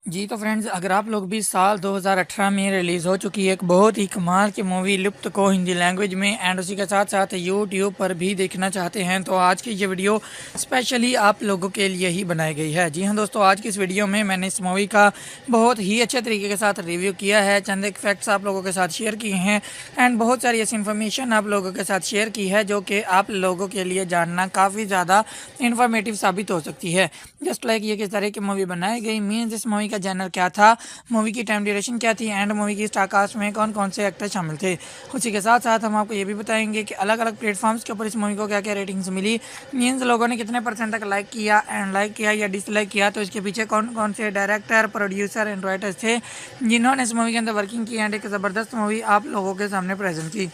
जी तो फ्रेंड्स, अगर आप लोग भी साल 2018 में रिलीज़ हो चुकी एक बहुत ही कमाल की मूवी लुप्त को हिंदी लैंग्वेज में एंड उसी के साथ साथ यूट्यूब पर भी देखना चाहते हैं तो आज की ये वीडियो स्पेशली आप लोगों के लिए ही बनाई गई है। जी हाँ दोस्तों, आज की इस वीडियो में मैंने इस मूवी का बहुत ही अच्छे तरीके के साथ रिव्यू किया है, चंद एक फैक्ट्स आप लोगों के साथ शेयर किए हैं एंड बहुत सारी ऐसी इन्फॉर्मेशन आप लोगों के साथ शेयर की है जो कि आप लोगों के लिए जानना काफ़ी ज़्यादा इन्फॉर्मेटिव साबित हो सकती है। जस्ट लाइक ये किस तरह की मूवी बनाई गई, मीन्स इस मूवी का जनर क्या था, मूवी की टाइम ड्यूरेशन क्या थी एंड मूवी की स्टार कास्ट में कौन कौन से एक्टर शामिल थे। उसी के साथ साथ हम आपको ये भी बताएंगे कि अलग अलग प्लेटफॉर्म्स के ऊपर इस मूवी को क्या क्या रेटिंग्स मिली, मीन्स लोगों ने कितने परसेंट तक लाइक किया एंड लाइक किया या डिसलाइक किया, तो इसके पीछे कौन कौन से डायरेक्टर, प्रोड्यूसर एंड राइटर्स थे जिन्होंने इस मूवी के अंदर वर्किंग की एंड एक ज़बरदस्त मूवी आप लोगों के सामने प्रेजेंट की।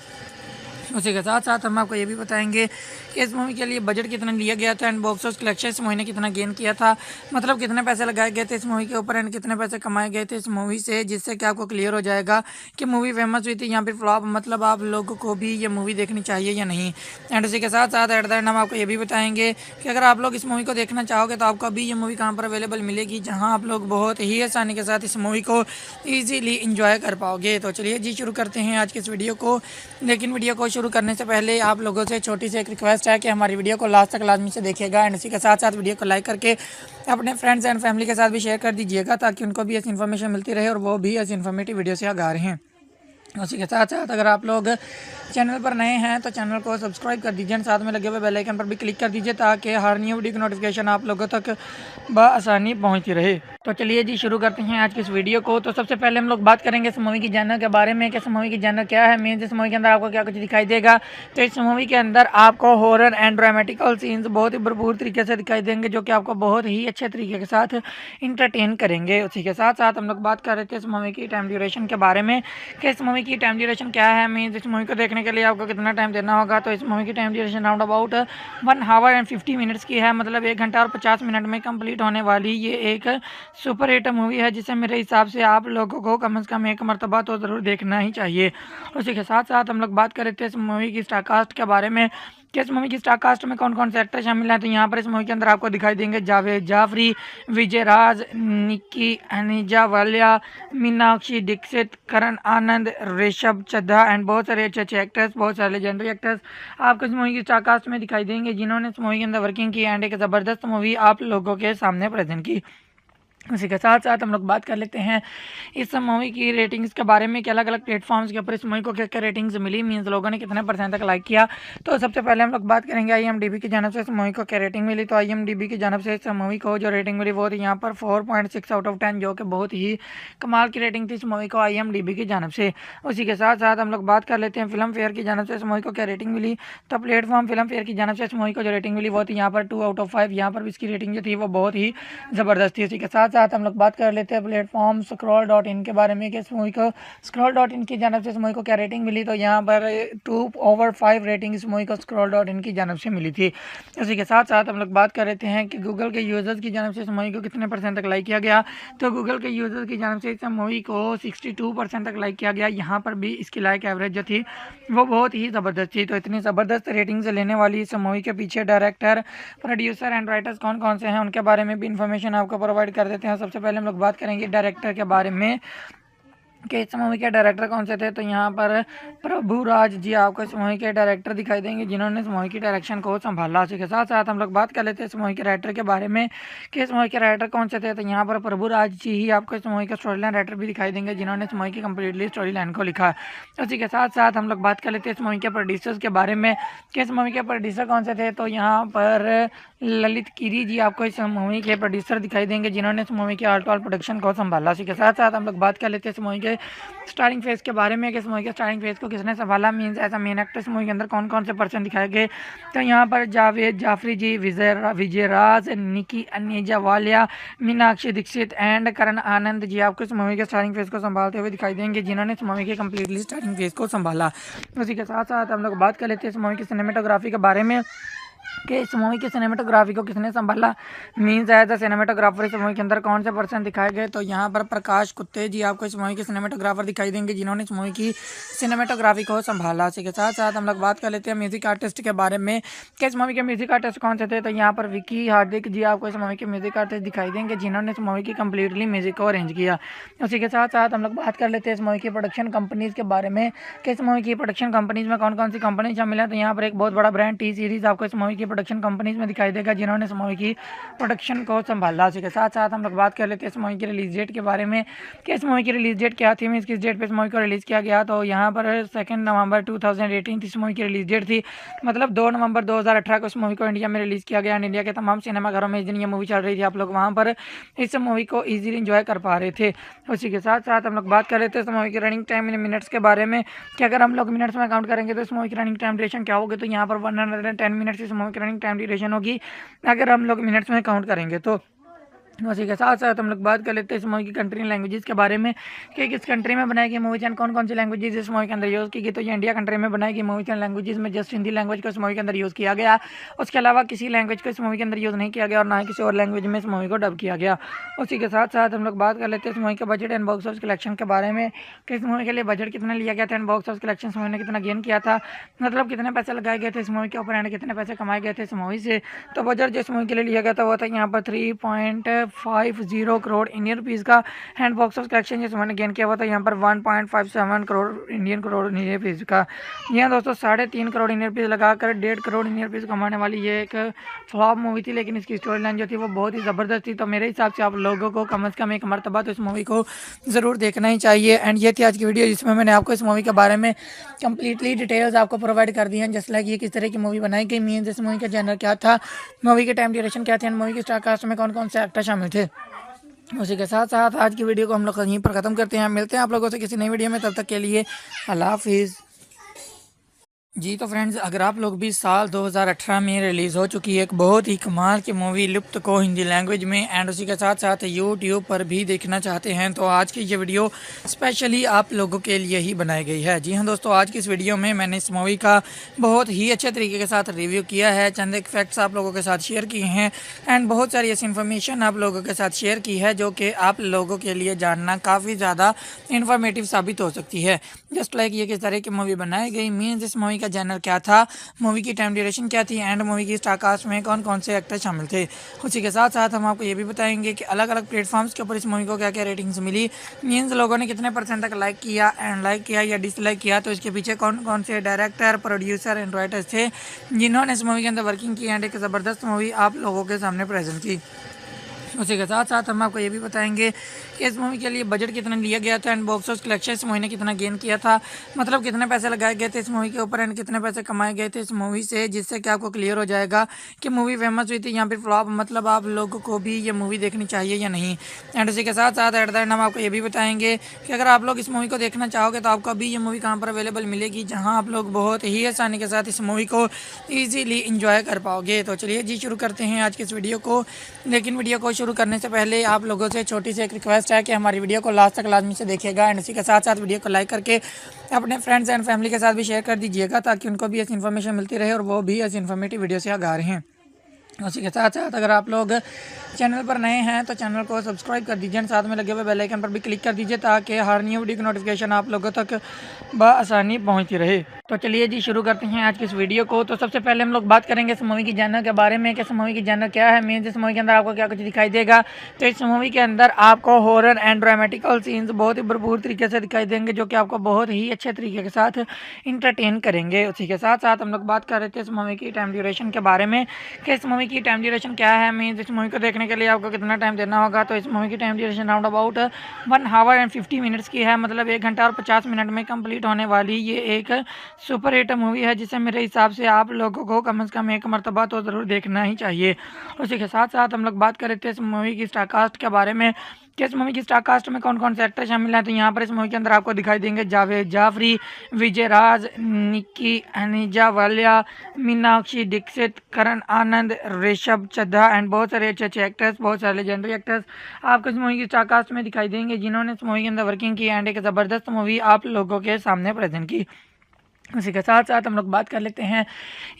उसी के साथ साथ हम आपको ये भी बताएंगे कि इस मूवी के लिए बजट कितना लिया गया था एंड बॉक्स ऑफिस कलेक्शन इस मूवी ने कितना गेन किया था, मतलब कितने पैसे लगाए गए थे इस मूवी के ऊपर एंड कितने पैसे कमाए गए थे इस मूवी से, जिससे कि आपको क्लियर हो जाएगा कि मूवी फेमस हुई थी या फिर फ्लॉप, मतलब आप लोगों को भी ये मूवी देखनी चाहिए या नहीं। एंड उसी के साथ साथ एट द एंड हम आपको ये भी बताएंगे कि अगर आप लोग इस मूवी को देखना चाहोगे तो आपको अभी ये मूवी कहाँ पर अवेलेबल मिलेगी, जहाँ आप लोग बहुत ही आसानी के साथ इस मूवी को ईजीली इंजॉय कर पाओगे। तो चलिए जी शुरू करते हैं आज की इस वीडियो को। लेकिन वीडियो को शुरू करने से पहले आप लोगों से छोटी सी एक रिक्वेस्ट है कि हमारी वीडियो को लास्ट तक लाजमी से देखिएगा एंड इसी के साथ साथ वीडियो को लाइक करके अपने फ्रेंड्स एंड फैमिली के साथ भी शेयर कर दीजिएगा ताकि उनको भी ऐसी इन्फॉर्मेशन मिलती रहे और वो भी ऐसी इन्फॉर्मेटिव वीडियो से आगाह रहें। उसी के साथ साथ अगर आप लोग चैनल पर नए हैं तो चैनल को सब्सक्राइब कर दीजिए, साथ में लगे हुए बेल आइकन पर भी क्लिक कर दीजिए ताकि हर न्यू वीडियो की नोटिफिकेशन आप लोगों तक बआसानी पहुंचती रहे। तो चलिए जी शुरू करते हैं आज की इस वीडियो को। तो सबसे पहले हम लोग बात करेंगे इस मूवी की जानर के बारे में कि इस मूवी की जानर क्या है, मीन्स इस मूवी के अंदर आपको क्या कुछ दिखाई देगा। तो इस मूवी के अंदर आपको हॉरर एंड ड्रामेटिकल सीन्स बहुत ही भरपूर तरीके से दिखाई देंगे जो कि आपको बहुत ही अच्छे तरीके के साथ इंटरटेन करेंगे। उसी के साथ साथ हम लोग बात कर रहे थे इस मूवी की टाइम ड्यूरेशन के बारे में कि इस मूवी की टाइम ड्यूरेशन क्या है, मीन्स इस मूवी को देखने के लिए आपको कितना टाइम देना होगा। तो इस मूवी की time duration round about 1 our and 50 minutes की है, मतलब 1 घंटा और 50 मिनट में कंप्लीट होने वाली ये एक सुपर हिट मूवी है जिसे मेरे हिसाब से आप लोगों को कम से कम एक मरतबा तो ज़रूर देखना ही चाहिए। उसी के साथ साथ हम लोग बात कर रहे थे इस मूवी की स्टार कास्ट के बारे में कि इस मूवी की स्टार कास्ट में कौन कौन से एक्टर शामिल हैं। तो यहाँ पर इस मूवी के अंदर आपको दिखाई देंगे जावेद जाफरी, विजय राज, निक्की अनीजा वालिया, मीनाक्षी दीक्षित, करण आनंद, ऋषभ चड्ढा एंड बहुत सारे अच्छे अच्छे एक्टर्स, बहुत सारे लेजेंडरी एक्टर्स आपको इस मूवी की स्टार कास्ट में दिखाई देंगे जिन्होंने इस मूवी के अंदर वर्किंग की एंड एक ज़बरदस्त मूवी आप लोगों के सामने प्रेजेंट की। उसी के साथ साथ हम लोग बात कर लेते हैं इस मूवी की रेटिंग्स के बारे में कि अलग अलग प्लेटफॉर्म्स के ऊपर इस मूवी को क्या क्या रेटिंग्स मिली, मीन्स लोगों ने कितने परसेंट तक लाइक किया। तो सबसे पहले हम लोग बात करेंगे IMDb की जानब से इस मूवी को क्या रेटिंग मिली। तो IMDb की जानब से इस मूवी को जो रेटिंग मिली वो थी यहाँ पर 4.6 आउट ऑफ 10, जो कि बहुत ही कमाल की रेटिंग थी इस मूवी को IMDb की जानब से। उसी के साथ साथ हम लोग बात कर लेते हैं फिल्म फेयर की जानब से इस मूवी को क्या रेटिंग मिली। तो प्लेटफॉर्म फिल्म फेयर की जानब से इस मूवी को जो रेटिंग मिली वो थी यहाँ पर 2 आउट ऑफ 5, यहाँ पर भी इसकी रेटिंग जो थी वो बहुत ही ज़बरदस्त थी। उसी के साथ साथ हम लोग बात कर लेते हैं प्लेटफॉर्म स्क्रॉल.इन के बारे में कि इस मूवी को स्क्रॉल.इन की जानब से इस मूवी को क्या रेटिंग मिली। तो यहाँ पर 2/5 रेटिंग इस मूवी को स्क्रॉल.इन की जानब से मिली थी। उसी के साथ साथ हम लोग बात कर लेते हैं कि गूगल के यूज़र्स की जानब से इस मूवी को कितने परसेंट तक लाइक किया गया। तो गूगल के यूज़र्स की जानब से इस मूवी को 62% तक लाइक किया गया। यहाँ पर भी इसकी लाइक एवरेज जो थी वो बहुत ही ज़बरदस्त थी। तो इतनी ज़बरदस्त रेटिंग्स लेने वाली इस मूवी के पीछे डायरेक्टर, प्रोड्यूसर एंड राइटर्स कौन कौन से हैं उनके बारे में भी इन्फॉर्मेशन आपको प्रोवाइड कर देते हैं। सबसे पहले हम लोग बात करेंगे डायरेक्टर के बारे में कि इस मूवी के डायरेक्टर कौन से थे। तो यहाँ पर प्रभु राज जी आपको इस मूवी के डायरेक्टर दिखाई देंगे जिन्होंने इस मूवी की डायरेक्शन को संभाला। उसी के साथ साथ हम लोग बात कर लेते हैं इस मूवी के राइटर के बारे में कि इस मूवी के राइटर कौन से थे। तो यहाँ पर प्रभु राज जी ही आपको इस मूवी के स्टोरी लाइन राइटर भी दिखाई देंगे जिन्होंने इस मूवी की कम्प्लीटली स्टोरी लाइन को लिखा। उसी के साथ साथ हम लोग बात कर लेते हैं इस मूवी के प्रोड्यूसर्स के बारे में कि इस मूवी के प्रोड्यूसर कौन से थे। तो यहाँ पर ललित कीरी जी आपको इस मूवी के प्रोड्यूसर दिखाई देंगे जिन्होंने इस मूवी के ऑल प्रोडक्शन को संभाला। उसी के साथ साथ हम लोग बात कर लेते हैं इस मूवी के स्टारिंग फेज के बारे में कि इस मूवी के स्टारिंग फेज को किसने संभाला, मीन्स ऐसा मेन एक्टर इस मूवी के अंदर कौन कौन से पर्सन दिखाए गए। तो यहाँ पर जावेद जाफरी जी, विजय राज, निकी अनीजा वालिया, मीनाक्षी दीक्षित एंड करण आनंद जी आपको इस मूवी के स्टारिंग फेज को संभालते हुए दिखाई देंगे जिन्होंने इस मूवी के कम्प्लीटली स्टारिंग फेज को संभाला। उसी के साथ साथ हम लोग बात कर लेते हैं इस मूवी की सिनेमेटोग्राफी के बारे में कि इस मूवी की सिनेमेटोग्राफी को किसने संभाला, मीन्स एज द सिनेमेटोग्राफर इस मूवी के अंदर कौन से पर्सन दिखाए गए। तो यहाँ पर प्रकाश कुत्ते जी आपको इस मूवी के सिनेमेटोग्राफर दिखाई देंगे जिन्होंने इस मूवी की सिनेमेटोग्राफी को संभाला। इसी के साथ साथ हम लोग बात कर लेते हैं म्यूजिक आर्टिस्ट के बारे में कि इस मूवी के म्यूजिक आर्टिस्ट कौन से थे। तो यहाँ पर विकी हार्दिक जी आपको इस मूवी के म्यूजिक आर्टिस्ट दिखाई देंगे जिन्होंने इस मूवी की कम्प्लीटली म्यूजिक को अरेंज किया। उसी के साथ साथ हम लोग बात कर लेते हैं इस मूवी की प्रोडक्शन कंपनीज के बारे में कि इस मूवी की प्रोडक्शन कंपनीज में कौन कौन सी कंपनी शामिल है। तो यहाँ पर एक बहुत बड़ा ब्रांड टी सीरीज आपको इस मूवी की प्रोडक्शन कंपनीज में दिखाई देगा जिन्होंने इस मूवी की प्रोडक्शन को संभाला। उसी के साथ साथ हम लोग बात कर लेते हैं इस मूवी की रिलीज डेट के बारे में कि इस मूवी की रिलीज डेट क्या थी, मीन्स किस डेट पे इस मूवी को रिलीज़ किया गया। तो यहाँ पर 2 नवंबर 2018 इस मूवी की रिलीज डेट थी, मतलब 2 नवंबर 2018 को इस मूवी को इंडिया में रिलीज़ किया गया। इंडिया के तमाम सिनेमाघरों में इस दिन ये मूवी चल रही थी, आप लोग वहाँ पर इस मूवी को ईजिली इंजॉय कर पा रहे थे। उसी के साथ साथ हम लोग बात कर रहे थे इस मूवी की रनिंग टाइम इन मिनट्स के बारे में कि अगर हम लोग मिनट्स में काउंट करेंगे तो इस मूवी की रनिंग टाइम ड्यूरेशन क्या होगी। तो यहाँ पर 110 मिनट्स इस मूवी की रनिंग टाइम ड्यूरेशन होगी अगर हम लोग मिनट्स में काउंट करेंगे। तो उसी के साथ साथ हम लोग बात कर लेते हैं इस मूवी की कंट्री लैंग्वेजेस के बारे में कि किस कंट्री में बनाई गई मूवी एंड कौन कौन सी लैंग्वेजेस इस मूवी के अंदर यूज़ की गई। तो ये इंडिया कंट्री में बनाई गई मूवी एंड लैंग्वेजेस में जस्ट हिंदी लैंग्वेज को इस मूवी के अंदर यूज़ किया गया। उसके अलावा किसी लैंग्वेज को इस मूवी के अंदर यूज़ नहीं किया गया और ना ही किसी और लैंग्वेज में इस मूवी को डब किया गया। उसी के साथ साथ हम लोग बात कर लेते हैं इस मूवी के budget and box office collection के बारे में कि इस मूवी के लिए बजट कितना लिया गया था and box office collection movie ने कितना गेन किया था, मतलब कितने पैसे लगाए गए थे इस मूवी के ऊपर एंड कितने पैसे कमाए गए थे इस मूवी से। तो बजट जिस मूवी के लिए लिया गया था वो था यहाँ पर 3.50 करोड़ इंडियन रुपीज़ का। हैंड बॉक्स ऑफिस कलेक्शन जिस मैंने गेन किया हुआ था यहाँ पर 1.57 करोड़ इंडियन रुपीज़ का। यहाँ दोस्तों 3.5 करोड़ इंडियन रुपीज़ लगाकर 1.5 करोड़ इंडियन रुपीज़ कमाने वाली ये एक फ्लॉप मूवी थी, लेकिन इसकी स्टोरी लाइन जो थी वो बहुत ही ज़बरदस्त थी। तो मेरे हिसाब से आप लोगों को कम से कम एक मरतबा तो इस मूवी को ज़रूर देखना ही चाहिए। एंड ये थी आज की वीडियो जिसमें मैंने आपको इस मूवी के बारे में कंप्लीटली डिटेल्स आपको प्रोवाइड कर दी हैं, जस्ट लाइक ये किस तरह की मूवी बनाई गई, मीन्स इस मूवी का जनर क्या था, मूवी के टाइम ड्यूरेशन क्या थी एंड मूवी के स्टार कास्ट में कौन कौन से एक्टर शामिल थे। उसी के साथ साथ आज की वीडियो को हम लोग यहीं पर ख़त्म करते हैं। मिलते हैं आप लोगों से किसी नई वीडियो में, तब तक के लिए अल्लाह हाफिज़। जी तो फ्रेंड्स, अगर आप लोग भी साल 2018 में रिलीज़ हो चुकी एक बहुत ही कमाल की मूवी लुप्त को हिंदी लैंग्वेज में एंड उसी के साथ साथ यूट्यूब पर भी देखना चाहते हैं तो आज की ये वीडियो स्पेशली आप लोगों के लिए ही बनाई गई है। जी हाँ दोस्तों, आज की इस वीडियो में मैंने इस मूवी का बहुत ही अच्छे तरीके के साथ रिव्यू किया है, चंद एक फैक्ट्स आप लोगों के साथ शेयर किए हैं एंड बहुत सारी ऐसी इन्फॉर्मेशन आप लोगों के साथ शेयर की है जो कि आप लोगों के लिए जानना काफ़ी ज़्यादा इन्फॉर्मेटिव साबित हो सकती है। जस्ट लाइक ये किस तरह की मूवी बनाई गई, मीन्स इस मूवी का जनर क्या था, मूवी की टाइम ड्यूरेशन क्या थी एंड मूवी की स्टार कास्ट में कौन कौन से एक्टर शामिल थे। उसी के साथ साथ हम आपको ये भी बताएंगे कि अलग अलग प्लेटफॉर्म्स के ऊपर इस मूवी को क्या क्या रेटिंग्स मिली, मीन्स लोगों ने कितने % तक लाइक किया एंड लाइक किया या डिसलाइक किया, तो इसके पीछे कौन कौन से डायरेक्टर, प्रोड्यूसर एंड राइटर्स थे जिन्होंने इस मूवी के अंदर वर्किंग की एंड एक ज़बरदस्त मूवी आप लोगों के सामने प्रेजेंट की। उसी के साथ साथ हम आपको ये भी बताएंगे कि इस मूवी के लिए बजट कितना लिया गया था एंड बॉक्स ऑफिस कलेक्शन इस मूवी ने कितना गेन किया था, मतलब कितने पैसे लगाए गए थे इस मूवी के ऊपर एंड कितने पैसे कमाए गए थे इस मूवी से, जिससे कि आपको क्लियर हो जाएगा कि मूवी फेमस हुई थी यहाँ पर फ्लॉप, मतलब आप लोगों को भी ये मूवी देखनी चाहिए या नहीं। एंड उसी के साथ साथ एट द एंड हम आपको ये भी बताएंगे कि अगर आप लोग इस मूवी को देखना चाहोगे तो आपको अभी ये मूवी कहाँ पर अवेलेबल मिलेगी, जहाँ आप लोग बहुत ही आसानी के साथ इस मूवी को ईजीली इंजॉय कर पाओगे। तो चलिए जी शुरू करते हैं आज की इस वीडियो को, लेकिन वीडियो को शुरू करने से पहले आप लोगों से छोटी सी एक रिक्वेस्ट है कि हमारी वीडियो को लास्ट तक लाजमी से देखिएगा एंड इसी के साथ साथ वीडियो को लाइक करके अपने फ्रेंड्स एंड फैमिली के साथ भी शेयर कर दीजिएगा ताकि उनको भी ऐसी इन्फॉर्मेशन मिलती रहे और वो भी ऐसी इन्फॉर्मेटिव वीडियो से आगाह रहें। उसी के साथ साथ अगर आप लोग चैनल पर नए हैं तो चैनल को सब्सक्राइब कर दीजिए, साथ में लगे हुए बेल आइकन पर भी क्लिक कर दीजिए ताकि हर न्यू वीडियो की नोटिफिकेशन आप लोगों तक बआसानी पहुंचती रहे। तो चलिए जी शुरू करते हैं आज की इस वीडियो को। तो सबसे पहले हम लोग बात करेंगे इस मूवी की जानर के बारे में कि इस मूवी की जानर क्या है, मीन्स इस मूवी के अंदर आपको क्या कुछ दिखाई देगा। तो इस मूवी के अंदर आपको हॉरर एंड ड्रामेटिकल सीन्स बहुत ही भरपूर तरीके से दिखाई देंगे जो कि आपको बहुत ही अच्छे तरीके के साथ इंटरटेन करेंगे। उसी के साथ साथ हम लोग बात कर रहे थे इस मूवी की टाइम ड्यूरेशन के बारे में कि इस मूवी की टाइम ड्यूरेशन क्या है, मीन्स इस मूवी को देखने के लिए आपको कितना टाइम देना होगा। तो इस मूवी की time duration round about 1 our and 50 minutes की है, मतलब 1 घंटा और 50 मिनट में कंप्लीट होने वाली ये एक सुपर हिट मूवी है जिसे मेरे हिसाब से आप लोगों को कम से कम एक मरतबा तो ज़रूर देखना ही चाहिए। उसी के साथ साथ हम लोग बात कर रहे थे इस मूवी की स्टार कास्ट के बारे में कि इस मूवी की स्टार कास्ट में कौन कौन से एक्टर शामिल हैं। तो यहाँ पर इस मूवी के अंदर आपको दिखाई देंगे जावेद जाफरी, विजय राज, निक्की अनीजा वालिया, मीनाक्षी दीक्षित, करण आनंद, ऋषभ चड्ढा एंड बहुत सारे अच्छे अच्छे एक्टर्स, बहुत सारे लेजेंडरी एक्टर्स आपको इस मूवी की स्टार कास्ट में दिखाई देंगे जिन्होंने इस मूवी के अंदर वर्किंग की एंड एक ज़बरदस्त मूवी आप लोगों के सामने प्रेजेंट की। उसी के साथ साथ हम लोग बात कर लेते हैं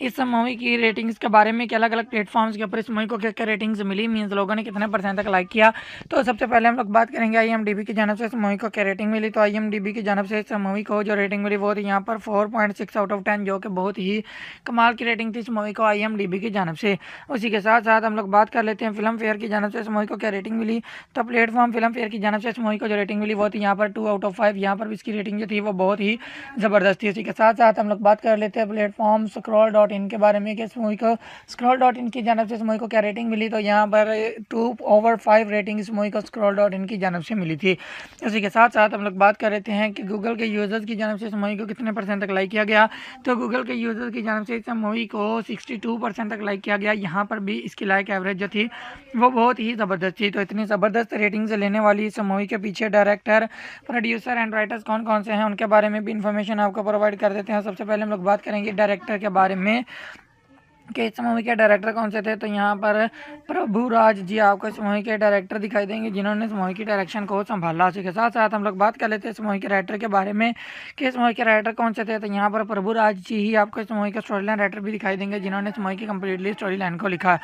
इस मूवी की रेटिंग्स के बारे में कि अलग अलग प्लेटफॉर्म्स के ऊपर इस मूवी को क्या क्या रेटिंग्स मिली, मीन्स लोगों ने कितने परसेंट तक लाइक किया। तो सबसे पहले हम लोग बात करेंगे IMDb की जानब से इस मूवी को क्या रेटिंग मिली। तो IMDb की जानब से इस मूवी को जो रेटिंग मिली वो थी यहाँ पर 4.6 आउट ऑफ 10, जो कि बहुत ही कमाल की रेटिंग थी इस मूवी को IMDb की जानब से। उसी के साथ साथ हम लोग बात कर लेते हैं फिल्म फेयर की जानब से इस मूवी को क्या रेटिंग मिली। तो प्लेटफॉर्म फिल्म फेयर की जानब से इस मूवी को जो रेटिंग मिली वो थी यहाँ पर 2 आउट ऑफ 5। यहाँ पर इसकी रेटिंग जो थी वो बहुत ही ज़बरदस्त थी। इसी के साथ साथ हम लोग बात कर लेते हैं प्लेटफॉर्म स्क्रॉल.इन के बारे में कि इस मूवी को स्क्रॉल.इन की जानब से इस मूवी को क्या रेटिंग मिली। तो यहाँ पर 2/5 रेटिंग इस मूवी को स्क्रॉल.इन की जानब से मिली थी। इसी के साथ साथ हम लोग बात कर लेते हैं कि गूगल के यूज़र्स की जानब से इस मूवी को कितने परसेंट तक लाइक किया गया। तो गूगल के यूज़र्स की जानब से इस मूवी को 62% तक लाइक किया गया। यहाँ पर भी इसकी लाइक एवरेज जो थी वो बहुत ही ज़बरदस्त थी। तो इतनी ज़बरदस्त रेटिंग्स लेने वाली इस मूवी के पीछे डायरेक्टर, प्रोड्यूसर एंड राइटर्स कौन कौन से हैं उनके बारे में भी इन्फॉर्मेशन आपको प्रोवाइड कर देते हैं। सबसे पहले हम लोग बात करेंगे डायरेक्टर के बारे में कि इस मूवी के डायरेक्टर कौन से थे। तो यहाँ पर प्रभु राज जी आपको इस मूवी के डायरेक्टर दिखाई देंगे जिन्होंने इस मूवी की डायरेक्शन को संभाला। इसी के साथ साथ हम लोग बात कर लेते हैं इस मूवी के राइटर के बारे में कि इस मूवी के राइटर कौन से थे। तो यहाँ पर प्रभु राज जी ही आपको इस मूवी के स्टोरी लाइन राइटर भी दिखाई देंगे जिन्होंने इस मूवी की कम्प्लीटली स्टोरी लाइन को लिखा।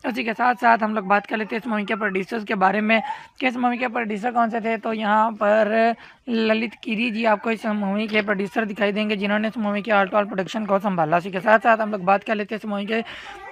उसी के साथ साथ हम लोग बात कर लेते हैं इस मूवी के प्रोड्यूसर्स के बारे में कि इस मूवी के प्रोड्यूसर कौन से थे। तो यहाँ पर ललित गिरी जी आपको इस मूवी के प्रोड्यूसर दिखाई देंगे जिन्होंने इस मूवी के ऑल टू ऑल प्रोडक्शन को संभाला। इसी के साथ साथ हम लोग बात कर लेते हैं इस मूवी के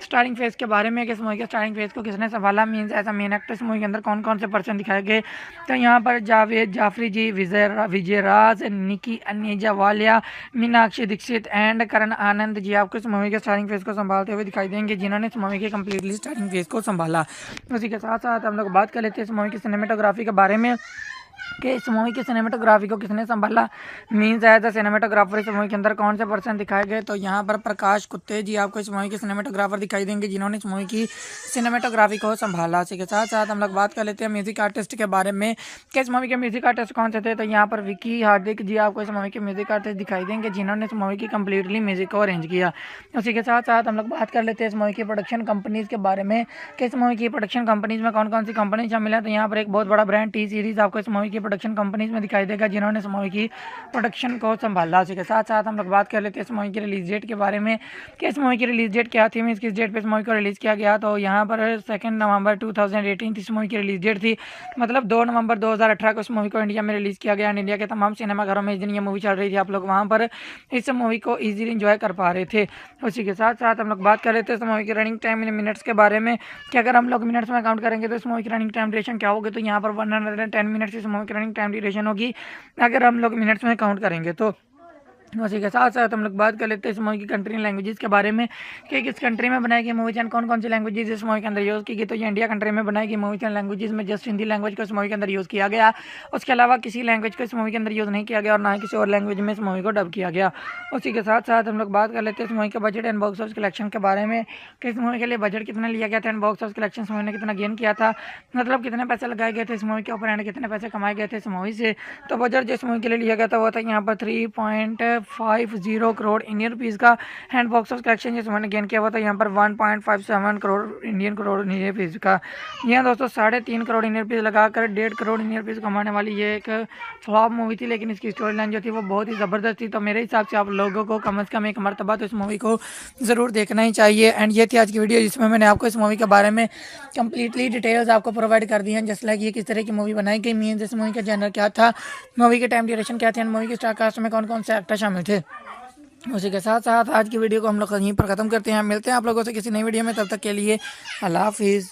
स्टारिंग फेज के बारे में कि इस मूवी के स्टारिंग फेज को किसने संभाला, मीन्स ऐसा मेन एक्टर इस मूवी के अंदर कौन कौन से पर्सन दिखाए गए। तो यहाँ पर जावेद जाफरी जी, विजयराज, निकी अनीजा वालिया, मीनाक्षी दीक्षित एंड करण आनंद जी आपको इस मूवी के स्टारिंग फेज को संभालते हुए दिखाई देंगे जिन्होंने इस मूवी के कम्प्लीटली स्टारिंग फेज को संभाला। उसी के साथ साथ हम लोग बात कर लेते हैं इस मूवी की सिनेमेटोग्राफी के बारे में कि इस मूवी की सिनेमेटोग्राफी को किसने संभाला, मीन्स एज द सिनेमेटोग्राफर इस मूवी के अंदर कौन से पर्सन दिखाए गए। तो यहाँ पर प्रकाश कुत्ते जी आपको इस मूवी के सिनेमेटोग्राफर दिखाई देंगे जिन्होंने इस मूवी की सिनेमेटोग्राफी को संभाला। इसी के साथ साथ हम लोग बात कर लेते हैं म्यूजिक आर्टिस्ट के बारे में कि इस मूवी के म्यूजिक आर्टिस्ट कौन से थे। तो यहाँ पर विकी हार्दिक जी आपको इस मूवी के म्यूजिक आर्टिस्ट दिखाई देंगे जिन्होंने इस मूवी की कम्प्लीटली म्यूजिक को अरेंज किया। उसी के साथ साथ हम लोग बात कर लेते हैं इस मूवी की प्रोडक्शन कंपनीज के बारे में कि इस मूवी की प्रोडक्शन कंपनीज में कौन कौन सी कंपनी शामिल है। तो यहाँ पर एक बहुत बड़ा ब्रांड टी सीरीज आपको इस मूवी की प्रोडक्शन कंपनीज में दिखाई देगा जिन्होंने इस मूवी की प्रोडक्शन को संभाला। उसी के साथ साथ हम लोग बात कर लेते हैं इस मूवी की रिलीज डेट के बारे में कि इस मूवी की रिलीज डेट क्या थी, मीन्स किस डेट पे इस मूवी को रिलीज़ किया गया। तो यहाँ पर 2 नवंबर 2018 इस मूवी की रिलीज डेट थी, मतलब 2 नवंबर 2018 को इस मूवी को इंडिया में रिलीज़ किया गया। इंडिया के तमाम सिनेमाघरों में इस दिन ये मूवी चल रही थी, आप लोग वहाँ पर इस मूवी को ईजिली इंजॉय कर पा रहे थे। उसी के साथ साथ हम लोग बात कर लेते हैं इस मूवी की रनिंग टाइम इन मिनट्स के बारे में कि अगर हम लोग मिनट्स में काउंट करेंगे तो इस मूवी की रनिंग टाइम ड्यूरेशन क्या होगी। तो यहाँ पर 110 मिनट्स इस मूवी की रनिंग टाइम ड्यूरेशन होगी अगर हम लोग मिनट्स में काउंट करेंगे। तो उसी के साथ साथ हम लोग बात कर लेते हैं इस मूवी की कंट्री लैंग्वेजेस के बारे में कि किस कंट्री में बनाई गई मूवी एंड कौन कौन सी लैंग्वेजेस इस मूवी के अंदर यूज़ की गई। तो ये इंडिया कंट्री में बनाई गई मूवी एंड लैंग्वेजेस में जस्ट हिंदी लैंग्वेज को इस मूवी के अंदर यूज़ किया गया। उसके अलावा किसी लैंग्वेज को इस मूवी के अंदर यूज़ नहीं किया गया और ना ही किसी और लैंग्वेज में इस मूवी को डब किया गया। उसी के साथ साथ हम लोग बात कर लेते हैं इस मूवी के budget and box office collection के बारे में कि इस मूवी के लिए बजट कितना लिया गया था and box office collection movie ने कितना गेन किया था, मतलब कितने पैसे लगाए गए थे इस मूवी के ऊपर एंड कितने पैसे कमाए गए थे इस मूवी से। तो बजट जो इस मूवी के लिए लिया गया था वो था यहाँ पर 3.50 करोड़ इंडियन रुपीज़ का। हैंड बॉक्स ऑफिस कलेक्शन जिस मैंने गेन किया हुआ था यहाँ पर 1.57 करोड़ इंडियन रुपीज़ का। यहाँ दोस्तों 3.5 करोड़ इंडियन रुपीज़ लगाकर 1.5 करोड़ इंडियन रुपीज़ कमाने वाली ये एक फ्लॉप मूवी थी, लेकिन इसकी स्टोरी लाइन जो थी वो बहुत ही ज़बरदस्त थी। तो मेरे हिसाब से आप लोगों को कम से कम एक मरतबा तो इस मूवी को ज़रूर देखना ही चाहिए। एंड ये थी आज की वीडियो जिसमें मैंने आपको इस मूवी के बारे में कम्प्लीटली डिटेल्स आपको प्रोवाइड कर दी हैं, जस्ट लाइक ये किस तरह की मूवी बनाई गई, मीन्स इस मूवी का जनर क्या था, मूवी के टाइम ड्यूरेशन क्या थे एंड मूवी के स्टार कास्ट में कौन कौन से एक्टर शामिल थे। उसी के साथ साथ आज की वीडियो को हम लोग यहीं पर ख़त्म करते हैं। मिलते हैं आप लोगों से किसी नई वीडियो में, तब तक के लिए अल्लाह हाफिज़।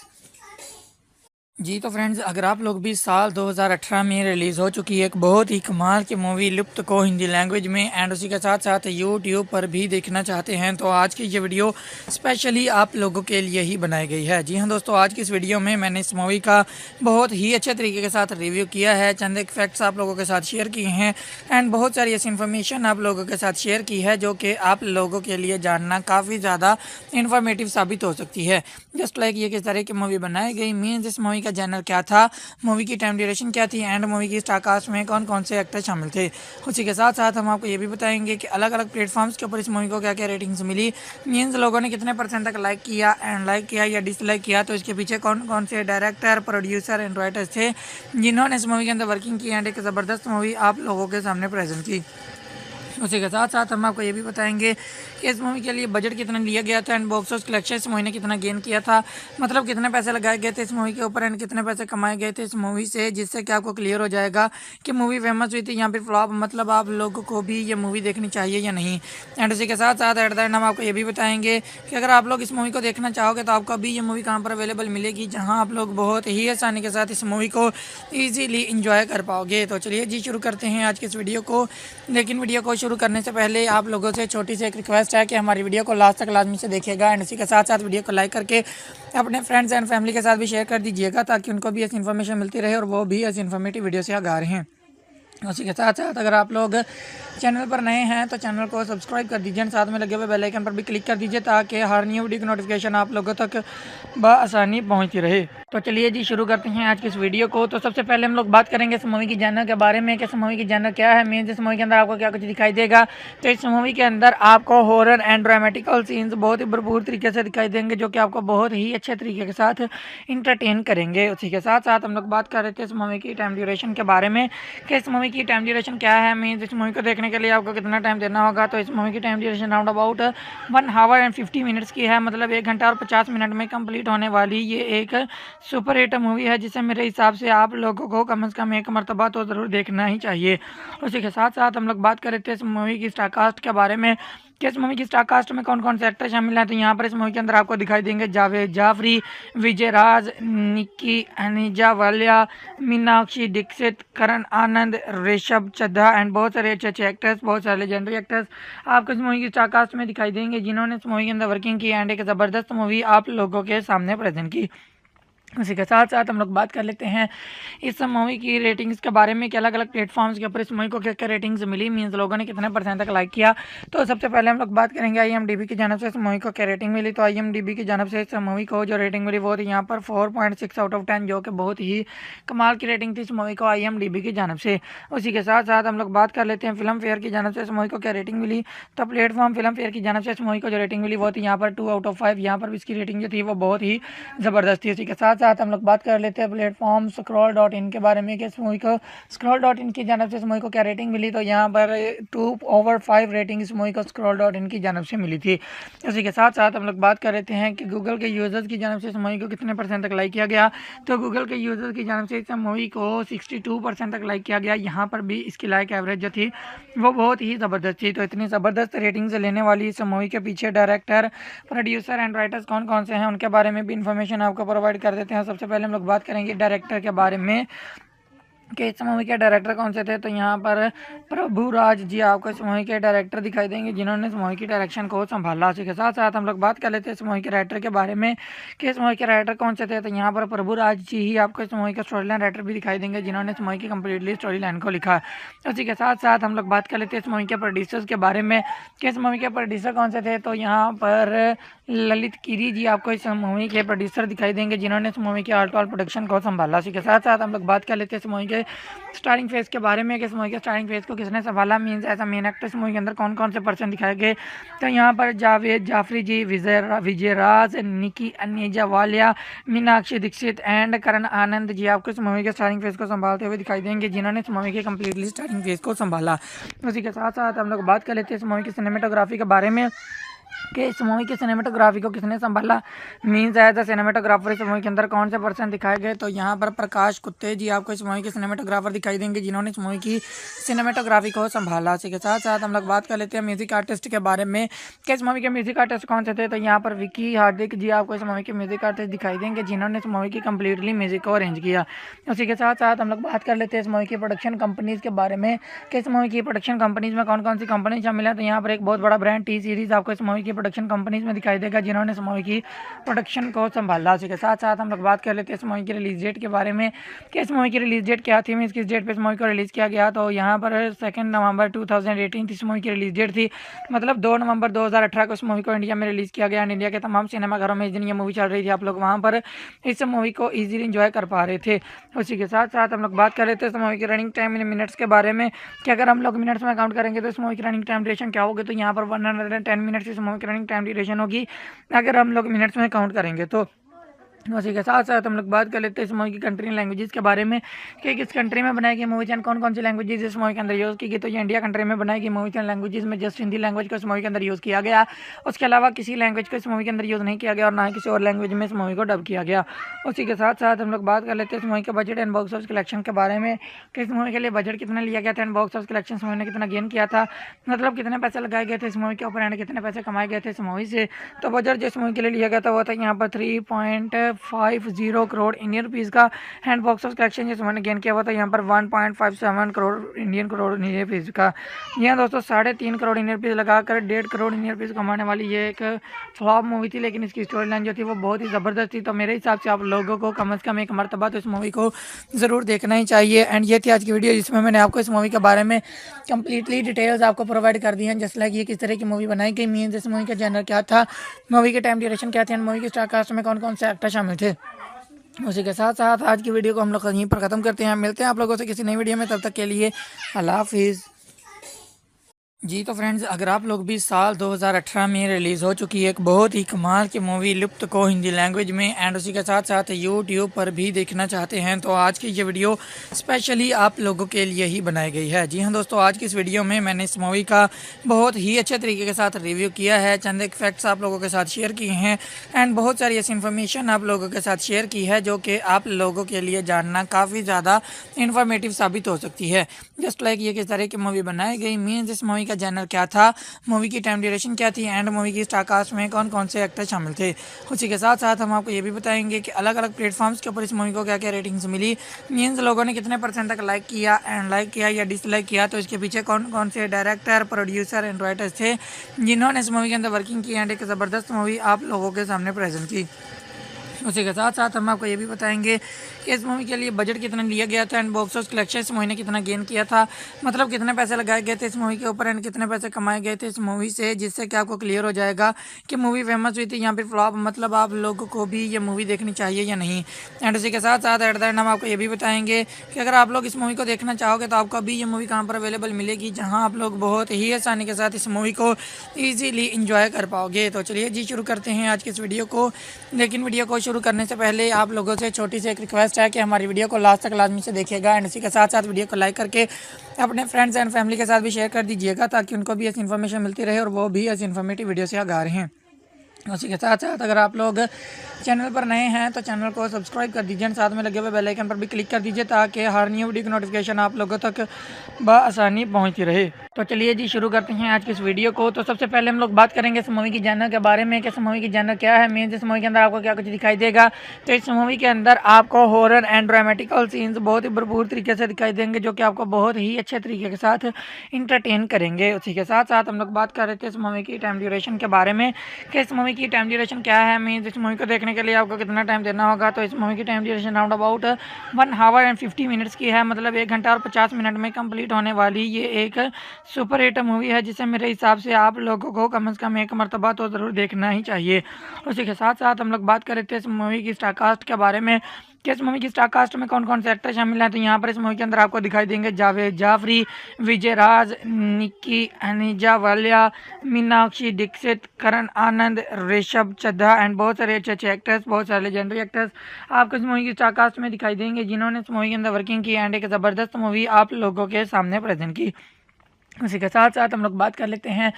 जी तो फ्रेंड्स, अगर आप लोग भी साल 2018 में रिलीज़ हो चुकी एक बहुत ही कमाल की मूवी लुप्त को हिंदी लैंग्वेज में एंड उसी के साथ साथ यूट्यूब पर भी देखना चाहते हैं तो आज की ये वीडियो स्पेशली आप लोगों के लिए ही बनाई गई है। जी हाँ दोस्तों, आज की इस वीडियो में मैंने इस मूवी का बहुत ही अच्छे तरीके के साथ रिव्यू किया है, चंद एक फैक्ट्स आप लोगों के साथ शेयर किए हैं एंड बहुत सारी ऐसी इन्फॉर्मेशन आप लोगों के साथ शेयर की है जो कि आप लोगों के लिए जानना काफ़ी ज़्यादा इन्फॉर्मेटिव साबित हो सकती है। जस्ट लाइक ये किस तरह की मूवी बनाई गई, मीन्स इस मूवी का जनर क्या था, मूवी की टाइम ड्यूरेशन क्या थी एंड मूवी की स्टार कास्ट में कौन कौन से एक्टर शामिल थे। उसी के साथ साथ हम आपको ये भी बताएंगे कि अलग अलग प्लेटफॉर्म्स के ऊपर इस मूवी को क्या क्या रेटिंग्स मिली, मीन्स लोगों ने कितने परसेंट तक लाइक किया एंड लाइक किया या डिसलाइक किया, तो इसके पीछे कौन कौन से डायरेक्टर, प्रोड्यूसर एंड राइटर्स थे जिन्होंने इस मूवी के अंदर वर्किंग की एंड एक ज़बरदस्त मूवी आप लोगों के सामने प्रेजेंट की। उसी के साथ साथ हम आपको ये भी बताएंगे कि इस मूवी के लिए बजट कितना लिया गया था एंड बॉक्स ऑफिस कलेक्शन इस मूवी ने कितना गेन किया था, मतलब कितने पैसे लगाए गए थे इस मूवी के ऊपर एंड कितने पैसे कमाए गए थे इस मूवी से, जिससे कि आपको क्लियर हो जाएगा कि मूवी फेमस हुई थी यहाँ पे फ्लॉप, मतलब आप लोगों को भी ये मूवी देखनी चाहिए या नहीं। एंड उसी के साथ साथ एट द एंड हम आपको ये भी बताएंगे कि अगर आप लोग इस मूवी को देखना चाहोगे तो आपको अभी ये मूवी कहाँ पर अवेलेबल मिलेगी, जहाँ आप लोग बहुत ही आसानी के साथ इस मूवी को ईजिली इंजॉय कर पाओगे। तो चलिए जी शुरू करते हैं आज के इस वीडियो को। लेकिन वीडियो को शुरू करने से पहले आप लोगों से छोटी सी एक रिक्वेस्ट है कि हमारी वीडियो को लास्ट तक लाजमी से देखिएगा एंड इसी के साथ साथ वीडियो को लाइक करके अपने फ्रेंड्स एंड फैमिली के साथ भी शेयर कर दीजिएगा, ताकि उनको भी ऐसी इन्फॉर्मेशन मिलती रहे और वो भी ऐसी इन्फॉर्मेटिव वीडियो से आगाह रहें। उसी के साथ साथ अगर आप लोग चैनल पर नए हैं तो चैनल को सब्सक्राइब कर दीजिए और साथ में लगे हुए बेल आइकन पर भी क्लिक कर दीजिए, ताकि हर न्यू वीडियो की नोटिफिकेशन आप लोगों तक बआसानी पहुंचती रहे। तो चलिए जी शुरू करते हैं आज की इस वीडियो को। तो सबसे पहले हम लोग बात करेंगे इस मूवी की जॉनर के बारे में कि इस मूवी की जॉनर क्या है, मीन्स इस मूवी के अंदर आपको क्या कुछ दिखाई देगा। तो इस मूवी के अंदर आपको हॉरर एंड ड्रामेटिकल सीन्स बहुत ही भरपूर तरीके से दिखाई देंगे, जो कि आपको बहुत ही अच्छे तरीके के साथ इंटरटेन करेंगे। उसी के साथ साथ हम लोग बात कर रहे थे इस मूवी की टाइम ड्यूरेशन के बारे में कि इस मूवी की टाइम ड्यूरेशन क्या है, मीन्स इस मूवी को देखने के लिए आपको कितना टाइम देना होगा। तो इस मूवी की time duration round about 1 our and 50 minutes की है, मतलब 1 घंटा और 50 मिनट में कंप्लीट होने वाली ये एक सुपर हिट मूवी है, जिसे मेरे हिसाब से आप लोगों को कम से कम एक मरतबा तो ज़रूर देखना ही चाहिए। उसी के साथ साथ हम लोग बात कर रहे थे इस मूवी की स्टार कास्ट के बारे में कि इस मूवी की स्टार कास्ट में कौन कौन से एक्टर शामिल हैं। तो यहाँ पर इस मूवी के अंदर आपको दिखाई देंगे जावेद जाफरी, विजय राज, निक्की अनीजा वालिया, मीनाक्षी दीक्षित, करण आनंद, ऋषभ चड्ढा एंड बहुत सारे अच्छे अच्छे एक्टर्स, बहुत सारे लेजेंडरी एक्टर्स आपको इस मूवी की स्टार कास्ट में दिखाई देंगे, जिन्होंने इस मूवी के अंदर वर्किंग की एंड एक ज़बरदस्त मूवी आप लोगों के सामने प्रेजेंट की। उसी के साथ साथ हम लोग बात कर लेते हैं इस मूवी की रेटिंग्स के बारे में कि अलग अलग प्लेटफॉर्म्स के ऊपर इस मूवी को क्या क्या रेटिंग्स मिली, मीन्स लोगों ने कितने परसेंट तक लाइक किया। तो सबसे पहले हम लोग बात करेंगे IMDb की जानब से इस मूवी को क्या रेटिंग मिली। तो IMDb की जानब से इस मूवी को जो रेटिंग मिली वो थी यहाँ पर 4.6 आउट ऑफ 10, जो कि बहुत ही कमाल की रेटिंग थी इस मूवी को IMDb की जानब से। उसी के साथ साथ हम लोग बात कर लेते हैं फिल्म फेयर की जानब से इस मूवी को क्या रेटिंग मिली। तो प्लेटफॉर्म फिल्म फेयर की जानब से इस मूवी को जो रेटिंग मिली वो थी यहाँ पर 2 आउट ऑफ 5, यहाँ पर भी इसकी रेटिंग जो थी वो बहुत ही ज़बरदस्त थी। उसी के साथ साथ हम लोग बात कर लेते हैं प्लेटफॉर्म scroll.in के बारे में कि इस मूवी को scroll.in की जानब से इस मूवी को क्या रेटिंग मिली। तो यहाँ पर 2/5 रेटिंग इस मूवी को scroll.in की जानब से मिली थी। इसी के साथ साथ हम लोग बात कर लेते हैं कि गूगल के यूज़र्स की जानब से इस मूवी को कितने परसेंट तक लाइक किया गया। तो गूगल के यूज़र्स की जानब से इस मूवी को 62% तक लाइक किया गया। यहाँ पर भी इसकी लाइक एवरेज जो थी वो बहुत ही ज़बरदस्त थी। तो इतनी ज़बरदस्त रेटिंग्स लेने वाली इस मूवी के पीछे डायरेक्टर, प्रोड्यूसर एंड राइटर्स कौन कौन से हैं, उनके बारे में भी इंफॉर्मेशन आपको प्रोवाइड कर देते हैं। सबसे पहले हम लोग बात करेंगे डायरेक्टर के बारे में कि इस मूवी के डायरेक्टर कौन से थे। तो यहाँ पर प्रभु राज जी आपको इस मूवी के डायरेक्टर दिखाई देंगे, जिन्होंने इस मूवी की डायरेक्शन को संभाला। उसी के साथ साथ हम लोग बात कर लेते हैं इस मूवी के राइटर के बारे में कि इस मूवी के राइटर कौन से थे। तो यहाँ पर प्रभु राज जी ही आपको इस मूवी के स्टोरी लाइन राइटर भी दिखाई देंगे, जिन्होंने इस मूवी की कम्प्लीटली स्टोरी लाइन को लिखा। उसी के साथ साथ हम लोग बात कर लेते हैं इस मूवी के प्रोड्यूसर्स के बारे में कि इस मूवी के प्रोड्यूसर कौन से थे। तो यहाँ पर ललित गिरी जी आपको इस मूवी के प्रोड्यूसर दिखाई देंगे, जिन्होंने इस मूवी के ऑल प्रोडक्शन को संभाला। उसी के साथ साथ हम लोग बात कर लेते हैं इस मूवी के स्टार्टिंग फेज के बारे में कि इस मूवी के स्टार्टिंग फेज को किसने संभाला, मीन्स ऐसा मेन एक्टर इस मूवी के अंदर कौन कौन से पर्सन दिखाए गए। तो यहाँ पर जावेद जाफरी जी, विजय राज, निकी अनीजा वालिया, मीनाक्षी दीक्षित एंड करण आनंद जी आपको इस मूवी के स्टार्टिंग फेज को संभालते हुए दिखाई देंगे, जिन्होंने इस मूवी के कम्प्लीटली स्टार्टिंग फेज को संभाला। उसी के साथ साथ हम लोग बात कर लेते हैं इस मूवी की सिनेमेटोग्राफी के बारे में कि इस मूवी की सिनेमेटोग्राफी को किसने संभाला, मीन्स एज द सिनेमेटोग्राफर इस मूवी के अंदर कौन से पर्सन दिखाए गए। तो यहाँ पर प्रकाश कुत्ते जी आपको इस मूवी के सिनेमेटोग्राफर दिखाई देंगे, जिन्होंने इस मूवी की सिनेमेटोग्राफी को संभाला। इसी के साथ साथ हम लोग बात कर लेते हैं म्यूजिक आर्टिस्ट के बारे में कि इस मूवी के म्यूजिक आर्टिस्ट कौन से थे। तो यहाँ पर विकी हार्दिक जी आपको इस मूवी के म्यूजिक आर्टिस्ट दिखाई देंगे, जिन्होंने इस मूवी की कम्प्लीटली म्यूजिक को अरेंज किया। उसी के साथ साथ हम लोग बात कर लेते हैं इस मूवी की प्रोडक्शन कंपनीज के बारे में कि इस मूवी की प्रोडक्शन कंपनीज में कौन कौन सी कंपनी शामिल है। तो यहाँ पर एक बहुत बड़ा ब्रांड टी सीरीज आपको इस मूवी की प्रोडक्शन कंपनीज में दिखाई देगा, जिन्होंने इस मूवी की प्रोडक्शन को संभाला। उसी के साथ साथ हम लोग बात कर लेते हैं इस मूवी की रिलीज डेट के बारे में कि इस मूवी की रिलीज डेट क्या थी, मीन्स किस डेट पे इस मूवी को रिलीज़ किया गया। तो यहाँ पर 2 नवंबर 2018 इस मूवी की रिलीज डेट थी, मतलब 2 नवंबर 2018 को इस मूवी को इंडिया में रिलीज़ किया गया। इंडिया के तमाम सिनेमाघरों में इस दिन ये मूवी चल रही थी, आप लोग वहाँ पर इस मूवी को ईजिली इंजॉय कर पा रहे थे। उसी के साथ साथ हम लोग बात कर लेते हैं इस मूवी की रनिंग टाइम इन मिनट्स के बारे में कि अगर हम लोग मिनट्स में काउंट करेंगे तो इस मूवी की रनिंग टाइम ड्यूरेशन क्या होगी। तो यहाँ पर 110 मिनट्स इस मूवी की रनिंग टाइम ड्यूरेशन होगी अगर हम लोग मिनट्स में काउंट करेंगे। तो उसी के साथ साथ हम लोग बात कर लेते हैं इस मूवी की कंट्री लैंग्वेजेस के बारे में कि किस कंट्री में बनाई गई मूवीज एंड कौन कौन सी लैंग्वेजेस इस मूवी के अंदर यूज़ की गई। तो ये इंडिया कंट्री में बनाई गई मूवीज एंड लैंग्वेजेस में जस्ट हिंदी लैंग्वेज को इस मूवी के अंदर यूज़ किया गया। उसके अलावा किसी लैंग्वेज को इस मूवी के अंदर यूज़ नहीं किया गया और ना ही किसी और लैंग्वेज में इस मूवी को डब किया गया। उसी के साथ साथ हम लोग बात कर लेते हैं इस मूवी के budget and box office collection के बारे में कि इस मूवी के लिए बजट कितना लिया गया था एंड बॉक्स ऑफिस कलेक्शन इस मूवी ने कितना गेन किया था, मतलब कितने पैसे लगाए गए थे इस मूवी के ऊपर एंड कितने पैसे कमाए गए थे इस मूवी से। तो बजट जिस मूवी के लिए लिया गया था वो था यहाँ पर 3.50 करोड़ इंडियन रुपीज़ का। हैंड बॉक्स ऑफ कलेक्शन जिस मैंने गेन किया हुआ था यहाँ पर 1.57 करोड़ इंडियन रुपीज़ का। यहाँ दोस्तों 3.5 करोड़ इंडियन रुपीज़ लगाकर 1.5 करोड़ इंडियन रुपीज़ कमाने वाली ये एक फ्लॉप मूवी थी, लेकिन इसकी स्टोरी लाइन जो थी वो बहुत ही ज़बरदस्त थी। तो मेरे हिसाब से आप लोगों को कम से कम एक मरतबा तो इस मूवी को ज़रूर देखना ही चाहिए। एंड ये थी आज की वीडियो जिसमें मैंने आपको इस मूवी के बारे में कंप्लीटली डिटेल्स आपको प्रोवाइड कर दी हैं, जैसे लाइक ये किस तरह की मूवी बनाई गई, मीन्स इस मूवी का जनर क्या था, मूवी के टाइम ड्यूरेशन क्या थी एंड मूवी के स्टार कास्ट में कौन कौन से एक्टर शामिल थे। उसी के साथ साथ आज की वीडियो को हम लोग यहीं पर ख़त्म करते हैं। मिलते हैं आप लोगों से किसी नई वीडियो में, तब तक के लिए अल्लाह हाफिज़। जी तो फ्रेंड्स, अगर आप लोग भी साल 2018 में रिलीज़ हो चुकी एक बहुत ही कमाल की मूवी लुप्त को हिंदी लैंग्वेज में एंड उसी के साथ साथ यूट्यूब पर भी देखना चाहते हैं तो आज की ये वीडियो स्पेशली आप लोगों के लिए ही बनाई गई है। जी हाँ दोस्तों, आज की इस वीडियो में मैंने इस मूवी का बहुत ही अच्छे तरीके के साथ रिव्यू किया है, चंद एक फैक्ट्स आप लोगों के साथ शेयर किए हैं एंड बहुत सारी ऐसी इन्फॉर्मेशन आप लोगों के साथ शेयर की है जो कि आप लोगों के लिए जानना काफ़ी ज़्यादा इन्फॉर्मेटिव साबित हो सकती है। जस्ट लाइक ये किस तरह की मूवी बनाई गई, मीन्स इस मूवी का जनर क्या था, मूवी की टाइम ड्यूरेशन क्या थी एंड मूवी की स्टार कास्ट में कौन कौन से एक्टर शामिल थे। उसी के साथ साथ हम आपको ये भी बताएंगे कि अलग अलग प्लेटफॉर्म्स के ऊपर इस मूवी को क्या क्या रेटिंग्स मिली, मीन्स लोगों ने कितने % तक लाइक किया एंड लाइक किया या डिसलाइक किया, तो इसके पीछे कौन कौन से डायरेक्टर, प्रोड्यूसर एंड राइटर्स थे जिन्होंने इस मूवी के अंदर वर्किंग की एंड एक ज़बरदस्त मूवी आप लोगों के सामने प्रेजेंट की। उसी के साथ साथ हम आपको ये भी बताएंगे कि इस मूवी के लिए बजट कितना लिया गया था एंड बॉक्स ऑफिस कलेक्शन इस मूवी ने कितना गेन किया था, मतलब कितने पैसे लगाए गए थे इस मूवी के ऊपर एंड कितने पैसे कमाए गए थे इस मूवी से, जिससे कि आपको क्लियर हो जाएगा कि मूवी फेमस हुई थी यहाँ पर फ्लॉप, मतलब आप लोगों को भी ये मूवी देखनी चाहिए या नहीं। एंड उसी के साथ साथ एट द एंड हम आपको ये भी बताएंगे कि अगर आप लोग इस मूवी को देखना चाहोगे तो आपको अभी ये मूवी कहाँ पर अवेलेबल मिलेगी, जहाँ आप लोग बहुत ही आसानी के साथ इस मूवी को ईजीली इंजॉय कर पाओगे। तो चलिए जी शुरू करते हैं आज की इस वीडियो को, लेकिन वीडियो को शुरू करने से पहले आप लोगों से छोटी सी एक रिक्वेस्ट है कि हमारी वीडियो को लास्ट तक लाजमी से देखिएगा एंड इसी के साथ साथ वीडियो को लाइक करके अपने फ्रेंड्स एंड फैमिली के साथ भी शेयर कर दीजिएगा ताकि उनको भी ऐसी इन्फॉर्मेशन मिलती रहे और वो भी ऐसी इन्फॉर्मेटिव वीडियो से आगाह रहें। उसी के साथ साथ अगर आप लोग चैनल पर नए हैं तो चैनल को सब्सक्राइब कर दीजिए, साथ में लगे हुए बेल आइकन पर भी क्लिक कर दीजिए ताकि हर न्यू वीडियो की नोटिफिकेशन आप लोगों तक बआसानी पहुंचती रहे। तो चलिए जी शुरू करते हैं आज की इस वीडियो को। तो सबसे पहले हम लोग बात करेंगे इस मूवी की जानर के बारे में कि इस मूवी की जानर क्या है, मीन्स इस मूवी के अंदर आपको क्या कुछ दिखाई देगा। तो इस मूवी के अंदर आपको हॉरर एंड ड्रामेटिकल सीन्स बहुत ही भरपूर तरीके से दिखाई देंगे जो कि आपको बहुत ही अच्छे तरीके के साथ इंटरटेन करेंगे। उसी के साथ साथ हम लोग बात कर रहे थे इस मूवी की टाइम ड्यूरेशन के बारे में कि इस मूवी की टाइम ड्यूरेशन क्या है, मीन्स इस मूवी को देखने के लिए आपको कितना टाइम देना होगा। तो इस मूवी की time duration round about 1 our and 50 minutes की है, मतलब 1 घंटा और 50 मिनट में कंप्लीट होने वाली ये एक सुपर हिट मूवी है जिसे मेरे हिसाब से आप लोगों को कम से कम एक मरतबा तो ज़रूर देखना ही चाहिए। उसी के साथ साथ हम लोग बात कर रहे थे इस मूवी की स्टार कास्ट के बारे में कि इस मूवी की स्टार कास्ट में कौन कौन से एक्टर शामिल हैं। तो यहाँ पर इस मूवी के अंदर आपको दिखाई देंगे जावेद जाफरी, विजय राज, निक्की अनीजा वालिया, मीनाक्षी दीक्षित, करण आनंद, ऋषभ चड्ढा एंड बहुत सारे अच्छे अच्छे एक्टर्स, बहुत सारे लेजेंडरी एक्टर्स आपको इस मूवी की स्टार कास्ट में दिखाई देंगे जिन्होंने इस मूवी के अंदर वर्किंग की एंड एक ज़बरदस्त मूवी आप लोगों के सामने प्रेजेंट की। उसी के साथ साथ हम लोग बात कर लेते हैं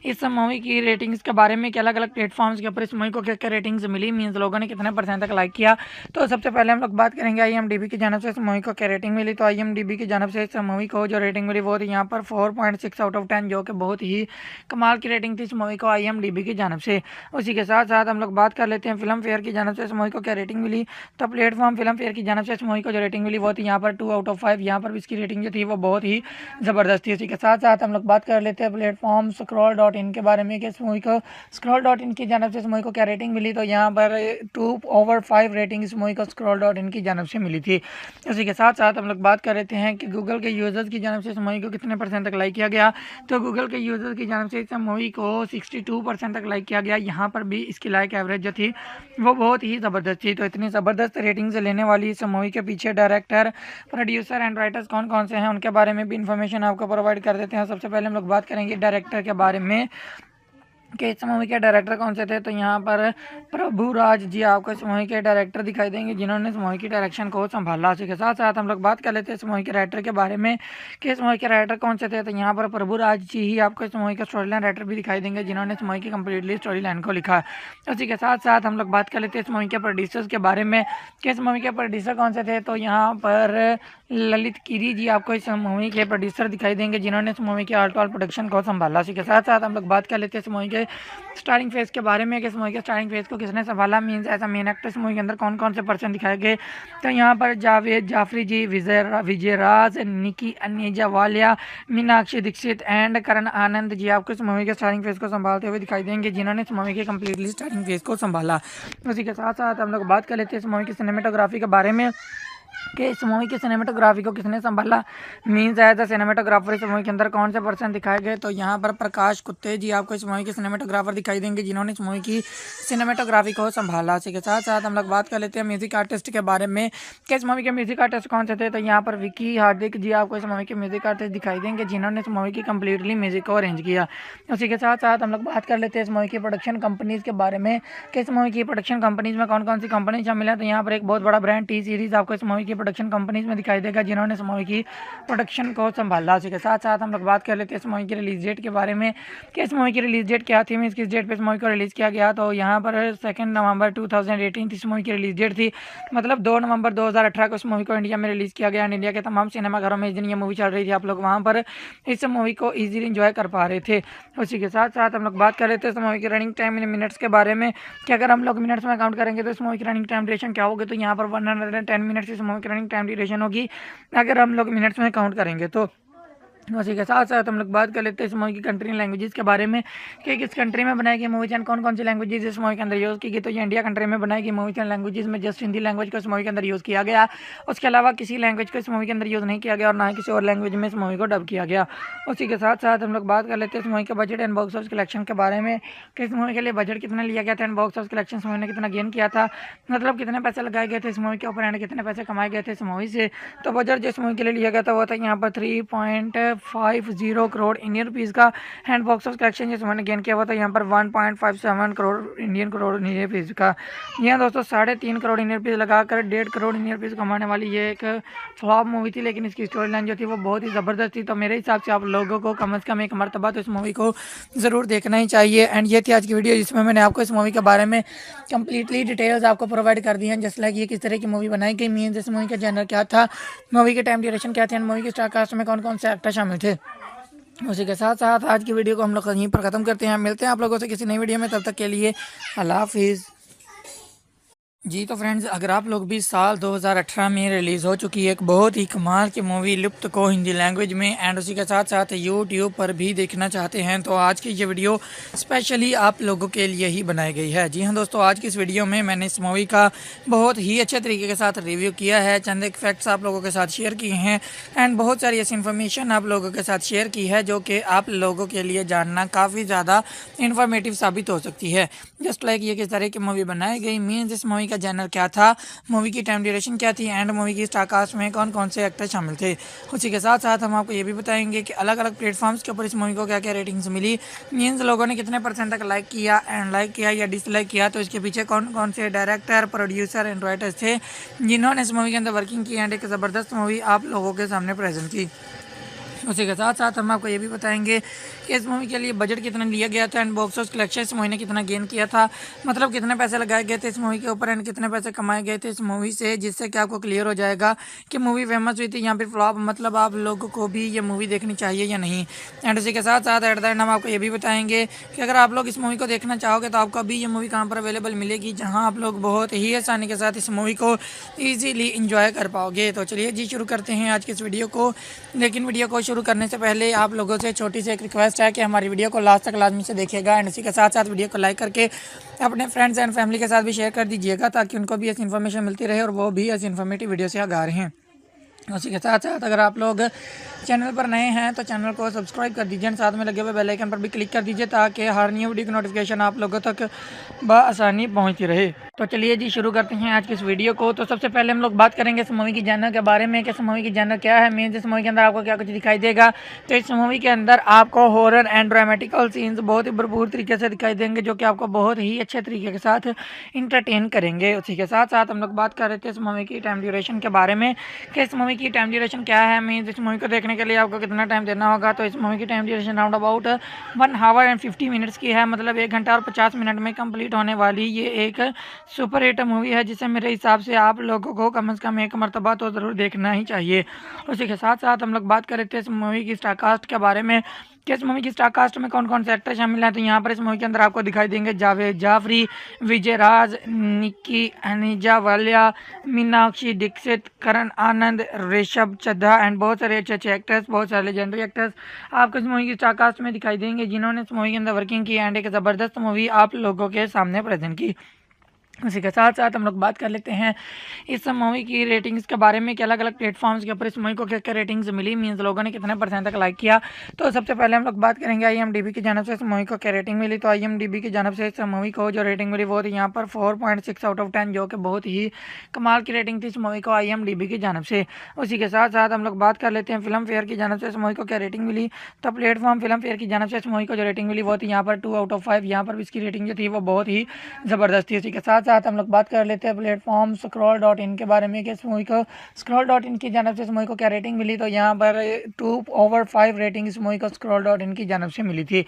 इस मूवी की रेटिंग्स के बारे में कि अलग अलग प्लेटफॉर्म्स के ऊपर इस मूवी को क्या क्या रेटिंग्स मिली, मीन्स लोगों ने कितने % तक लाइक किया। तो सबसे पहले हम लोग बात करेंगे IMDb की जानब से इस मूवी को क्या रेटिंग मिली। तो IMDb की जानब से इस मूवी को जो रेटिंग मिली वो थी यहाँ पर 4.6 आउट ऑफ 10, जो कि बहुत ही कमाल की रेटिंग थी इस मूवी को IMDb की जानब से। उसी के साथ साथ हम लोग बात कर लेते हैं फिल्म फेयर की जानब से इस मूवी को क्या रेटिंग मिली। तो प्लेटफॉर्म फिल्म फेयर की जानब से इस मूवी को जो रेटिंग मिली वो थी यहाँ पर 2 आउट ऑफ 5, यहाँ पर भी इसकी रेटिंग जो थी वो बहुत ही ज़बरदस्त थी। उसी के साथ साथ हम लोग बात कर लेते हैं प्लेटफॉर्म scroll.in के बारे में कि इस मूवी को scroll.in की जानब से इस मूवी को क्या रेटिंग मिली। तो यहाँ पर 2/5 रेटिंग इस मूवी को scroll.in की जानब से मिली थी। उसी के साथ साथ हम लोग बात कर लेते हैं कि गूगल के यूज़र्स की जानब से इस मूवी को कितने % तक लाइक किया गया। तो गूगल के यूज़र्स की जानब से इस मूवी को 62% तक लाइक किया गया। यहाँ पर भी इसकी लाइक एवरेज जो थी वो बहुत ही ज़बरदस्त थी। तो इतनी ज़बरदस्त रेटिंग से लेने वाली इस मूवी के पीछे डायरेक्टर, प्रोड्यूसर एंड राइटर्स कौन कौन से हैं उनके बारे में भी इन्फॉर्मेशन आपको प्रोवाइड कर देते हैं। सबसे पहले हम लोग बात करेंगे डायरेक्टर के बारे में कि इस मूवी के डायरेक्टर कौन से थे, तो यहाँ पर प्रभु राज जी आपको इस मूवी के डायरेक्टर दिखाई देंगे जिन्होंने इस मूवी की डायरेक्शन को संभाला। इसी के साथ साथ हम लोग बात कर लेते हैं इस मूवी के राइटर के बारे में कि इस मूवी के राइटर कौन से थे, तो यहाँ पर प्रभु राज जी ही आपको इस मूवी के स्टोरी लाइन राइटर भी दिखाई देंगे जिन्होंने इस मूवी की कम्प्लीटली स्टोरी लाइन को लिखा। उसी के साथ साथ हम लोग बात कर लेते हैं इस मूवी के प्रोड्यूसर्स के बारे में कि इस मूवी के प्रोड्यूसर कौन से थे, तो यहाँ पर ललित गिरी जी आपको इस मूवी के प्रोड्यूसर दिखाई देंगे जिन्होंने इस मूवी के ऑल टू ऑल प्रोडक्शन को संभाला। इसी के साथ साथ हम लोग बात कर लेते हैं इस मूवी के स्टार्टिंग फेज के बारे में कि इस मूवी के स्टार्टिंग फेज को किसने संभाला, मीन्स ऐसा मेन एक्टर इस मूवी के अंदर कौन कौन से पर्सन दिखाए गए, तो यहाँ पर जावेद जाफरी जी, विजयराज, निकी अनीजा वालिया, मीनाक्षी दीक्षित एंड करण आनंद जी आपको इस मूवी के स्टार्टिंग फेज को संभालते हुए दिखाई देंगे जिन्होंने इस मूवी के कम्प्लीटली स्टार्टिंग फेज को संभाला। उसी के साथ साथ हम लोग बात कर लेते हैं इस मूवी की सिनेमेटोग्राफी के बारे में कि इस मूवी की सिनेमेटोग्राफी को किसने संभाला, मीन्स एज द सिनेमेटोग्राफर इस मूवी के अंदर कौन से पर्सन दिखाए गए, तो यहाँ पर प्रकाश कुत्ते जी आपको इस मूवी के सिनेमेटोग्राफर दिखाई देंगे जिन्होंने इस मूवी की सिनेमेटोग्राफी को संभाला। इसी के साथ साथ हम लोग बात कर लेते हैं म्यूजिक आर्टिस्ट के बारे में कि इस मूवी के म्यूजिक आर्टिस्ट कौन से थे, तो यहाँ पर विकी हार्दिक जी आपको इस मूवी के म्यूजिक आर्टिस्ट दिखाई देंगे जिन्होंने इस मूवी की कम्प्लीटली म्यूजिक को अरेंज किया। उसी के साथ साथ हम लोग बात कर लेते हैं इस मूवी की प्रोडक्शन कंपनीज के बारे में कि इस मूवी की प्रोडक्शन कंपनीज में कौन कौन सी कंपनी शामिल है, तो यहाँ पर एक बहुत बड़ा ब्रांड टी सीरीज आपको इस मूवी की प्रोडक्शन कंपनीज में दिखाई देगा जिन्होंने इस मूवी की प्रोडक्शन को संभाला। उसी के साथ साथ हम लोग बात कर लेते हैं इस मूवी की रिलीज डेट के बारे में कि इस मूवी की रिलीज डेट क्या थी, मीन्स किस डेट पे इस मूवी को रिलीज़ किया गया, तो यहाँ पर 2 नवंबर 2018 इस मूवी की रिलीज डेट थी, मतलब 2 नवंबर 2018 को इस मूवी को इंडिया में रिलीज़ किया गया। इंडिया के तमाम सिनेमाघरों में इस दिन ये मूवी चल रही थी, आप लोग वहाँ पर इस मूवी को ईजिली इंजॉय कर पा रहे थे। उसी के साथ साथ हम लोग बात कर लेते हैं इस मूवी की रनिंग टाइम इन मिनट्स के बारे में कि अगर हम लोग मिनट्स में काउंट करेंगे तो इस मूवी की रनिंग टाइम ड्यूरेशन क्या होगी, तो यहाँ पर 110 मिनट्स इस मूवी की रनिंग टाइम ड्यूरेशन होगी अगर हम लोग मिनट्स में काउंट करेंगे। तो उसी के साथ साथ हम लोग बात कर लेते हैं इस मूवी की कंट्री लैंग्वेजेस के बारे में कि किस कंट्री में बनाई गई मूवी एंड कौन कौन सी लैंग्वेजेस इस मूवी के अंदर यूज़ की गई, तो ये इंडिया कंट्री में बनाई गई मूवी एंड लैंग्वेजेस में जस्ट हिंदी लैंग्वेज को इस मूवी के अंदर यूज़ किया गया। उसके अलावा किसी लैंग्वेज को इस मूवी के अंदर यूज़ नहीं किया गया और ना ही किसी और लैंग्वेज में इस मूवी को डब किया गया। उसी के साथ साथ हम लोग बात कर लेते हैं इस मूवी के budget and box office collection के बारे में कि इस मूवी के लिए बजट कितना लिया गया था and box office collection movie ने कितना गेन किया था, मतलब कितने पैसे लगाए गए थे इस मूवी के ऊपर एंड कितने पैसे कमाए गए थे इस मूवी से। तो बजट जिस मूवी के लिए लिया गया था वो था यहाँ पर 3.50 करोड़ इंडियन रुपीज़ का एंड बॉक्स ऑफिस कलेक्शन जिस मैंने गेन किया हुआ था यहाँ पर 1.57 करोड़ इंडियन रुपीज़ का। यहाँ दोस्तों 3.5 करोड़ इंडियन रुपीज़ लगाकर 1.5 करोड़ इंडियन रुपीज़ कमाने वाली ये एक फ्लॉप मूवी थी, लेकिन इसकी स्टोरी लाइन जो थी वो बहुत ही ज़बरदस्त थी। तो मेरे हिसाब से आप लोगों को कम से कम एक मरतबा तो इस मूवी को ज़रूर देखना ही चाहिए। एंड ये थी आज की वीडियो जिसमें मैंने आपको इस मूवी के बारे में कंप्लीटली डिटेल्स आपको प्रोवाइड कर दी हैं, जस्ट लाइक ये किस तरह की मूवी बनाई गई, मीन्स इस मूवी का जनर क्या था, मूवी के टाइम ड्यूरेशन क्या थे एंड मूवी के स्टार कास्ट में कौन कौन से एक्टर शामिल थे। उसी के साथ साथ आज की वीडियो को हम लोग यहीं पर ख़त्म करते हैं। मिलते हैं आप लोगों से किसी नई वीडियो में, तब तक के लिए अल्लाह हाफिज़। जी तो फ्रेंड्स, अगर आप लोग भी साल 2018 में रिलीज़ हो चुकी एक बहुत ही कमाल की मूवी लुप्त को हिंदी लैंग्वेज में एंड उसी के साथ साथ यूट्यूब पर भी देखना चाहते हैं तो आज की ये वीडियो स्पेशली आप लोगों के लिए ही बनाई गई है। जी हाँ दोस्तों, आज की इस वीडियो में मैंने इस मूवी का बहुत ही अच्छे तरीके के साथ रिव्यू किया है, चंद एक फैक्ट्स आप लोगों के साथ शेयर किए हैं एंड बहुत सारी ऐसी इन्फॉर्मेशन आप लोगों के साथ शेयर की है जो कि आप लोगों के लिए जानना काफ़ी ज़्यादा इन्फॉर्मेटिव साबित हो सकती है। जस्ट लाइक ये किस तरह की मूवी बनाई गई, मीन्स इस मूवी का जनर क्या था, मूवी की टाइम ड्यूरेशन क्या थी एंड मूवी की स्टार कास्ट में कौन कौन से एक्टर शामिल थे। उसी के साथ साथ हम आपको ये भी बताएंगे कि अलग अलग प्लेटफॉर्म्स के ऊपर इस मूवी को क्या क्या रेटिंग्स मिली, मीन्स लोगों ने कितने % तक लाइक किया एंड लाइक किया या डिसलाइक किया, तो इसके पीछे कौन कौन से डायरेक्टर, प्रोड्यूसर एंड राइटर्स थे जिन्होंने इस मूवी के अंदर वर्किंग की एंड एक ज़बरदस्त मूवी आप लोगों के सामने प्रेजेंट की। उसी के साथ साथ हम आपको ये भी बताएंगे कि इस मूवी के लिए बजट कितना लिया गया था एंड बॉक्स ऑफिस कलेक्शन इस मूवी ने कितना गेन किया था, मतलब कितने पैसे लगाए गए थे इस मूवी के ऊपर एंड कितने पैसे कमाए गए थे इस मूवी से, जिससे कि आपको क्लियर हो जाएगा कि मूवी फेमस हुई थी यहाँ पर फ्लॉप, मतलब आप लोगों को भी ये मूवी देखनी चाहिए या नहीं। एंड उसी के साथ साथ एट द एंड हम आपको ये भी बताएंगे कि अगर आप लोग इस मूवी को देखना चाहोगे तो आपको अभी ये मूवी कहाँ पर अवेलेबल मिलेगी, जहाँ आप लोग बहुत ही आसानी के साथ इस मूवी को ईजीली इंजॉय कर पाओगे। तो चलिए जी शुरू करते हैं आज की इस वीडियो को, लेकिन वीडियो को शुरू करने से पहले आप लोगों से छोटी सी एक रिक्वेस्ट है कि हमारी वीडियो को लास्ट तक लाजमी से देखिएगा एंड इसी के साथ साथ वीडियो को लाइक करके अपने फ्रेंड्स एंड फैमिली के साथ भी शेयर कर दीजिएगा ताकि उनको भी ऐसी इन्फॉर्मेशन मिलती रहे और वो भी ऐसी इन्फॉर्मेटिव वीडियो से आगाह रहें। उसी के साथ साथ अगर आप लोग चैनल पर नए हैं तो चैनल को सब्सक्राइब कर दीजिए, साथ में लगे हुए बेल आइकन पर भी क्लिक कर दीजिए ताकि हर न्यू वीडियो की नोटिफिकेशन आप लोगों तक बआसानी पहुंचती रहे। तो चलिए जी शुरू करते हैं आज की इस वीडियो को। तो सबसे पहले हम लोग बात करेंगे इस मूवी की जॉनर के बारे में कि इस मूवी की जॉनर क्या है। मीन्स इस मूवी के अंदर आपको क्या कुछ दिखाई देगा। तो इस मूवी के अंदर आपको हॉरर एंड ड्रामेटिकल सीन्स बहुत ही भरपूर तरीके से दिखाई देंगे, जो कि आपको बहुत ही अच्छे तरीके के साथ इंटरटेन करेंगे। उसी के साथ साथ हम लोग बात कर रहे थे इस मूवी की टाइम ड्यूरेशन के बारे में कि इस मूवी की टाइम ड्यूरेशन क्या है। मीन्स इस मूवी को देखने के लिए आपको कितना टाइम देना होगा। तो इस मूवी की time duration round about 1 our and 50 minutes की है, मतलब 1 घंटा और 50 मिनट में कंप्लीट होने वाली ये एक सुपर हिट मूवी है, जिसे मेरे हिसाब से आप लोगों को कम से कम एक मरतबा तो ज़रूर देखना ही चाहिए। उसी के साथ साथ हम लोग बात कर रहे थे इस मूवी की स्टार कास्ट के बारे में कि इस मूवी की स्टार कास्ट में कौन कौन से एक्टर शामिल हैं। तो यहाँ पर इस मूवी के अंदर आपको दिखाई देंगे जावेद जाफरी, विजय राज, निक्की अनीजा वालिया, मीनाक्षी दीक्षित, करण आनंद, ऋषभ चड्ढा एंड बहुत सारे अच्छे अच्छे एक्टर्स, बहुत सारे लेजेंडरी एक्टर्स आपको इस मूवी की स्टार कास्ट में दिखाई देंगे, जिन्होंने इस मूवी के अंदर वर्किंग की एंड एक ज़बरदस्त मूवी आप लोगों के सामने प्रेजेंट की। उसी के साथ साथ हम लोग बात कर लेते हैं इस मूवी की रेटिंग्स के बारे में कि अलग अलग प्लेटफॉर्म्स के ऊपर इस मूवी को क्या क्या रेटिंग्स मिली, मीन्स लोगों ने कितने परसेंट तक लाइक किया। तो सबसे पहले हम लोग बात करेंगे IMDb की जानब से इस मूवी को क्या रेटिंग मिली। तो IMDb की जानब से इस मूवी को जो रेटिंग मिली वो थी यहाँ पर 4.6 आउट ऑफ 10, जो कि बहुत ही कमाल की रेटिंग थी इस मूवी को IMDb की जानब से। उसी के साथ साथ हम लोग बात कर लेते हैं फिल्म फेयर की जानब से इस मूवी को क्या रेटिंग मिली। तो प्लेटफॉर्म फिल्म फेयर की जानब से इस मूवी को जो रेटिंग मिली वो थी यहाँ पर 2 आउट ऑफ 5। यहाँ पर इसकी रेटिंग जो थी वो बहुत ही ज़बरदस्त थी। उसी के साथ साथ हम लोग बात कर लेते हैं प्लेटफॉर्म scroll.in के बारे में कि इस मूवी को scroll.in की जानब से इस मूवी को क्या रेटिंग मिली। तो यहाँ पर 2/5 रेटिंग इस मूवी को scroll.in की जानब से मिली थी।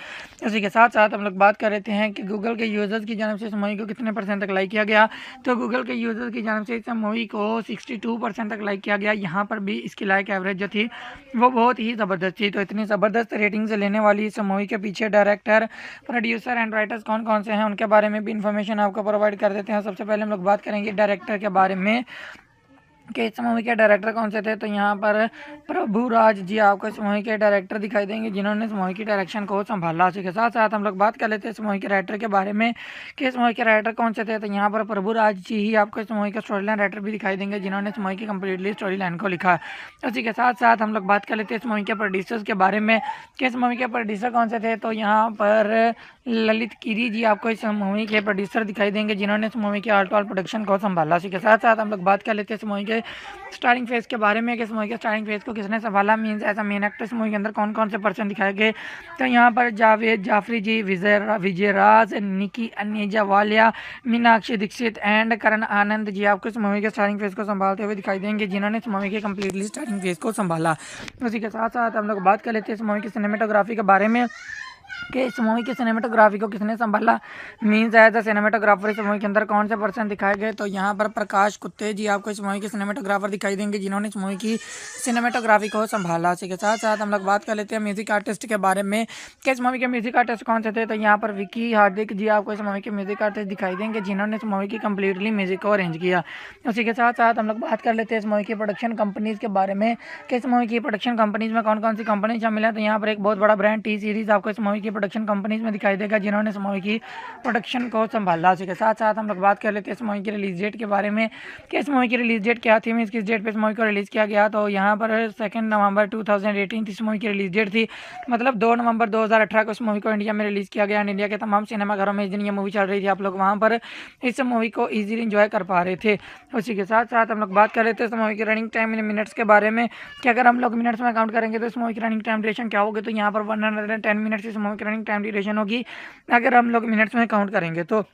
इसी के साथ साथ हम लोग बात कर लेते हैं कि गूगल के यूज़र्स की जानब से इस मूवी को कितने परसेंट तक लाइक किया गया। तो गूगल के यूज़र्स की जानब से इस मूवी को 62% तक लाइक किया गया। यहाँ पर भी इसकी लाइक एवरेज जो थी वो बहुत ही ज़बरदस्त थी। तो इतनी ज़बरदस्त रेटिंग से लेने वाली इस मूवी के पीछे डायरेक्टर, प्रोड्यूसर एंड राइटर्स कौन कौन से हैं उनके बारे में भी इन्फॉर्मेशन आपको प्रोवाइड कर देते हैं। सबसे पहले हम लोग बात करेंगे डायरेक्टर के बारे में कि इस मूवी के डायरेक्टर कौन से थे। तो यहाँ पर प्रभु राज जी आपको इस मूवी के डायरेक्टर दिखाई देंगे, जिन्होंने इस मूवी की डायरेक्शन को संभाला। उसी के साथ साथ हम लोग बात कर लेते हैं इस मूवी के राइटर के बारे में कि इस मूवी के राइटर कौन से थे। तो यहाँ पर प्रभु राज जी ही आपको इस मूवी के स्टोरी लाइन राइटर भी दिखाई देंगे, जिन्होंने इस मूवी की कम्प्लीटली स्टोरी लाइन को लिखा। उसी के साथ साथ हम लोग बात कर लेते हैं इस मूवी के प्रोड्यूसर्स के बारे में कि इस मूवी के प्रोड्यूसर कौन से थे। तो यहाँ पर ललित गिरी जी आपको इस मूवी के प्रोड्यूसर दिखाई देंगे, जिन्होंने इस मूवी के ऑल प्रोडक्शन को संभाला। इसी के साथ साथ हम लोग बात कर लेते हैं इस मूवी के स्टारिंग फेज के बारे में कि इस मूवी के स्टारिंग फेज को किसने संभाला, मीन्स ऐसा मेन एक्टर इस मूवी के अंदर कौन कौन से पर्सन दिखाए गए। तो यहाँ पर जावेद जाफरी जी, विजय राज, निकी अनीजा वालिया, मीनाक्षी दीक्षित एंड करण आनंद जी आपको इस मूवी के स्टारिंग फेज को संभालते हुए दिखाई देंगे, जिन्होंने इस मूवी के कम्प्लीटली स्टारिंग फेज को संभाला। उसी के साथ साथ हम लोग बात कर लेते हैं इस मूवी की सिनेमेटोग्राफी के बारे में कि इस मूवी की सिनेमेटोग्राफी को किसने संभाला, मीन्स एज अ सिनेमेटोग्राफर इस मूवी के अंदर कौन से पर्सन दिखाए गए। तो यहाँ पर प्रकाश कुत्ते जी आपको इस मूवी के सिनेमेटोग्राफर दिखाई देंगे, जिन्होंने इस मूवी की सिनेमेटोग्राफी को संभाला। इसी के साथ साथ हम लोग बात कर लेते हैं म्यूजिक आर्टिस्ट के बारे में कि इस मूवी के म्यूजिक आर्टिस्ट कौन से थे। तो यहाँ पर विकी हार्दिक जी आपको इस मूवी के म्यूजिक आर्टिस्ट दिखाई देंगे, जिन्होंने इस मूवी की कम्प्लीटली म्यूजिक को अरेंज किया। उसी के साथ साथ हम लोग बात कर लेते हैं इस मूवी की प्रोडक्शन कंपनीज़ के बारे में कि इस मूवी की प्रोडक्शन कंपनीज़ में कौन कौन सी कंपनी शामिल है। तो यहाँ पर एक बहुत बड़ा ब्रांड टी सीरीज़ आपको इस मूवी की प्रोडक्शन कंपनीज़ में दिखाई देगा, जिन्होंने इस मूवी की प्रोडक्शन को संभाला। उसी के साथ साथ हम लोग बात कर लेते हैं इस मूवी की रिलीज डेट के बारे में कि इस मूवी की रिलीज डेट क्या थी, मीन्स किस डेट पे इस मूवी को रिलीज़ किया गया। तो यहाँ पर 2 नवंबर 2018 इस मूवी की रिलीज डेट थी, मतलब 2 नवंबर 2018 को इस मूवी को इंडिया में रिलीज़ किया गया एंड इंडिया के तमाम सिनेमाघरों में इस दिन ये मूवी चल रही थी। आप लोग वहाँ पर इस मूवी को ईजिली इंजॉय कर पा रहे थे। उसी के साथ साथ हम लोग बात कर लेते हैं इस मूवी की रनिंग टाइम इन मिनट्स के बारे में कि अगर हम लोग मिनट्स में काउंट करेंगे तो इस मूवी की रनिंग टाइम ड्यूरेशन क्या होगी। तो यहाँ पर 110 मिनट्स इस मूवी की रनिंग टाइम ड्यूरेशन होगी अगर हम लोग मिनट्स में काउंट करेंगे। तो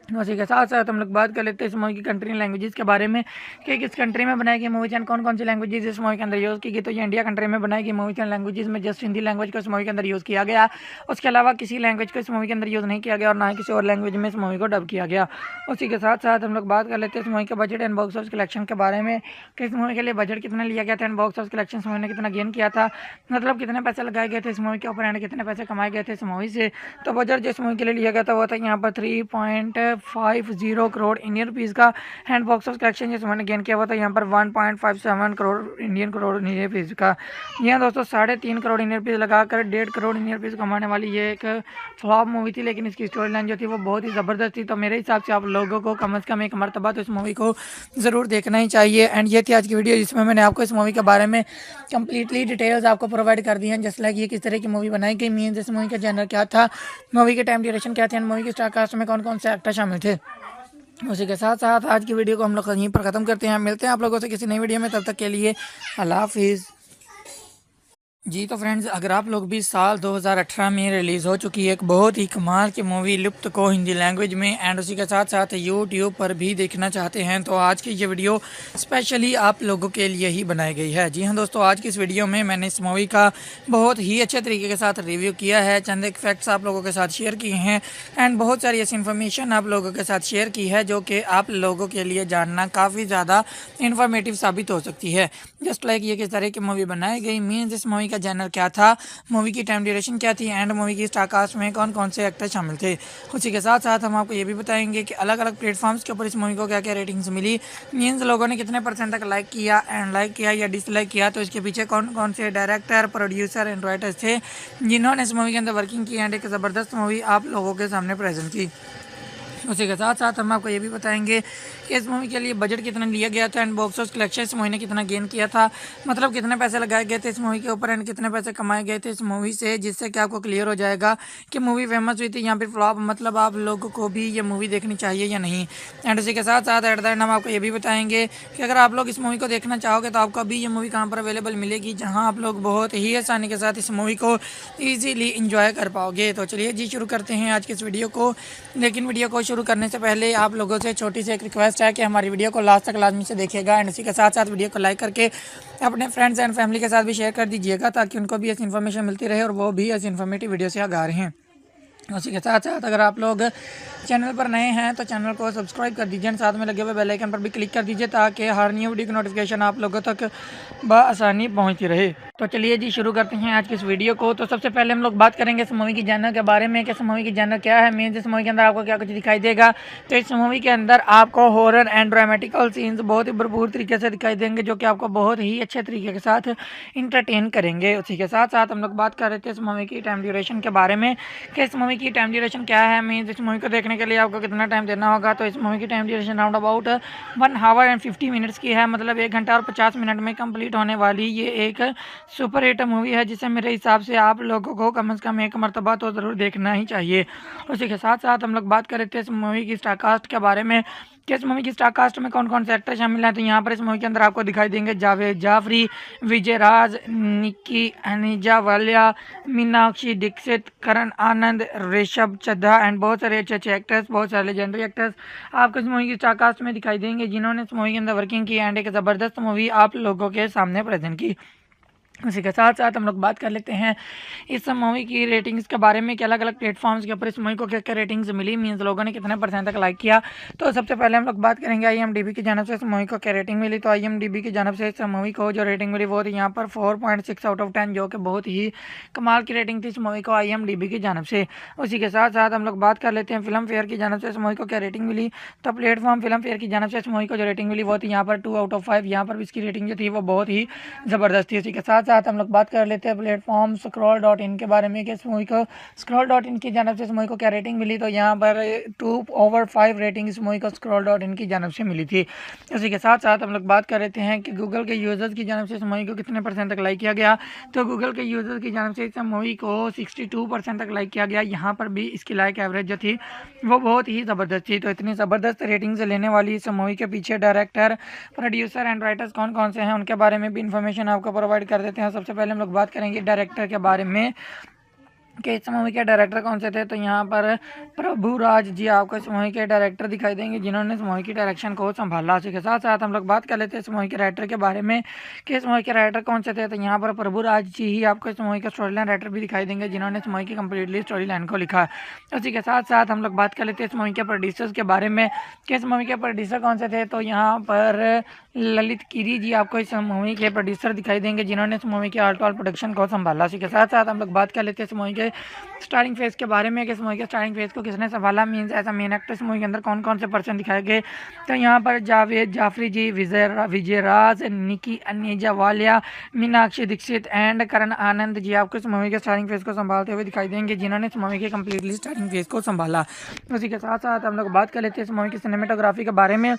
उसी के साथ साथ हम लोग बात कर लेते हैं इस मूवी की कंट्री लैंग्वेजेस के बारे में कि किस कंट्री में बनाई गई मूवी एंड कौन कौन सी लैंग्वेजेस इस मूवी के अंदर यूज़ की गई। तो ये इंडिया कंट्री में बनाई गई मूवी एंड लैंग्वेजेस में जस्ट हिंदी लैंग्वेज को इस मूवी के अंदर यूज़ किया गया। उसके अलावा किसी लैंग्वेज को इस मूवी के अंदर यूज़ नहीं किया गया और ना ही किसी और लैंग्वेज में इस मूवी को डब किया गया। उसी के साथ साथ हम लोग बात कर लेते हैं इस मूवी के budget and box office collection के बारे में कि इस मूवी के लिए बजट कितना लिया गया था एंड बॉक्स ऑफिस कलेक्शन इस मूवी ने कितना गेन किया था, मतलब कितने पैसे लगाए गए थे इस मूवी के ऊपर एंड कितने पैसे कमाए गए थे इस मूवी से। तो बजट जिस मूवी के लिए लिया गया था वो था यहाँ पर 1.50 करोड़ इंडियन रुपीज़ का हैंड बॉक्स ऑफ कलेक्शन जिस मैंने गेन किया हुआ था यहाँ पर 1.57 करोड़ इंडियन रुपीज़ का। यहाँ दोस्तों 3.5 करोड़ इंडियन रुपीज़ लगाकर 1.5 करोड़ इंडियन रुपीज़ कमाने वाली ये एक फ्लॉप मूवी थी, लेकिन इसकी स्टोरी लाइन जो थी वो बहुत ही ज़बरदस्त थी। तो मेरे हिसाब से आप लोगों को कम से कम एक मरतबा तो इस मूवी को ज़रूर देखना ही चाहिए। एंड ये थी आज की वीडियो जिसमें मैंने आपको इस मूवी के बारे में कंप्लीटली डिटेल्स आपको प्रोवाइड कर दी हैं, जैसे लाइक ये किस तरह की मूवी बनाई गई, मीन्स इस मूवी का जनर क्या था, मूवी के टाइम ड्यूरेशन क्या थे, एंड मूवी के स्टार कास्ट में कौन कौन से एक्टर शामिल थे। उसी के साथ साथ आज की वीडियो को हम लोग यहीं पर ख़त्म करते हैं। मिलते हैं आप लोगों से किसी नई वीडियो में, तब तक के लिए अल्लाह हाफिज़। जी तो फ्रेंड्स, अगर आप लोग भी साल 2018 में रिलीज़ हो चुकी एक बहुत ही कमाल की मूवी लुप्त को हिंदी लैंग्वेज में एंड उसी के साथ साथ यूट्यूब पर भी देखना चाहते हैं, तो आज की ये वीडियो स्पेशली आप लोगों के लिए ही बनाई गई है। जी हाँ दोस्तों, आज की इस वीडियो में मैंने इस मूवी का बहुत ही अच्छे तरीके के साथ रिव्यू किया है, चंद एक फैक्ट्स आप लोगों के साथ शेयर किए हैं एंड बहुत सारी ऐसी इन्फॉर्मेशन आप लोगों के साथ शेयर की है जो कि आप लोगों के लिए जानना काफ़ी ज़्यादा इन्फॉर्मेटिव साबित हो सकती है। जस्ट लाइक ये किस तरह की मूवी बनाई गई, मीन्स इस मूवी का जनर क्या था, मूवी की टाइम ड्यूरेशन क्या थी, एंड मूवी की स्टार कास्ट में कौन कौन से एक्टर शामिल थे। उसी के साथ साथ हम आपको ये भी बताएंगे कि अलग अलग प्लेटफॉर्म्स के ऊपर इस मूवी को क्या क्या रेटिंग्स मिली, मीन्स लोगों ने कितने % तक लाइक किया या डिसलाइक किया, तो इसके पीछे कौन कौन से डायरेक्टर, प्रोड्यूसर एंड राइटर्स थे जिन्होंने इस मूवी के अंदर वर्किंग की एंड एक ज़बरदस्त मूवी आप लोगों के सामने प्रेजेंट की। उसी के साथ साथ हम आपको ये भी बताएंगे कि इस मूवी के लिए बजट कितना लिया गया था एंड बॉक्स ऑफिस कलेक्शन इस मूवी ने कितना गेन किया था, मतलब कितने पैसे लगाए गए थे इस मूवी के ऊपर एंड कितने पैसे कमाए गए थे इस मूवी से, जिससे कि आपको क्लियर हो जाएगा कि मूवी फेमस हुई थी यहाँ पर फ्लॉप, मतलब आप लोगों को भी ये मूवी देखनी चाहिए या नहीं। एंड उसी के साथ साथ एट द एंड हम आपको ये भी बताएंगे कि अगर आप लोग इस मूवी को देखना चाहोगे तो आपको अभी ये मूवी कहाँ पर अवेलेबल मिलेगी, जहाँ आप लोग बहुत ही आसानी के साथ इस मूवी को ईजीली इंजॉय कर पाओगे। तो चलिए जी शुरू करते हैं आज की इस वीडियो को, लेकिन वीडियो को शुरू करने से पहले आप लोगों से छोटी सी एक रिक्वेस्ट है कि हमारी वीडियो को लास्ट तक लाजमी से देखिएगा एंड इसी के साथ साथ वीडियो को लाइक करके अपने फ्रेंड्स एंड फैमिली के साथ भी शेयर कर दीजिएगा, ताकि उनको भी ऐसी इन्फॉर्मेशन मिलती रहे और वो भी ऐसी इन्फॉर्मेटिव वीडियो से आगाह रहें। उसी के साथ साथ अगर आप लोग चैनल पर नए हैं तो चैनल को सब्सक्राइब कर दीजिए, साथ में लगे हुए बेल आइकन पर भी क्लिक कर दीजिए ताकि हर न्यू वीडियो की नोटिफिकेशन आप लोगों तक बआसानी पहुंचती रहे। तो चलिए जी शुरू करते हैं आज की इस वीडियो को। तो सबसे पहले हम लोग बात करेंगे इस मूवी की जानर के बारे में कि इस मूवी की जानर क्या है, मीन्स इस मूवी के अंदर आपको क्या कुछ दिखाई देगा। तो इस मूवी के अंदर आपको हॉरर एंड ड्रामेटिकल सीन्स बहुत ही भरपूर तरीके से दिखाई देंगे जो कि आपको बहुत ही अच्छे तरीके के साथ इंटरटेन करेंगे। उसी के साथ साथ हम लोग बात कर रहे थे इस मूवी की टाइम ड्यूरेशन के बारे में कि इस मूवी की टाइम ड्यूरेशन क्या है, मीन्स इस मूवी को देखने के लिए आपको कितना टाइम देना होगा। तो इस मूवी की time duration round about 1 our and 50 minutes की है, मतलब 1 घंटा और 50 मिनट में कंप्लीट होने वाली ये एक सुपर हिट मूवी है, जिसे मेरे हिसाब से आप लोगों को कम से कम एक मरतबा तो ज़रूर देखना ही चाहिए। उसी के साथ साथ हम लोग बात कर रहे थे इस मूवी की स्टार कास्ट के बारे में कि इस मूवी की स्टार कास्ट में कौन कौन से एक्टर शामिल हैं। तो यहाँ पर इस मूवी के अंदर आपको दिखाई देंगे जावेद जाफरी, विजय राज, निक्की हनीजा वालिया, मीनाक्षी दीक्षित, करण आनंद, ऋषभ चड्ढा एंड बहुत सारे अच्छे अच्छे एक्टर्स, बहुत सारे लेजेंडरी एक्टर्स आपको इस मूवी की स्टार कास्ट में दिखाई देंगे जिन्होंने इस मूवी के अंदर वर्किंग की एंड एक ज़बरदस्त मूवी आप लोगों के सामने प्रेजेंट की। उसी के साथ साथ हम लोग बात कर लेते हैं इस मूवी की रेटिंग्स के बारे में कि अलग अलग प्लेटफॉर्म्स के ऊपर इस मूवी को क्या क्या रेटिंग्स मिली, मीन्स लोगों ने कितने % तक लाइक किया। तो सबसे पहले हम लोग बात करेंगे IMDb की जानब से इस मूवी को क्या रेटिंग मिली। तो IMDb की जानब से इस मूवी को जो रेटिंग मिली वो थी यहाँ पर 4.6 आउट ऑफ 10, जो कि बहुत ही कमाल की रेटिंग थी इस मूवी को IMDb की जानब से। उसी के साथ साथ हम लोग बात कर लेते हैं फिल्म फेयर की जानब से इस मूवी को क्या रेटिंग मिली। तो प्लेटफॉर्म फिल्म फेयर की जानब से इस मूवी को जो रेटिंग मिली वो थी यहाँ पर 2 आउट ऑफ 5, यहाँ पर इसकी रेटिंग जो थी वो बहुत ही ज़बरदस्त थी। उसी के साथ साथ हम लोग बात कर लेते हैं प्लेटफॉर्म scroll.in के बारे में कि इस मूवी को scroll.in की जानब से इस मूवी को क्या रेटिंग मिली। तो यहाँ पर 2/5 रेटिंग इस मूवी को scroll.in की जानब से मिली थी। उसी के साथ साथ हम लोग बात कर लेते हैं कि गूगल के यूज़र्स की जानब से इस मूवी को कितने % तक लाइक किया गया। तो गूगल के यूज़र्स की जानब से इस मूवी को 62% तक लाइक किया गया। यहाँ पर भी इसकी लाइक एवरेज जो थी वो बहुत ही ज़बरदस्त थी। तो इतनी ज़बरदस्त रेटिंग्स लेने वाली इस मूवी के पीछे डायरेक्टर, प्रोड्यूसर एंड राइटर्स कौन कौन से हैं उनके बारे में भी इन्फॉर्मेशन आपको प्रोवाइड कर देते हैं। सबसे पहले हम लोग बात करेंगे डायरेक्टर के बारे में कि इस मूवी के डायरेक्टर कौन से थे। तो यहाँ पर प्रभु राज जी आपको इस मूवी के डायरेक्टर दिखाई देंगे जिन्होंने इस मूवी की डायरेक्शन को संभाला। उसी के साथ साथ हम लोग बात कर लेते हैं इस मूवी के राइटर के बारे में कि इस मूवी के राइटर कौन से थे। तो यहाँ पर प्रभु राज जी ही आपको इस मूवी का स्टोरी लाइन राइटर भी दिखाई देंगे जिन्होंने इस मूवी की कम्प्लीटली स्टोरी लाइन को लिखा। उसी के साथ साथ हम लोग बात कर लेते हैं इस मूवी के प्रोड्यूसर्स के बारे में कि इस मूवी के प्रोड्यूसर कौन से थे। तो यहाँ पर ललित कीरी जी आपको इस मूवी के प्रोड्यूसर दिखाई देंगे जिन्होंने इस मूवी के ऑल प्रोडक्शन को संभाला। उसी के साथ साथ हम लोग बात कर लेते हैं इस मूवी के के स्टारिंग फेज के बारे में कि इस मूवी के स्टारिंग फेज को किसने संभाला, मीन्स ऐसा मेन एक्ट्रेस मूवी के अंदर कौन कौन से पर्सन दिखाए गए। तो यहाँ पर जावेद जाफरी जी, विजयराज, निकी अनीजा वालिया, मीनाक्षी दीक्षित एंड करण आनंद जी आपको इस मूवी के स्टारिंग फेज को संभालते हुए दिखाई देंगे, जिन्होंने इस मूवी के कम्प्लीटली स्टारिंग फेज को संभाला। उसी के साथ साथ हम लोग बात कर लेते हैं इस मूवी की सिनेमेटोग्राफी के बारे में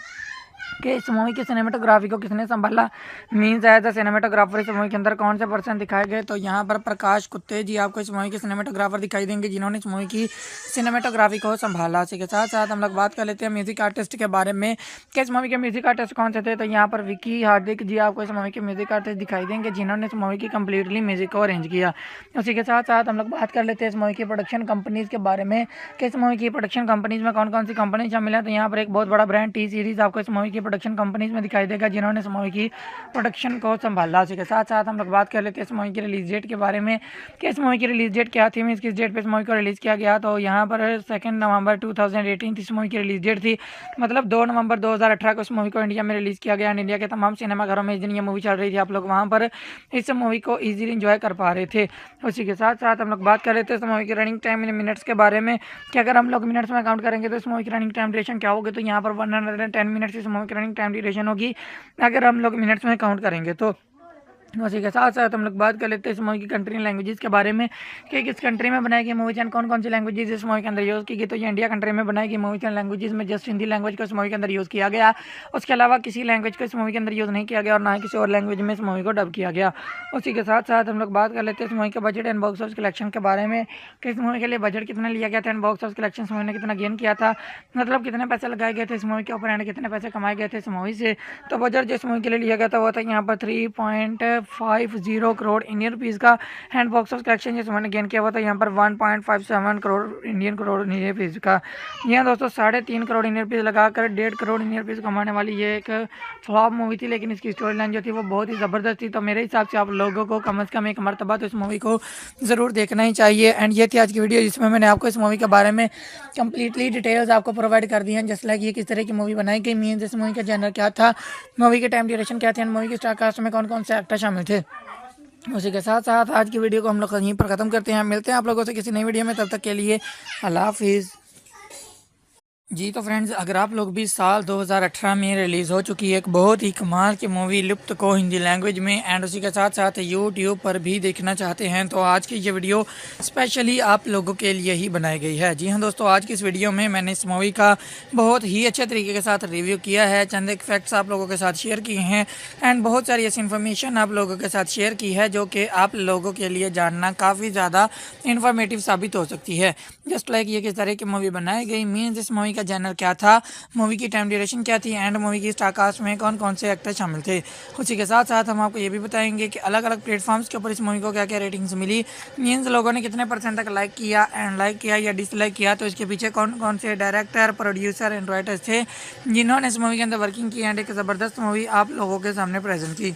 कि इस मूवी की सिनेमेटोग्राफी को किसने संभाला, मीन्स एज द सिनेमेटोग्राफर इस मूवी के अंदर कौन से पर्सन दिखाए गए। तो यहाँ पर प्रकाश कुत्ते जी आपको इस मूवी के सिनेमेटोग्राफर दिखाई देंगे, जिन्होंने इस मूवी की सिनेमेटोग्राफी को संभाला। इसी के साथ साथ हम लोग बात कर लेते हैं म्यूजिक आर्टिस्ट के बारे में कि इस मूवी के म्यूजिक आर्टिस्ट कौन से थे। तो यहाँ पर विकी हार्दिक जी आपको इस मूवी के म्यूजिक आर्टिस्ट दिखाई देंगे, जिन्होंने इस मूवी की कम्प्लीटली म्यूजिक को अरेंज किया। उसी के साथ साथ हम लोग बात कर लेते हैं इस मूवी की प्रोडक्शन कंपनीज के बारे में कि इस मूवी की प्रोडक्शन कंपनीज में कौन कौन सी कंपनी शामिल है। तो यहाँ पर एक बहुत बड़ा ब्रांड टी सीरीज आपको इस मूवी की प्रोडक्शन कंपनीज में दिखाई देगा, जिन्होंने इस मूवी की प्रोडक्शन को संभाला। उसी के साथ साथ हम लोग बात कर लेते हैं इस मूवी की रिलीज डेट के बारे में कि इस मूवी की रिलीज डेट क्या थी, मीन्स किस डेट पे इस मूवी को रिलीज़ किया गया। तो यहाँ पर 2 नवंबर 2018 इस मूवी की रिलीज डेट थी, मतलब 2 नवंबर 2018 को इस मूवी को इंडिया में रिलीज़ किया गया। इंडिया के तमाम सिनेमाघरों में इस दिन ये मूवी चल रही थी, आप लोग वहाँ पर इस मूवी को ईजिली इंजॉय कर पा रहे थे। उसी के साथ साथ हम लोग बात कर लेते हैं इस मूवी की रनिंग टाइम इन मिनट्स के बारे में कि अगर हम लोग मिनट्स में काउंट करेंगे तो इस मूवी की रनिंग टाइम ड्यूरेशन क्या होगी। तो यहाँ पर 110 मिनट्स इस मूवी की रनिंग टाइम ड्यूरेशन होगी अगर हम लोग मिनट्स में काउंट करेंगे। तो उसी के साथ साथ हम लोग बात कर लेते हैं इस मूवी की कंट्री लैंग्वेजेस के बारे में कि किस कंट्री में बनाई गई मूवी एंड कौन कौन सी लैंग्वेजेस इस मूवी के अंदर यूज़ की गई। तो ये इंडिया कंट्री में बनाई गई मूवी एंड लैंग्वेजेस में जस्ट हिंदी लैंग्वेज को इस मूवी के अंदर यूज़ किया गया, उसके अलावा किसी लैंग्वेज को इस मूवी के अंदर यूज़ नहीं किया गया और ना ही किसी और लैंग्वेज में इस मूवी को डब किया गया। उसी के साथ साथ हम लोग बात कर लेते हैं इस मूवी के budget and box office collection के बारे में कि इस मूवी के लिए बजट कितना लिया गया था and box office collection movie ने कितना गेन किया था, मतलब कितने पैसे लगाए गए थे इस मूवी के ऊपर एंड कितने पैसे कमाए गए थे इस मूवी से। तो बजट जिस मूवी के लिए लिया गया था वो था यहाँ पर 3.50 करोड़ इंडियन रुपीज़ का हैंड बॉक्स ऑफिस कलेक्शन जिस मैंने गेन किया हुआ था यहाँ पर 1.57 करोड़ इंडियन रुपीज़ का। यहाँ दोस्तों 3.5 करोड़ इंडियन रुपीज़ लगाकर 1.5 करोड़ इंडियन रुपीज़ कमाने वाली ये एक फ्लॉप मूवी थी, लेकिन इसकी स्टोरी लाइन जो थी वो बहुत ही ज़बरदस्त थी। तो मेरे हिसाब से आप लोगों को कम से कम एक मरतबा तो इस मूवी को ज़रूर देखना ही चाहिए। एंड ये थी आज की वीडियो जिसमें मैंने आपको इस मूवी के बारे में कंप्लीटली डिटेल्स आपको प्रोवाइड कर दी हैं, जैसे लाइक ये किस तरह की मूवी बनाई गई, मीन्स इस मूवी का जनर क्या था, मूवी के टाइम ड्यूरेशन क्या थी एंड मूवी के स्टार कास्ट में कौन कौन से एक्टर शामिल थे। उसी के साथ साथ आज की वीडियो को हम लोग यहीं पर ख़त्म करते हैं। मिलते हैं आप लोगों से किसी नई वीडियो में, तब तक के लिए अल्लाह हाफिज़। जी तो फ्रेंड्स, अगर आप लोग भी साल 2018 में रिलीज़ हो चुकी एक बहुत ही कमाल की मूवी लुप्त को हिंदी लैंग्वेज में एंड उसी के साथ साथ यूट्यूब पर भी देखना चाहते हैं तो आज की ये वीडियो स्पेशली आप लोगों के लिए ही बनाई गई है। जी हाँ दोस्तों, आज की इस वीडियो में मैंने इस मूवी का बहुत ही अच्छे तरीके के साथ रिव्यू किया है, चंद एक फैक्ट्स आप लोगों के साथ शेयर किए हैं एंड बहुत सारी ऐसी इन्फॉर्मेशन आप लोगों के साथ शेयर की है जो कि आप लोगों के लिए जानना काफ़ी ज़्यादा इन्फॉर्मेटिव साबित हो सकती है। जस्ट लाइक ये किस तरह की मूवी बनाई गई, मीन्स इस मूवी का जनर क्या था, मूवी की टाइम ड्यूरेशन क्या थी एंड मूवी की स्टार कास्ट में कौन कौन से एक्टर शामिल थे। उसी के साथ साथ हम आपको ये भी बताएंगे कि अलग अलग प्लेटफॉर्म्स के ऊपर इस मूवी को क्या क्या रेटिंग्स मिली, मीन्स लोगों ने कितने % तक लाइक किया एंड लाइक किया या डिसलाइक किया, तो इसके पीछे कौन कौन से डायरेक्टर, प्रोड्यूसर एंड राइटर्स थे जिन्होंने इस मूवी के अंदर वर्किंग की एंड एक ज़बरदस्त मूवी आप लोगों के सामने प्रेजेंट की।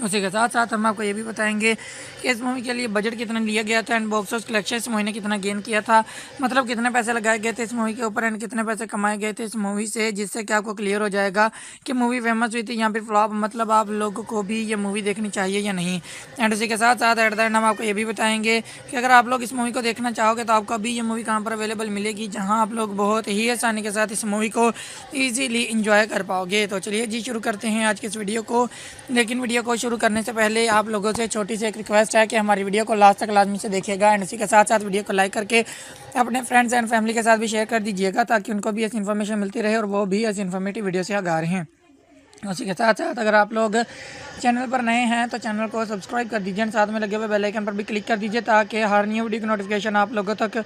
उसी के साथ साथ हम आपको ये भी बताएंगे कि इस मूवी के लिए बजट कितना लिया गया था एंड बॉक्स ऑफिस कलेक्शन इस मूवी ने कितना गेन किया था, मतलब कितने पैसे लगाए गए थे इस मूवी के ऊपर एंड कितने पैसे कमाए गए थे इस मूवी से, जिससे कि आपको क्लियर हो जाएगा कि मूवी फेमस हुई थी यहाँ पर फ्लॉप, मतलब आप लोगों को भी ये मूवी देखनी चाहिए या नहीं। एंड उसी के साथ साथ एट द एंड हम आपको ये भी बताएंगे कि अगर आप लोग इस मूवी को देखना चाहोगे तो आपको अभी ये मूवी कहाँ पर अवेलेबल मिलेगी, जहाँ आप लोग बहुत ही आसानी के साथ इस मूवी को ईजीली इंजॉय कर पाओगे। तो चलिए जी शुरू करते हैं आज की इस वीडियो को, लेकिन वीडियो को शुरू करने से पहले आप लोगों से छोटी सी एक रिक्वेस्ट है कि हमारी वीडियो को लास्ट तक लाजमी से देखिएगा एंड इसी के साथ साथ वीडियो को लाइक करके अपने फ्रेंड्स एंड फैमिली के साथ भी शेयर कर दीजिएगा ताकि उनको भी ऐसी इन्फॉर्मेशन मिलती रहे और वो भी ऐसी इन्फॉर्मेटिव वीडियो से आगाह रहें। उसी के साथ साथ अगर आप लोग चैनल पर नए हैं तो चैनल को सब्सक्राइब कर दीजिए, साथ में लगे हुए बेल आइकन पर भी क्लिक कर दीजिए ताकि हर न्यू वीडियो की नोटिफिकेशन आप लोगों तक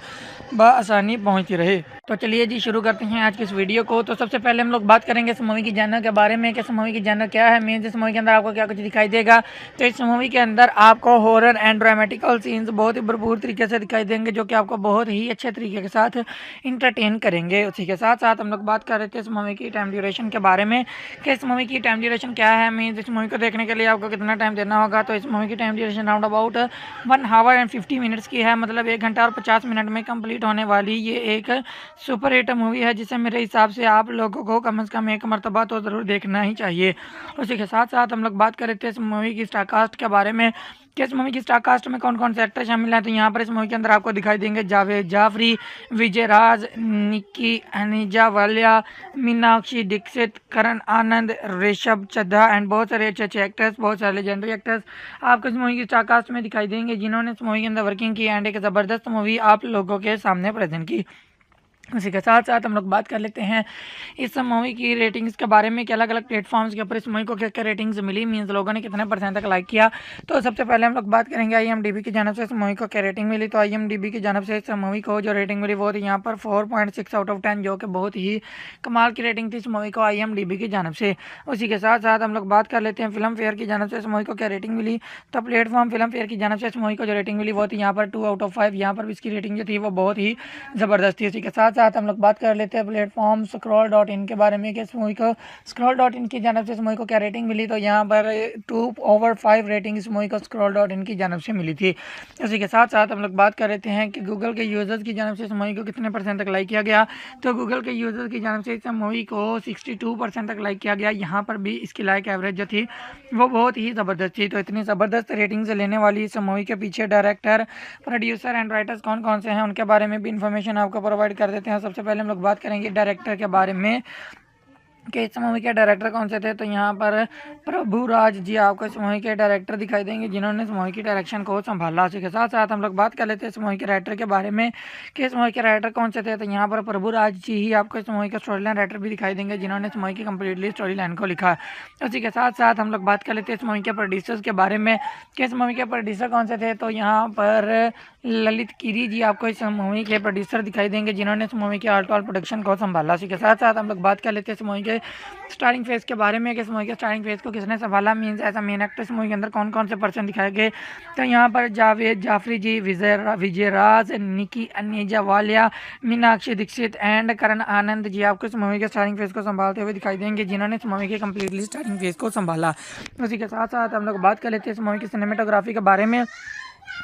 बआसानी पहुंचती रहे। तो चलिए जी शुरू करते हैं आज की इस वीडियो को। तो सबसे पहले हम लोग बात करेंगे इस मूवी की जानर के बारे में कि इस मूवी की जानर क्या है, मीन्स इस मूवी के अंदर आपको क्या कुछ दिखाई देगा। तो इस मूवी के अंदर आपको हॉरर एंड ड्रामेटिकल सीन्स बहुत ही भरपूर तरीके से दिखाई देंगे जो कि आपको बहुत ही अच्छे तरीके के साथ इंटरटेन करेंगे। उसी के साथ साथ हम लोग बात कर रहे थे इस मूवी की टाइम ड्यूरेशन के बारे में कि इस मूवी की टाइम ड्यूरेशन क्या है, मीन्स इस मूवी को देखने के लिए आपको कितना टाइम देना होगा। तो इस मूवी की time duration round about 1 our and 50 minutes की है, मतलब 1 घंटा और 50 मिनट में कंप्लीट होने वाली ये एक सुपर हिट मूवी है जिसे मेरे हिसाब से आप लोगों को कम से कम एक मरतबा तो ज़रूर देखना ही चाहिए। उसी के साथ साथ हम लोग बात कर रहे थे इस मूवी की स्टार कास्ट के बारे में कि इस मूवी की स्टार कास्ट में कौन कौन से एक्टर शामिल हैं। तो यहाँ पर इस मूवी के अंदर आपको दिखाई देंगे जावेद जाफरी, विजय राज, निकी अनीजा वालिया, मीनाक्षी दीक्षित, करण आनंद, ऋषभ चड्ढा एंड बहुत सारे अच्छे अच्छे एक्टर्स, बहुत सारे लेजेंडरी एक्टर्स आपको इस मूवी की स्टार कास्ट में दिखाई देंगे, जिन्होंने इस मूवी के अंदर वर्किंग की एंड एक ज़बरदस्त मूवी आप लोगों के सामने प्रेजेंट की। उसी के साथ साथ हम लोग बात कर लेते हैं इस मूवी की रेटिंग्स के बारे में कि अलग अलग प्लेटफॉर्म्स के ऊपर इस मूवी को क्या क्या रेटिंग्स मिली, मीन्स लोगों ने कितने परसेंट तक लाइक किया। तो सबसे पहले हम लोग बात करेंगे IMDb की जानब से इस मूवी को क्या रेटिंग मिली। तो IMDb की जानब से इस मूवी को जो रेटिंग मिली वो थी यहाँ पर 4.6 आउट ऑफ 10, जो कि बहुत ही कमाल की रेटिंग थी इस मूवी को IMDb की जानब से। उसी के साथ साथ हम लोग बात कर लेते हैं फिल्म फेयर की जानब से इस मूवी को क्या रेटिंग मिली। तो प्लेटफॉर्म फिल्म फेयर की जानब से इस मूवी को जो रेटिंग मिली वो थी यहाँ पर 2 आउट ऑफ 5। यहाँ पर इसकी रेटिंग जो थी वो बहुत ही ज़बरदस्त थी। उसी के साथ साथ हम लोग बात कर लेते हैं प्लेटफॉर्म स्क्रॉल.इन के बारे में कि इस मूवी को स्क्रॉल.इन की जानब से इस मूवी को क्या रेटिंग मिली। तो यहाँ पर 2/5 रेटिंग इस मूवी को स्क्रॉल.इन की जानब से मिली थी। इसी के साथ साथ हम लोग बात कर लेते हैं कि गूगल के यूज़र्स की जानब से इस मूवी को कितने परसेंट तक लाइक किया गया। तो गूगल के यूज़र्स की जानब से इस मूवी को 62% तक लाइक किया गया। यहाँ पर भी इसकी लाइक एवरेज जो थी वो बहुत ही ज़बरदस्त थी। तो इतनी ज़बरदस्त रेटिंग से लेने वाली इस मूवी के पीछे डायरेक्टर, प्रोड्यूसर एंड राइटर्स कौन कौन से हैं उनके बारे में भी इन्फॉर्मेशन आपको प्रोवाइड कर देते हैं। सबसे पहले हम लोग बात करेंगे डायरेक्टर के बारे में कि इस मूवी के डायरेक्टर कौन से थे। तो यहाँ पर प्रभु राज जी आपको इस मूवी के डायरेक्टर दिखाई देंगे, जिन्होंने इस मूवी की डायरेक्शन को संभाला। उसी के साथ साथ हम लोग बात कर लेते हैं इस मूवी के राइटर के बारे में कि इस मूवी के राइटर कौन से थे। तो यहाँ पर प्रभु राज जी ही आपको इस मूवी का स्टोरी लाइन राइटर भी दिखाई देंगे, जिन्होंने इस मूवी की कम्प्लीटली स्टोरी लाइन को लिखा। उसी के साथ साथ हम लोग बात कर लेते हैं इस मूवी के प्रोड्यूसर्स के बारे में कि इस मूवी के प्रोड्यूसर कौन से थे। तो यहाँ पर ललित गिरी जी आपको इस मूवी के प्रोड्यूसर दिखाई देंगे, जिन्होंने इस मूवी के ऑल प्रोडक्शन को संभाला। इसी के साथ साथ हम लोग बात कर लेते हैं इस मूवी के स्टारिंग फेज के बारे में कि इस मूवी के स्टारिंग फेज को किसने संभाला, मीन्स ऐसा मेन एक्टर इस मूवी के अंदर कौन कौन से पर्सन दिखाए गए। तो यहाँ पर जावेद जाफरी जी, विजय राज, निकी अनीजा वालिया, मीनाक्षी दीक्षित एंड करण आनंद जी आपको इस मूवी के स्टारिंग फेज को संभालते हुए दिखाई देंगे, जिन्होंने इस मूवी के कम्प्लीटली स्टारिंग फेज को संभाला। उसी के साथ साथ हम लोग बात कर लेते हैं इस मूवी की सिनेमेटोग्राफी के बारे में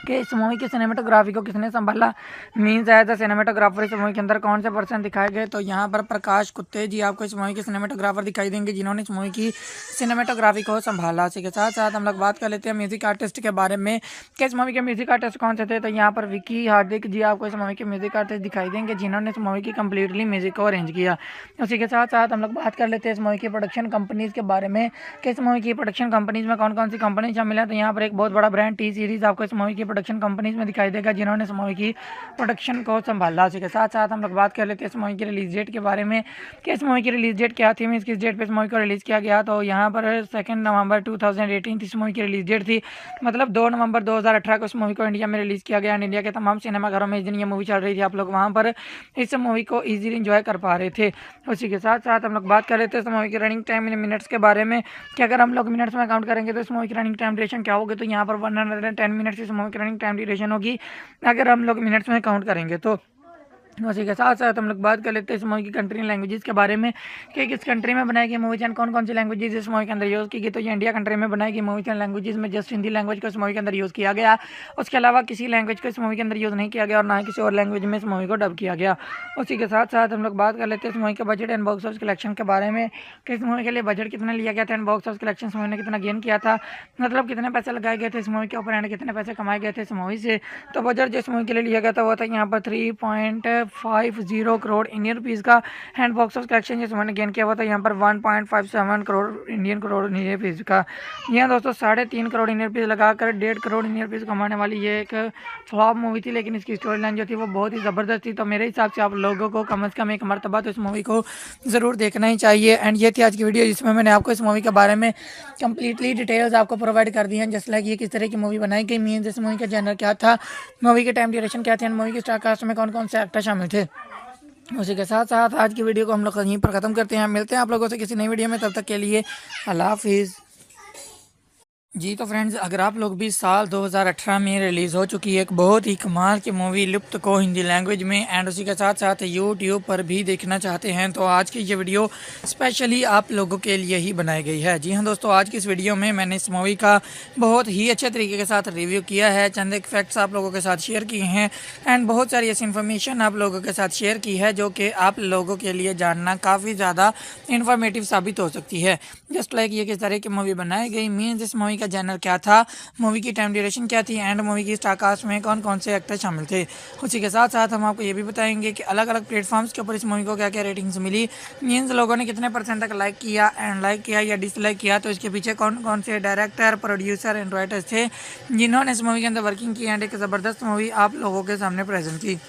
कि इस मूवी की सिनेमेटोग्राफी को किसने संभाला, मीन्स एज द सिनेमेटोग्राफर इस मूवी के अंदर कौन से पर्सन दिखाए गए। तो यहाँ पर प्रकाश कुत्ते जी आपको इस मूवी के सिनेमेटोग्राफर दिखाई देंगे, जिन्होंने इस मूवी की सिनेमेटोग्राफी को संभाला। इसी के साथ साथ हम लोग बात कर लेते हैं म्यूजिक आर्टिस्ट के बारे में कि इस मूवी के म्यूजिक आर्टिस्ट कौन से थे। तो यहाँ पर विकी हार्दिक जी आपको इस मूवी के म्यूजिक आर्टिस्ट दिखाई देंगे, जिन्होंने इस मूवी की कम्प्लीटली म्यूजिक को अरेंज किया। उसी के साथ साथ हम लोग बात कर लेते हैं इस मूवी की प्रोडक्शन कंपनीज के बारे में कि इस मूवी की प्रोडक्शन कंपनीज में कौन कौन सी कंपनी शामिल है। तो यहाँ पर एक बहुत बड़ा ब्रांड टी सीरीज आपको इस मूवी की प्रोडक्शन कंपनीज में दिखाई देगा, जिन्होंने इस मूवी की प्रोडक्शन को संभाला। उसी के साथ साथ हम लोग बात कर लेते हैं इस मूवी की रिलीज डेट के बारे में कि इस मूवी की रिलीज डेट क्या थी, मीन्स किस डेट पे इस मूवी को रिलीज़ किया गया। तो यहाँ पर 2 नवंबर 2018 इस मूवी की रिलीज डेट थी, मतलब 2 नवंबर 2018 को इस मूवी को इंडिया में रिलीज़ किया गया। इंडिया के तमाम सिनेमाघरों में इस दिन ये मूवी चल रही थी, आप लोग वहाँ पर इस मूवी को ईजिली इंजॉय कर पा रहे थे। उसी के साथ साथ हम लोग बात कर लेते हैं इस मूवी की रनिंग टाइम इन मिनट्स के बारे में कि अगर हम लोग मिनट्स में काउंट करेंगे तो इस मूवी की रनिंग टाइम ड्यूरेशन क्या होगी। तो यहाँ पर 110 मिनट्स इस मूवी की रनिंग टाइम ड्यूरेशन होगी अगर हम लोग मिनट्स में काउंट करेंगे। तो उसी के साथ साथ हम लोग बात कर लेते हैं इस मूवी की कंट्री लैंग्वेजेस के बारे में कि किस कंट्री में बनाई गई मूवी एंड कौन कौन सी लैंग्वेजेस इस मूवी के अंदर यूज़ की गई। तो ये इंडिया कंट्री में बनाई गई मूवी एंड लैंग्वेजेस में जस्ट हिंदी लैंग्वेज को इस मूवी के अंदर यूज़ किया गया। उसके अलावा किसी लैंग्वेज को इस मूवी के अंदर यूज़ नहीं किया गया और ना ही किसी और लैंग्वेज में इस मूवी को डब किया गया। उसी के साथ साथ हम लोग बात कर लेते हैं इस मूवी के budget and box office collection के बारे में कि इस मूवी के लिए बजट कितना लिया गया था एंड बॉक्स ऑफिस कलेक्शन इस मूवी ने कितना गेन किया था, मतलब कितने पैसे लगाए गए थे इस मूवी के ऊपर एंड कितने पैसे कमाए गए थे इस मूवी से। तो बजट जो इस मूवी के लिए लिया गया था वो था यहाँ पर 3.50 करोड़ इंडियन रुपीज़ का एंड बॉक्स ऑफिस कलेक्शन जिस मैंने गेन किया हुआ था यहाँ पर 1.57 करोड़ इंडियन रुपीज़ का। यहाँ दोस्तों 3.5 करोड़ इंडियन रुपीज़ लगाकर 1.5 करोड़ इंडियन रुपीज़ कमाने वाली ये एक फ्लॉप मूवी थी, लेकिन इसकी स्टोरी लाइन जो थी वो बहुत ही ज़बरदस्त थी। तो मेरे हिसाब से आप लोगों को कम से कम एक मरतबा तो इस मूवी को ज़रूर देखना ही चाहिए। एंड ये थी आज की वीडियो, जिसमें मैंने आपको इस मूवी के बारे में कम्प्लीटली डिटेल्स आपको प्रोवाइड कर दी हैं, जस्ट लाइक ये किस तरह की मूवी बनाई गई, मीन्स इस मूवी का जनर क्या था, मूवी के टाइम ड्यूरेशन क्या थे एंड मूवी के स्टार कास्ट में कौन कौन से एक्टर शामिल थे। उसी के साथ साथ आज की वीडियो को हम लोग यहीं पर ख़त्म करते हैं। मिलते हैं आप लोगों से किसी नई वीडियो में, तब तक के लिए अल्लाह हाफिज़। जी तो फ्रेंड्स, अगर आप लोग भी साल 2018 में रिलीज़ हो चुकी एक बहुत ही कमाल की मूवी लुप्त को हिंदी लैंग्वेज में एंड उसी के साथ साथ यूट्यूब पर भी देखना चाहते हैं, तो आज की ये वीडियो स्पेशली आप लोगों के लिए ही बनाई गई है। जी हाँ दोस्तों, आज की इस वीडियो में मैंने इस मूवी का बहुत ही अच्छे तरीके के साथ रिव्यू किया है, चंद एक फैक्ट्स आप लोगों के साथ शेयर किए हैं एंड बहुत सारी ऐसी इन्फॉर्मेशन आप लोगों के साथ शेयर की है जो कि आप लोगों के लिए जानना काफ़ी ज़्यादा इन्फॉर्मेटिव साबित हो सकती है। जस्ट लाइक ये किस तरह की मूवी बनाई गई, मीन्स इस मूवी का जनर क्या था, मूवी की टाइम ड्यूरेशन क्या थी एंड मूवी की स्टार कास्ट में कौन कौन से एक्टर शामिल थे। उसी के साथ साथ हम आपको ये भी बताएंगे कि अलग अलग प्लेटफॉर्म्स के ऊपर इस मूवी को क्या क्या रेटिंग्स मिली, मीन्स लोगों ने कितने परसेंट तक लाइक किया एंड लाइक किया या डिसलाइक किया, तो इसके पीछे कौन कौन से डायरेक्टर, प्रोड्यूसर एंड राइटर्स थे जिन्होंने इस मूवी के अंदर वर्किंग की एंड एक ज़बरदस्त मूवी आप लोगों के सामने प्रेजेंट की।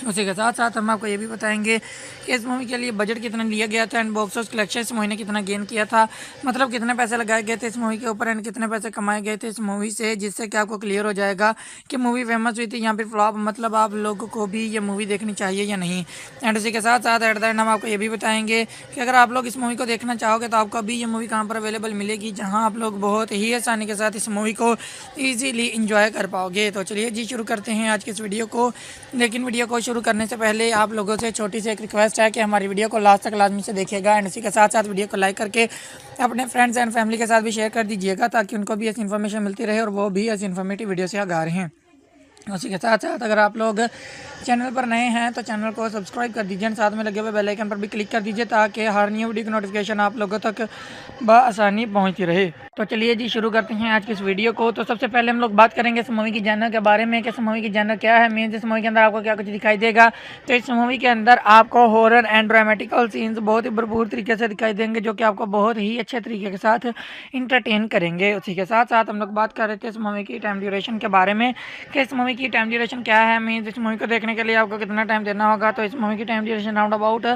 उसी के साथ साथ हम आपको ये भी बताएंगे कि इस मूवी के लिए बजट कितना लिया गया था एंड बॉक्स ऑफिस कलेक्शन इस महीने कितना गेन किया था, मतलब कितने पैसे लगाए गए थे इस मूवी के ऊपर एंड कितने पैसे कमाए गए थे इस मूवी से, जिससे कि आपको क्लियर हो जाएगा कि मूवी फेमस हुई थी यहाँ पे फ्लॉप, मतलब आप लोगों को भी ये मूवी देखनी चाहिए या नहीं। एंड उसी के साथ साथ एट द एंड हम आपको ये भी बताएंगे कि अगर आप लोग इस मूवी को देखना चाहोगे तो आपको अभी ये मूवी कहाँ पर अवेलेबल मिलेगी, जहाँ आप लोग बहुत ही आसानी के साथ इस मूवी को ईजीली इंजॉय कर पाओगे। तो चलिए जी शुरू करते हैं आज की इस वीडियो को, लेकिन वीडियो को शुरू करने से पहले आप लोगों से छोटी सी एक रिक्वेस्ट है कि हमारी वीडियो को लास्ट तक लाजमी से देखिएगा एंड इसी के साथ साथ वीडियो को लाइक करके अपने फ्रेंड्स एंड फैमिली के साथ भी शेयर कर दीजिएगा ताकि उनको भी ऐसी इन्फॉर्मेशन मिलती रहे और वो भी ऐसी इन्फॉर्मेटिव वीडियो से आगाह रहें। उसी के साथ साथ अगर आप लोग चैनल पर नए हैं तो चैनल को सब्सक्राइब कर दीजिए और साथ में लगे हुए बेल आइकन पर भी क्लिक कर दीजिए ताकि हर न्यू वीडियो की नोटिफिकेशन आप लोगों तक बआसानी पहुंचती रहे। तो चलिए जी शुरू करते हैं आज की इस वीडियो को। तो सबसे पहले हम लोग बात करेंगे इस मूवी की जनर के बारे में कि इस मूवी की जनर क्या है, मीन्स इस मूवी के अंदर आपको क्या कुछ दिखाई देगा। तो इस मूवी के अंदर आपको हॉरर एंड ड्रामेटिकल सीन्स बहुत ही भरपूर तरीके से दिखाई देंगे जो कि आपको बहुत ही अच्छे तरीके के साथ इंटरटेन करेंगे। उसी के साथ साथ हम लोग बात कर रहे थे इस मूवी की टाइम ड्यूरेशन के बारे में कि इस मूवी की टाइम ड्यूरेशन क्या है, मीन्स इस मूवी को देखने के लिए आपको कितना टाइम देना होगा। तो इस मूवी की time duration round about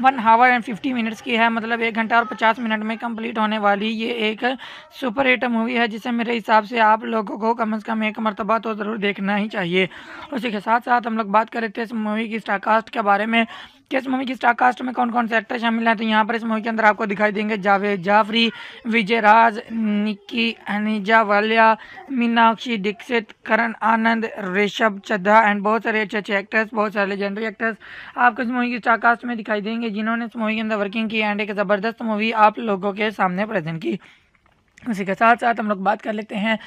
1 our and 50 minutes की है, मतलब 1 घंटा और 50 मिनट में कंप्लीट होने वाली ये एक सुपर हिट मूवी है जिसे मेरे हिसाब से आप लोगों को कम से कम एक मरतबा तो ज़रूर देखना ही चाहिए। उसी के साथ साथ हम लोग बात कर रहे थे इस मूवी की स्टार कास्ट के बारे में कि इस मूवी की स्टार कास्ट में कौन कौन से एक्टर शामिल हैं। तो यहाँ पर इस मूवी के अंदर आपको दिखाई देंगे जावेद जाफरी, विजय राज, निक्की अनीजा वालिया, मीनाक्षी दीक्षित, करण आनंद, ऋषभ चड्ढा एंड बहुत सारे अच्छे अच्छे एक्टर्स, बहुत सारे लेजेंडरी एक्टर्स आपको इस मूवी की स्टार कास्ट में दिखाई देंगे जिन्होंने इस मूवी के अंदर वर्किंग की एंड एक ज़बरदस्त मूवी आप लोगों के सामने प्रेजेंट की। उसी के साथ साथ हम लोग बात कर लेते हैं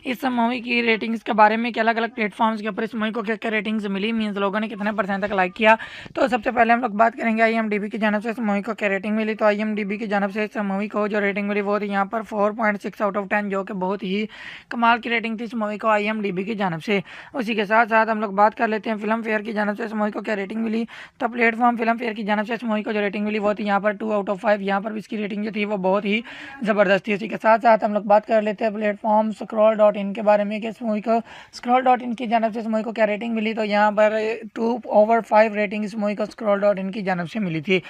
इस मूवी की रेटिंग्स के बारे में कि अलग अलग प्लेटफॉर्म्स के ऊपर इस मूवी को क्या क्या रेटिंग्स मिली, मीन्स लोगों ने कितने परसेंट तक लाइक किया। तो सबसे पहले हम लोग बात करेंगे IMDb की जानब से इस मूवी को क्या रेटिंग मिली। तो IMDb की जानब से इस मूवी को जो रेटिंग मिली वो थी यहाँ पर 4.6 आउट ऑफ 10, जो कि बहुत ही कमाल की रेटिंग थी इस मूवी को IMDb की जानब से। उसी के साथ साथ हम लोग बात कर लेते हैं फिल्म फेयर की जानब से इस मूवी को क्या रेटिंग मिली। तो प्लेटफॉर्म फिल्म फेयर की जानब से इस मूवी को जो रेटिंग मिली वो थी यहाँ पर 2 आउट ऑफ 5, यहाँ पर इसकी रेटिंग जो थी वो बहुत ही ज़बरदस्त थी। उसी के साथ साथ हम लोग बात कर लेते हैं प्लेटफॉर्म scroll.in के बारे में कि इस मूवी को scroll.in की जानब से इस मूवी को क्या रेटिंग मिली। तो यहाँ पर 2/5 रेटिंग इस मूवी को scroll.in की जानब से मिली थी।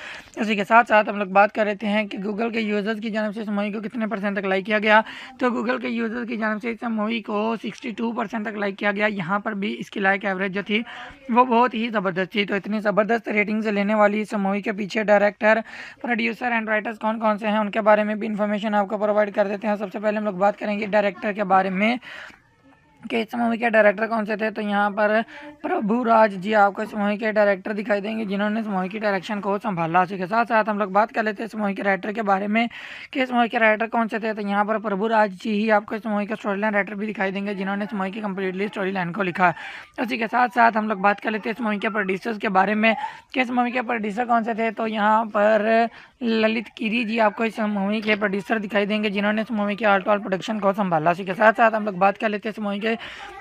उसी के साथ साथ हम लोग बात कर लेते हैं कि गूगल के यूज़र्स की जानब से इस मूवी को कितने परसेंट तक लाइक किया गया। तो गूगल के यूज़र्स की जानब से इस मूवी को 62% तक लाइक किया गया। यहाँ पर भी इसकी लाइक एवरेज जो थी वो बहुत ही ज़बरदस्त थी। तो इतनी ज़बरदस्त रेटिंग्स लेने वाली इस मूवी के पीछे डायरेक्टर, प्रोड्यूसर एंड राइटर्स कौन कौन से हैं उनके बारे में भी इंफॉर्मेशन आपको प्रोवाइड कर देते हैं। सबसे पहले हम लोग बात करेंगे डायरेक्टर के बारे में कि इस मूवी के डायरेक्टर कौन से थे। तो यहाँ पर प्रभु राज जी आपको इस मूवी के डायरेक्टर दिखाई देंगे जिन्होंने इस मूवी की डायरेक्शन को संभाला। उसी के साथ साथ हम लोग बात कर लेते हैं इस मूवी के राइटर के बारे में कि इस मूवी के राइटर कौन से थे। तो यहाँ पर प्रभु राज जी ही आपको इस मूवी के स्टोरी लाइन राइटर भी दिखाई देंगे जिन्होंने इस मूवी की कम्प्लीटली स्टोरी लाइन को लिखा। उसी के साथ साथ हम लोग बात कर लेते हैं इस मूवी के प्रोड्यूसर्स के बारे में कि इस मूवी के प्रोड्यूसर कौन से थे। तो यहाँ पर ललित गिरी जी आपको इस मूवी के प्रोड्यूसर दिखाई देंगे जिन्होंने इस मूवी के ऑल प्रोडक्शन को संभाला। उसी के साथ साथ हम लोग बात कर लेते हैं इस मूवी के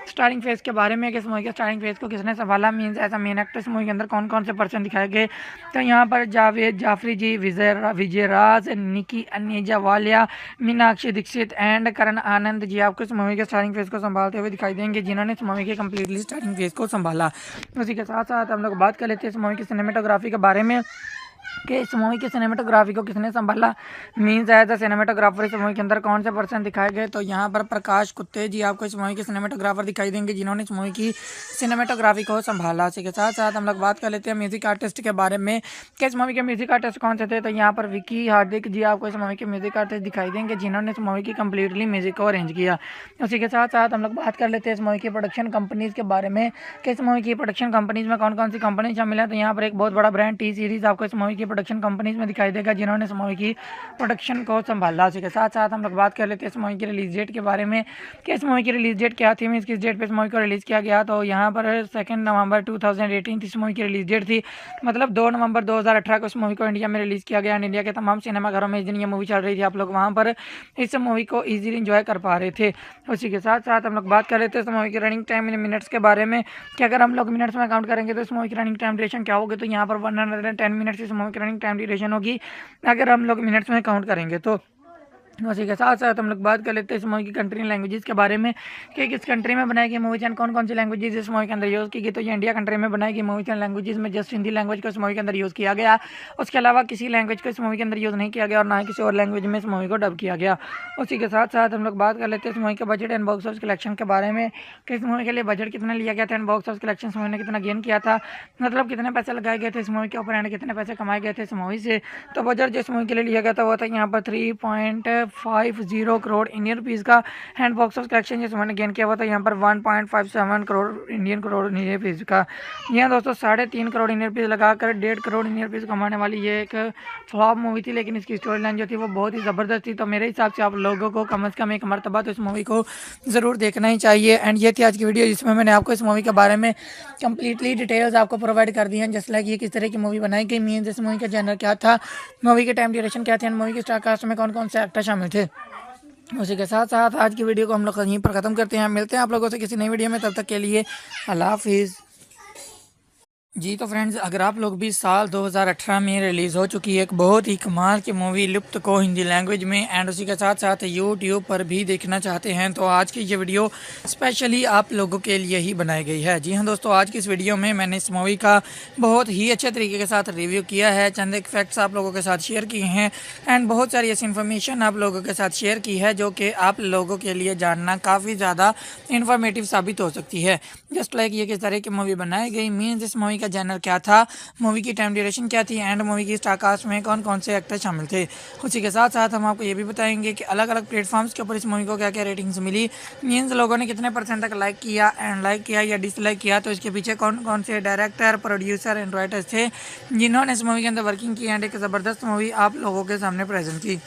स्टारिंग फेज के बारे में कि इस मूवी के स्टारिंग फेज को किसने संभाला, मीन्स ऐसा मेन एक्टर इस मूवी के अंदर कौन कौन से पर्सन दिखाए गए। तो यहाँ पर जावेद जाफरी जी, विजय राज, निकी अनीजा वालिया, मीनाक्षी दीक्षित एंड करण आनंद जी आपको इस मूवी के स्टारिंग फेज को संभालते हुए दिखाई देंगे जिन्होंने इस मूवी के कम्प्लीटली स्टारिंग फेज को संभाला। उसी के साथ साथ हम लोग बात कर लेते हैं इस मूवी की सिनेमेटोग्राफी के बारे में कि इस मूवी की सिनेमेटोग्राफी को किसने संभाला, मीन्स एज द सिनेमेटोग्राफर इस मूवी के अंदर कौन से पर्सन दिखाए गए। तो यहाँ पर प्रकाश कुत्ते जी आपको इस मूवी के सिनेमेटोग्राफर दिखाई देंगे जिन्होंने इस मूवी की सिनेमेटोग्राफी को संभाला। इसी के साथ साथ हम लोग बात कर लेते हैं म्यूजिक आर्टिस्ट के बारे में कि इस मूवी के म्यूजिक आर्टिस्ट कौन से थे। तो यहाँ पर विकी हार्दिक जी आपको इस मूवी के म्यूजिक आर्टिस्ट दिखाई देंगे जिन्होंने इस मूवी की कम्प्लीटली म्यूजिक को अरेंज किया। उसी के साथ साथ हम लोग बात कर लेते हैं इस मूवी की प्रोडक्शन कंपनीज़ के बारे में कि इस मूवी की प्रोडक्शन कंपनीज़ में कौन कौन सी कंपनी शामिल है। तो यहाँ पर एक बहुत बड़ा ब्रांड T सीरीज़ आपको इस मूवी की प्रोडक्शन कंपनीज में दिखाई देगा जिन्होंने इस मूवी की प्रोडक्शन को संभाला। उसी के साथ साथ हम लोग बात कर लेते हैं इस मूवी की रिलीज डेट के बारे में कि इस मूवी की रिलीज डेट क्या थी, मीन्स किस डेट पे इस मूवी को रिलीज़ किया गया। तो यहाँ पर 2 नवंबर 2018 इस मूवी की रिलीज डेट थी, मतलब 2 नवंबर 2018 को इस मूवी को इंडिया में रिलीज़ किया गया। इंडिया के तमाम सिनेमाघरों में इस दिन ये मूवी चल रही थी, आप लोग वहाँ पर इस मूवी को ईजिली इंजॉय कर पा रहे थे। उसी के साथ साथ हम लोग बात कर लेते हैं इस मूवी की रनिंग टाइम इन मिनट्स के बारे में कि अगर हम लोग मिनट्स में काउंट करेंगे तो इस मूवी की रनिंग टाइम ड्यूरेशन क्या होगी। तो यहाँ पर 110 मिनट्स इस मूवी की रनिंग टाइम ड्यूरेशन होगी अगर हम लोग मिनट्स में काउंट करेंगे। तो उसी के साथ साथ हम लोग बात कर लेते हैं इस मूवी की कंट्री लैंग्वेजेस के बारे में कि किस कंट्री में बनाई गई मूवी एंड कौन कौन सी लैंग्वेजेस इस मूवी के अंदर यूज़ की गई। तो ये इंडिया कंट्री में बनाई गई मूवी एंड लैंग्वेजेस में जस्ट हिंदी लैंग्वेज को इस मूवी के अंदर यूज़ किया गया। उसके अलावा किसी लैंग्वेज को इस मूवी के अंदर यूज़ नहीं किया गया और ना ही किसी और लैंग्वेज में इस मूवी को डब किया गया। उसी के साथ साथ हम लोग बात कर लेते हैं इस मूवी के budget and box office collection के बारे में कि इस मूवी के लिए बजट कितना लिया गया था एंड बॉक्स ऑफिस कलेक्शन इस मूवी ने कितना गेन किया था, मतलब कितने पैसे लगाए गए थे इस मूवी के ऊपर एंड कितने पैसे कमाए गए थे इस मूवी से। तो बजट जिस मूवी के लिए लिया गया था वो था यहाँ पर 3.50 करोड़ इंडियन रुपीज़ का। हैंड बॉक्स ऑफ कलेक्शन जिस मैंने गेन किया हुआ था यहाँ पर 1.57 करोड़ इंडियन रुपीज़ का। यहाँ दोस्तों 3.5 करोड़ इंडियन रुपीज़ लगाकर 1.5 करोड़ इंडियन रुपीज़ कमाने वाली ये एक फ्लॉप मूवी थी, लेकिन इसकी स्टोरी लाइन जो थी वो बहुत ही ज़बरदस्त थी। तो मेरे हिसाब से आप लोगों को कम से कम एक मरतबा तो इस मूवी को ज़रूर देखना ही चाहिए। एंड ये थी आज की वीडियो जिसमें मैंने आपको इस मूवी के बारे में कंप्लीटली डिटेल्स आपको प्रोवाइड कर दी हैं, जैसे लाइक ये किस तरह की मूवी बनाई गई, मीन्स इस मूवी का जनर क्या था, मूवी के टाइम ड्यूरेशन क्या थे, एंड मूवी के स्टार कास्ट में कौन कौन से एक्टर शामिल थे। उसी के साथ साथ आज की वीडियो को हम लोग यहीं पर ख़त्म करते हैं। मिलते हैं आप लोगों से किसी नई वीडियो में, तब तक के लिए अल्लाह हाफिज़। जी तो फ्रेंड्स, अगर आप लोग भी साल 2018 में रिलीज़ हो चुकी एक बहुत ही कमाल की मूवी लुप्त को हिंदी लैंग्वेज में एंड उसी के साथ साथ यूट्यूब पर भी देखना चाहते हैं तो आज की ये वीडियो स्पेशली आप लोगों के लिए ही बनाई गई है। जी हाँ दोस्तों, आज की इस वीडियो में मैंने इस मूवी का बहुत ही अच्छे तरीके के साथ रिव्यू किया है, चंद एक फैक्ट्स आप लोगों के साथ शेयर किए हैं एंड बहुत सारी ऐसी इन्फॉर्मेशन आप लोगों के साथ शेयर की है जो कि आप लोगों के लिए जानना काफ़ी ज़्यादा इन्फॉर्मेटिव साबित हो सकती है। जस्ट लाइक ये किस तरह की मूवी बनाई गई, मीन्स इस मूवी का जनर क्या था, मूवी की टाइम ड्यूरेशन क्या थी एंड मूवी की स्टार कास्ट में कौन कौन से एक्टर शामिल थे। उसी के साथ साथ हम आपको ये भी बताएंगे कि अलग अलग प्लेटफॉर्म्स के ऊपर इस मूवी को क्या क्या रेटिंग्स मिली, मीन्स लोगों ने कितने % तक लाइक किया या डिसलाइक किया, तो इसके पीछे कौन कौन से डायरेक्टर, प्रोड्यूसर एंड राइटर्स थे जिन्होंने इस मूवी के अंदर वर्किंग की एंड एक ज़बरदस्त मूवी आप लोगों के सामने प्रेजेंट की।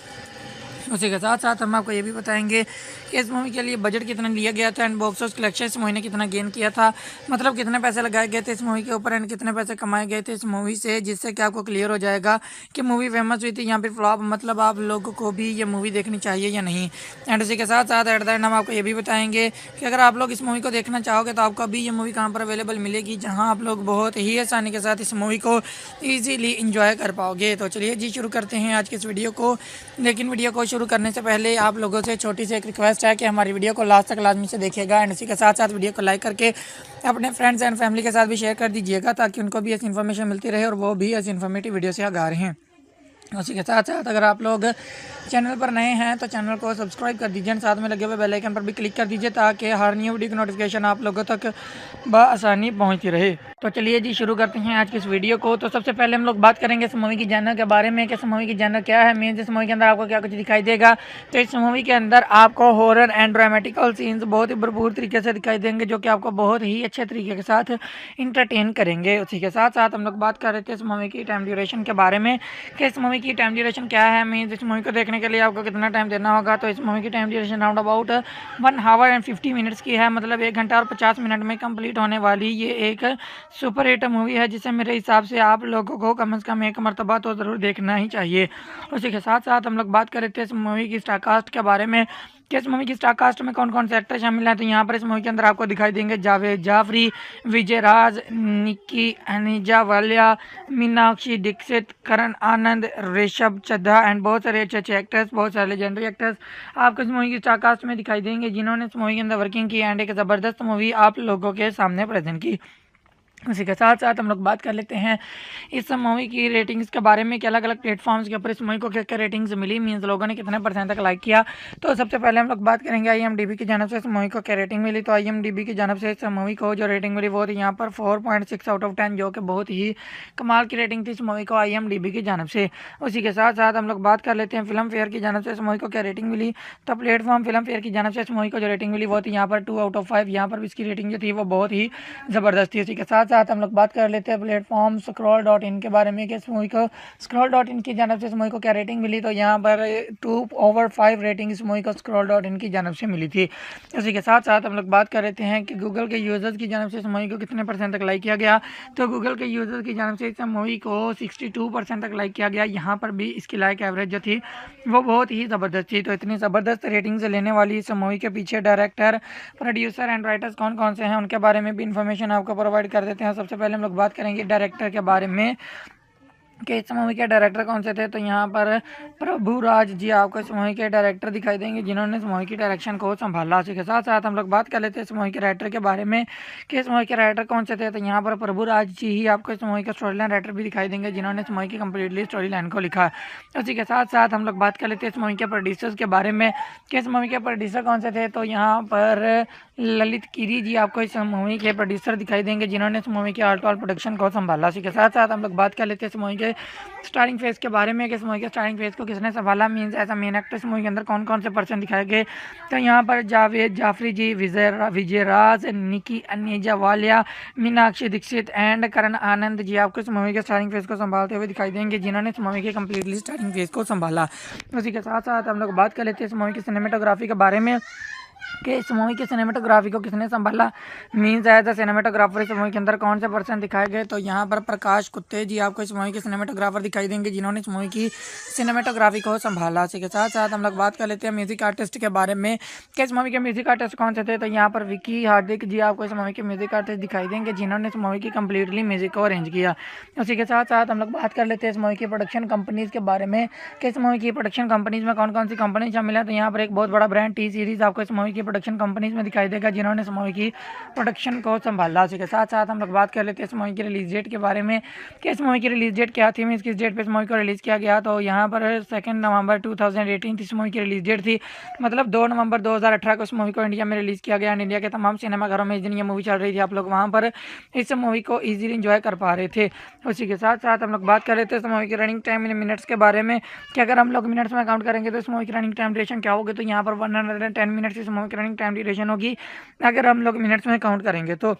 उसी के साथ साथ हम आपको ये भी बताएंगे कि इस मूवी के लिए बजट कितना लिया गया था एंड बॉक्स ऑफिस कलेक्शन इस मूवी ने कितना गेन किया था, मतलब कितने पैसे लगाए गए थे इस मूवी के ऊपर एंड कितने पैसे कमाए गए थे इस मूवी से, जिससे कि आपको क्लियर हो जाएगा कि मूवी फेमस हुई थी या फिर फ्लॉप, मतलब आप लोगों को भी ये मूवी देखनी चाहिए या नहीं। एंड उसी के साथ साथ एट द एंड हम आपको ये भी बताएंगे कि अगर आप लोग इस मूवी को देखना चाहोगे तो आपको अभी ये मूवी कहाँ पर अवेलेबल मिलेगी, जहाँ आप लोग बहुत ही आसानी के साथ इस मूवी को ईजीली इंजॉय कर पाओगे। तो चलिए जी शुरू करते हैं आज की इस वीडियो को, लेकिन वीडियो को शुरू करने से पहले आप लोगों से छोटी सी एक रिक्वेस्ट है कि हमारी वीडियो को लास्ट तक लाजमी से देखिएगा एंड इसी के साथ साथ वीडियो को लाइक करके अपने फ्रेंड्स एंड फैमिली के साथ भी शेयर कर दीजिएगा ताकि उनको भी ऐसी इन्फॉर्मेशन मिलती रहे और वो भी ऐसी इन्फॉर्मेटिव वीडियो से आगाह रहें। उसी के साथ साथ अगर आप लोग चैनल पर नए हैं तो चैनल को सब्सक्राइब कर दीजिए, साथ में लगे हुए बेल आइकन पर भी क्लिक कर दीजिए ताकि हर न्यू वीडियो की नोटिफिकेशन आप लोगों तक बआसानी पहुंचती रहे। तो चलिए जी शुरू करते हैं आज की इस वीडियो को। तो सबसे पहले हम लोग बात करेंगे इस मूवी की जानर के बारे में कि इस मूवी की जानर क्या है, मीन्स इस मूवी के अंदर आपको क्या कुछ दिखाई देगा। तो इस मूवी के अंदर आपको हॉरर एंड ड्रामेटिकल सीन्स बहुत ही भरपूर तरीके से दिखाई देंगे जो कि आपको बहुत ही अच्छे तरीके के साथ इंटरटेन करेंगे। उसी के साथ साथ हम लोग बात कर रहे थे इस मूवी की टाइम ड्यूरेशन के बारे में कि इस मूवी की टाइम ड्यूरेशन क्या है, मीन्स इस मूवी को देखने के लिए आपको कितना टाइम देना होगा। तो इस मूवी की time duration round about 1 our and 50 minutes की है, मतलब 1 घंटा और 50 मिनट में कंप्लीट होने वाली ये एक सुपर हिट मूवी है जिसे मेरे हिसाब से आप लोगों को कम से कम एक मरतबा तो ज़रूर देखना ही चाहिए। उसी के साथ साथ हम लोग बात कर रहे थे इस मूवी की स्टार कास्ट के बारे में कि इस मूवी की स्टार कास्ट में कौन कौन से एक्टर शामिल हैं। तो यहाँ पर इस मूवी के अंदर आपको दिखाई देंगे जावेद जाफरी, विजय राज, निक्की अनीजा वालिया, मीनाक्षी दीक्षित, करण आनंद, ऋषभ चड्ढा एंड बहुत सारे अच्छे अच्छे एक्टर्स, बहुत सारे लेजेंडरी एक्टर्स आपको इस मूवी की स्टार कास्ट में दिखाई देंगे जिन्होंने इस मूवी के अंदर वर्किंग की एंड एक ज़बरदस्त मूवी आप लोगों के सामने प्रेजेंट की। उसी के साथ साथ हम लोग बात कर लेते हैं इस मूवी की रेटिंग्स के बारे में कि अलग अलग प्लेटफॉर्म्स के ऊपर इस मूवी को क्या क्या रेटिंग्स मिली, मीन्स लोगों ने कितने % तक लाइक किया। तो सबसे पहले हम लोग बात करेंगे IMDb की जानब से इस मूवी को क्या रेटिंग मिली। तो IMDb की जानब से इस मूवी को जो रेटिंग मिली वो थी यहाँ पर 4.6 आउट ऑफ 10, जो कि बहुत ही कमाल की रेटिंग थी इस मूवी को IMDb की जानब से। उसी के साथ साथ हम लोग बात कर लेते हैं फिल्म फेयर की जानब से इस मूवी को क्या रेटिंग मिली। तो प्लेटफॉर्म फिल्म फेयर की जानब से इस मूवी को जो रेटिंग मिली वो थी यहाँ पर 2 आउट ऑफ 5, यहाँ पर इसकी रेटिंग जो थी वो बहुत ही ज़बरदस्त थी। उसी के साथ साथ साथ हम लोग बात कर लेते हैं प्लेटफॉर्म scroll.in के बारे में कि इस मूवी को scroll.in की जानब से इस मूवी को क्या रेटिंग मिली। तो यहाँ पर 2/5 रेटिंग इस मूवी को scroll.in की जानब से मिली थी। उसी के साथ साथ हम लोग बात कर लेते हैं कि गूगल के यूज़र्स की जानब से इस मूवी को कितने % तक लाइक किया गया। तो गूगल के यूज़र्स की जानब से इस मूवी को 62% तक लाइक किया गया। यहाँ पर भी इसकी लाइक एवरेज जो थी वो बहुत ही ज़बरदस्त थी। तो इतनी ज़बरदस्त रेटिंग से लेने वाली इस मूवी के पीछे डायरेक्टर, प्रोड्यूसर एंड राइटर्स कौन कौन से हैं उनके बारे में भी इन्फॉर्मेशन आपको प्रोवाइड कर देते हैं। सबसे पहले हम लोग बात करेंगे डायरेक्टर के बारे में कि इस मूवी के डायरेक्टर कौन से थे। तो यहाँ पर प्रभु राज जी आपको इस मूवी के डायरेक्टर दिखाई देंगे जिन्होंने इस मूवी की डायरेक्शन को संभाला। इसी के साथ साथ हम लोग बात कर लेते हैं इस मूवी के राइटर के बारे में कि इस मूवी के राइटर कौन से थे। तो यहाँ पर प्रभु राज जी ही आपको इस मूवी के स्टोरी लाइन राइटर भी दिखाई देंगे जिन्होंने इस मूवी की कम्प्लीटली स्टोरी लाइन को लिखा। उसी के साथ साथ हम लोग बात कर लेते हैं इस मूवी के प्रोड्यूसर्स के बारे में कि इस मूवी के प्रोड्यूसर कौन से थे। तो यहाँ पर ललित गिरी जी आपको इस मूवी के प्रोड्यूसर दिखाई देंगे जिन्होंने इस मूवी के ऑल प्रोडक्शन को संभाला। इसी के साथ साथ हम लोग बात कर लेते हैं इस मूवी के स्टारिंग फेज के बारे में कि इस मूवी के स्टारिंग फेज को किसने संभाला, मीन्स ऐसा मेन एक्टर इस मूवी के अंदर कौन कौन से पर्सन दिखाए गए। तो यहाँ पर जावेद जाफरी जी, विजयराज, निकी अनीजा वालिया, मीनाक्षी दीक्षित एंड करण आनंद जी आपको इस मूवी के स्टारिंग फेज को संभालते हुए दिखाई देंगे जिन्होंने इस मूवी के कम्प्लीटली स्टारिंग फेज को संभाला। उसी के साथ साथ हम लोग बात कर लेते हैं इस मूवी की सिनेमेटोग्राफी के बारे में कि इस मूवी की सिनेमेटोग्राफी को किसने संभाला, मीन्स एज द सिनेमेटोग्राफर इस मूवी के अंदर कौन से पर्सन दिखाए गए। तो यहाँ पर प्रकाश कुत्ते जी आपको इस मूवी के सिनेमेटोग्राफर दिखाई देंगे जिन्होंने इस मूवी की सिनेमेटोग्राफी को संभाला। इसी के साथ साथ हम लोग बात कर लेते हैं म्यूजिक आर्टिस्ट के बारे में कि इस मूवी के म्यूजिक आर्टिस्ट कौन से थे। तो यहाँ पर विकी हार्दिक जी आपको इस मूवी के म्यूजिक आर्टिस्ट दिखाई देंगे जिन्होंने इस मूवी की कम्प्लीटली म्यूजिक को अरेंज किया। उसी के साथ साथ हम लोग बात कर लेते हैं इस मूवी की प्रोडक्शन कंपनीज के बारे में कि इस मूवी की प्रोडक्शन कंपनीज में कौन कौन सी कंपनी शामिल है। तो यहाँ पर एक बहुत बड़ा ब्रांड टी सीरीज आपको इस मूवी की प्रोडक्शन कंपनीज में दिखाई देगा जिन्होंने इस मूवी की प्रोडक्शन को संभाला। उसी के साथ साथ हम लोग बात कर लेते हैं इस मूवी की रिलीज डेट के बारे में कि इस मूवी की रिलीज डेट क्या थी, मीन्स किस डेट पे इस मूवी को रिलीज़ किया गया। तो यहाँ पर 2 नवंबर 2018 इस मूवी की रिलीज डेट थी, मतलब 2 नवंबर 2018 को इस मूवी को इंडिया में रिलीज़ किया गया। इंडिया के तमाम सिनेमाघरों में इस दिन ये मूवी चल रही थी, आप लोग वहाँ पर इस मूवी को ईजिली इंजॉय कर पा रहे थे। उसी के साथ साथ हम लोग बात कर लेते हैं इस मूवी की रनिंग टाइम इन मिनट्स के बारे में कि अगर हम लोग मिनट्स में काउंट करेंगे तो इस मूवी की रनिंग टाइम ड्यूरेशन क्या होगी। तो यहाँ पर 110 मिनट्स इस मूवी की रनिंग टाइम ड्यूरेशन होगी अगर हम लोग मिनट्स में काउंट करेंगे। तो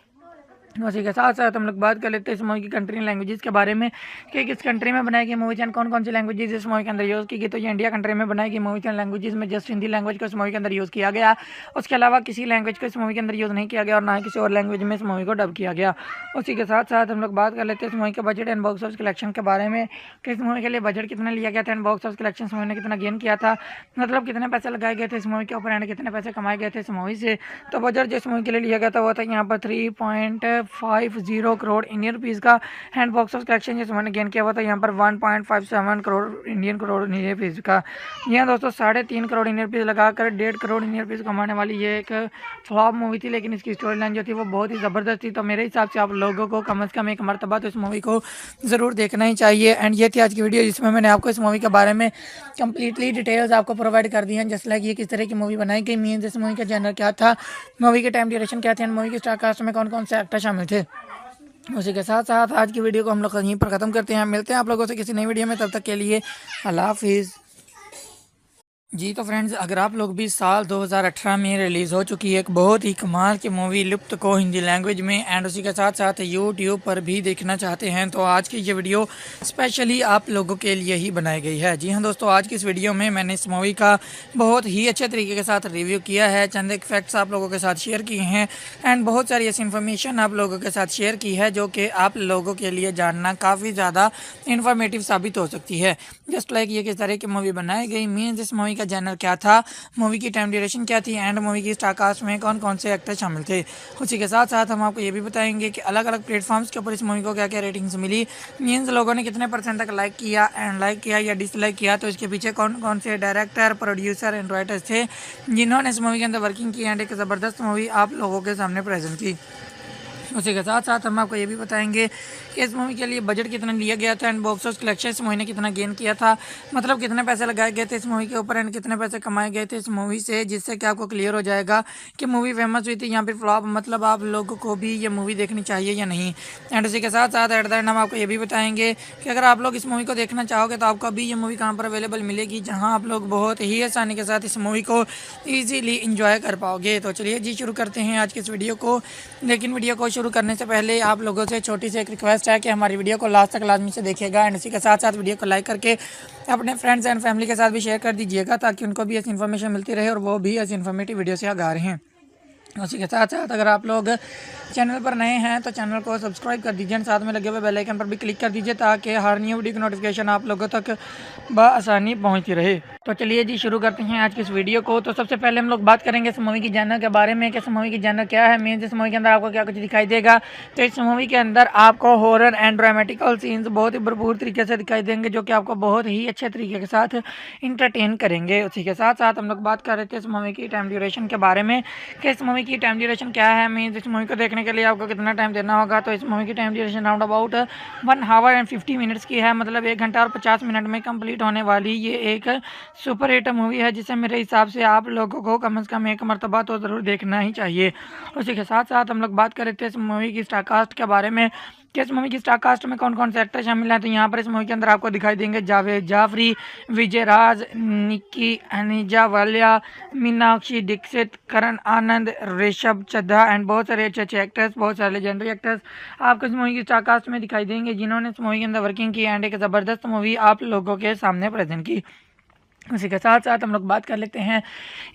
उसी के साथ साथ हम लोग बात कर लेते हैं इस मूवी की कंट्री लैंग्वेजेस के बारे में कि किस कंट्री में बनाई गई मूवी एंड कौन कौन सी लैंग्वेजेस इस मूवी के अंदर यूज़ की गई। तो ये इंडिया कंट्री में बनाई गई मूवी एंड लैंग्वेजेस में जस्ट हिंदी लैंग्वेज को इस मूवी के अंदर यूज़ किया गया। उसके अलावा किसी लैंग्वेज को इस मूवी के अंदर यूज़ नहीं किया गया और ना ही किसी और लैंग्वेज में इस मूवी को डब किया गया। उसी के साथ साथ हम लोग बात कर लेते हैं इस मूवी के budget and box office collection के बारे में कि इस मूवी के लिए बजट कितना लिया गया था and box office collection movie ने कितना गेन किया था, मतलब कितने पैसे लगाए गए थे इस मूवी के ऊपर एंड कितने पैसे कमाए गए थे इस मूवी से। तो बजट जो इस मूवी के लिए लिया गया था वो था यहाँ पर 3.50 करोड़ इंडियन रुपीज़ का एंड बॉक्स ऑफिस कलेक्शन जिस मैंने गेन किया हुआ था यहाँ पर 1.57 करोड़ इंडियन रुपीज़ का। यहाँ दोस्तों 3.5 करोड़ इंडियन रुपीज़ लगाकर 1.5 करोड़ इंडियन रुपीज़ कमाने वाली ये एक फ्लॉप मूवी थी, लेकिन इसकी स्टोरी लाइन जो थी वो बहुत ही ज़बरदस्त थी। तो मेरे हिसाब से आप लोगों को कम से कम एक मरतबा तो इस मूवी को ज़रूर देखना ही चाहिए। एंड ये थी आज की वीडियो जिसमें मैंने आपको इस मूवी के बारे में कम्प्लीटली डिटेल्स आपको प्रोवाइड कर दी हैं, जस्ट लाइक ये किस तरह की मूवी बनाई गई, मीन्स इस मूवी का जनर क्या था, मूवी के टाइम ड्यूरेशन क्या थे एंड मूवी के स्टार कास्ट में कौन कौन से एक्टर शामिल थे। उसी के साथ साथ आज की वीडियो को हम लोग यहीं पर ख़त्म करते हैं। मिलते हैं आप लोगों से किसी नई वीडियो में, तब तक के लिए अल्लाह हाफिज़। जी तो फ्रेंड्स, अगर आप लोग भी साल 2018 में रिलीज़ हो चुकी एक बहुत ही कमाल की मूवी लुप्त को हिंदी लैंग्वेज में एंड उसी के साथ साथ यूट्यूब पर भी देखना चाहते हैं तो आज की ये वीडियो स्पेशली आप लोगों के लिए ही बनाई गई है। जी हाँ दोस्तों, आज की इस वीडियो में मैंने इस मूवी का बहुत ही अच्छे तरीके के साथ रिव्यू किया है, चंद एक फैक्ट्स आप लोगों के साथ शेयर किए हैं एंड बहुत सारी ऐसी इन्फॉर्मेशन आप लोगों के साथ शेयर की है जो कि आप लोगों के लिए जानना काफ़ी ज़्यादा इन्फॉर्मेटिव साबित हो सकती है। जस्ट लाइक ये किस तरह की मूवी बनाई गई, मीन्स इस मूवी का जनर क्या था, मूवी की टाइम ड्यूरेशन क्या थी एंड मूवी की स्टार कास्ट में कौन कौन से एक्टर शामिल थे। उसी के साथ साथ हम आपको ये भी बताएंगे कि अलग अलग प्लेटफॉर्म्स के ऊपर इस मूवी को क्या क्या रेटिंग्स मिली, मीन्स लोगों ने कितने % तक लाइक किया एंड लाइक किया या डिसलाइक किया, तो इसके पीछे कौन कौन से डायरेक्टर, प्रोड्यूसर एंड राइटर्स थे जिन्होंने इस मूवी के अंदर वर्किंग की एंड एक ज़बरदस्त मूवी आप लोगों के सामने प्रेजेंट की। उसी के साथ साथ हम आपको ये भी बताएंगे कि इस मूवी के लिए बजट कितना लिया गया था एंड बॉक्स ऑफिस कलेक्शन इस मूवी ने कितना गेन किया था, मतलब कितने पैसे लगाए गए थे इस मूवी के ऊपर एंड कितने पैसे कमाए गए थे इस मूवी से, जिससे कि आपको क्लियर हो जाएगा कि मूवी फेमस हुई थी यहाँ पर फ्लॉप, मतलब आप लोगों को भी ये मूवी देखनी चाहिए या नहीं। एंड उसी के साथ साथ एट द एंड हम आपको ये भी बताएंगे कि अगर आप लोग इस मूवी को देखना चाहोगे तो आपको अभी ये मूवी कहाँ पर अवेलेबल मिलेगी, जहाँ आप लोग बहुत ही आसानी के साथ इस मूवी को ईजीली इंजॉय कर पाओगे। तो चलिए जी शुरू करते हैं आज की इस वीडियो को, लेकिन वीडियो को शुरू शुरू करने से पहले आप लोगों से छोटी सी एक रिक्वेस्ट है कि हमारी वीडियो को लास्ट तक लाजमी से देखिएगा एंड इसी के साथ साथ वीडियो को लाइक करके अपने फ्रेंड्स एंड फैमिली के साथ भी शेयर कर दीजिएगा ताकि उनको भी ऐसी इन्फॉर्मेशन मिलती रहे और वो भी ऐसी इन्फॉर्मेटिव वीडियो से आगाह रहें। उसी के साथ साथ अगर आप लोग चैनल पर नए हैं तो चैनल को सब्सक्राइब कर दीजिए, साथ में लगे हुए बेल आइकन पर भी क्लिक कर दीजिए ताकि हर न्यू वीडियो की नोटिफिकेशन आप लोगों तक बआसानी पहुंचती रहे। तो चलिए जी शुरू करते हैं आज की इस वीडियो को। तो सबसे पहले हम लोग बात करेंगे इस मूवी की जॉनर के बारे में कि इस मूवी की जॉनर क्या है। मीन्स इस मूवी के अंदर आपको क्या कुछ दिखाई देगा। तो इस मूवी के अंदर आपको हॉरर एंड ड्रामेटिकल सीन्स बहुत ही भरपूर तरीके से दिखाई देंगे जो कि आपको बहुत ही अच्छे तरीके के साथ इंटरटेन करेंगे। उसी के साथ साथ हम लोग बात कर रहे थे इस मूवी की टाइम ड्यूरेशन के बारे में कि इस मूवी की टाइम ड्यूरेशन क्या है। मीन्स इस मूवी को देखने के लिए आपको कितना टाइम देना होगा। तो इस मूवी की time duration round about 1 our and 50 minutes की है, मतलब 1 घंटा और 50 मिनट में कंप्लीट होने वाली ये एक सुपर हिट मूवी है जिसे मेरे हिसाब से आप लोगों को कम से कम एक मरतबा तो ज़रूर देखना ही चाहिए। उसी के साथ साथ हम लोग बात कर रहे थे इस मूवी की स्टार कास्ट के बारे में कि इस मूवी की स्टार कास्ट में कौन कौन से एक्टर शामिल हैं। तो यहाँ पर इस मूवी के अंदर आपको दिखाई देंगे जावेद जाफरी, विजय राज, निक्की अनीजा वालिया, मीनाक्षी दीक्षित, करण आनंद, ऋषभ चड्ढा एंड बहुत सारे अच्छे अच्छे एक्टर्स, बहुत सारे लेजेंडरी एक्टर्स आपको इस मूवी की स्टार कास्ट में दिखाई देंगे जिन्होंने इस मूवी के अंदर वर्किंग की एंड एक ज़बरदस्त मूवी आप लोगों के सामने प्रेजेंट की। उसी के साथ साथ हम लोग बात कर लेते हैं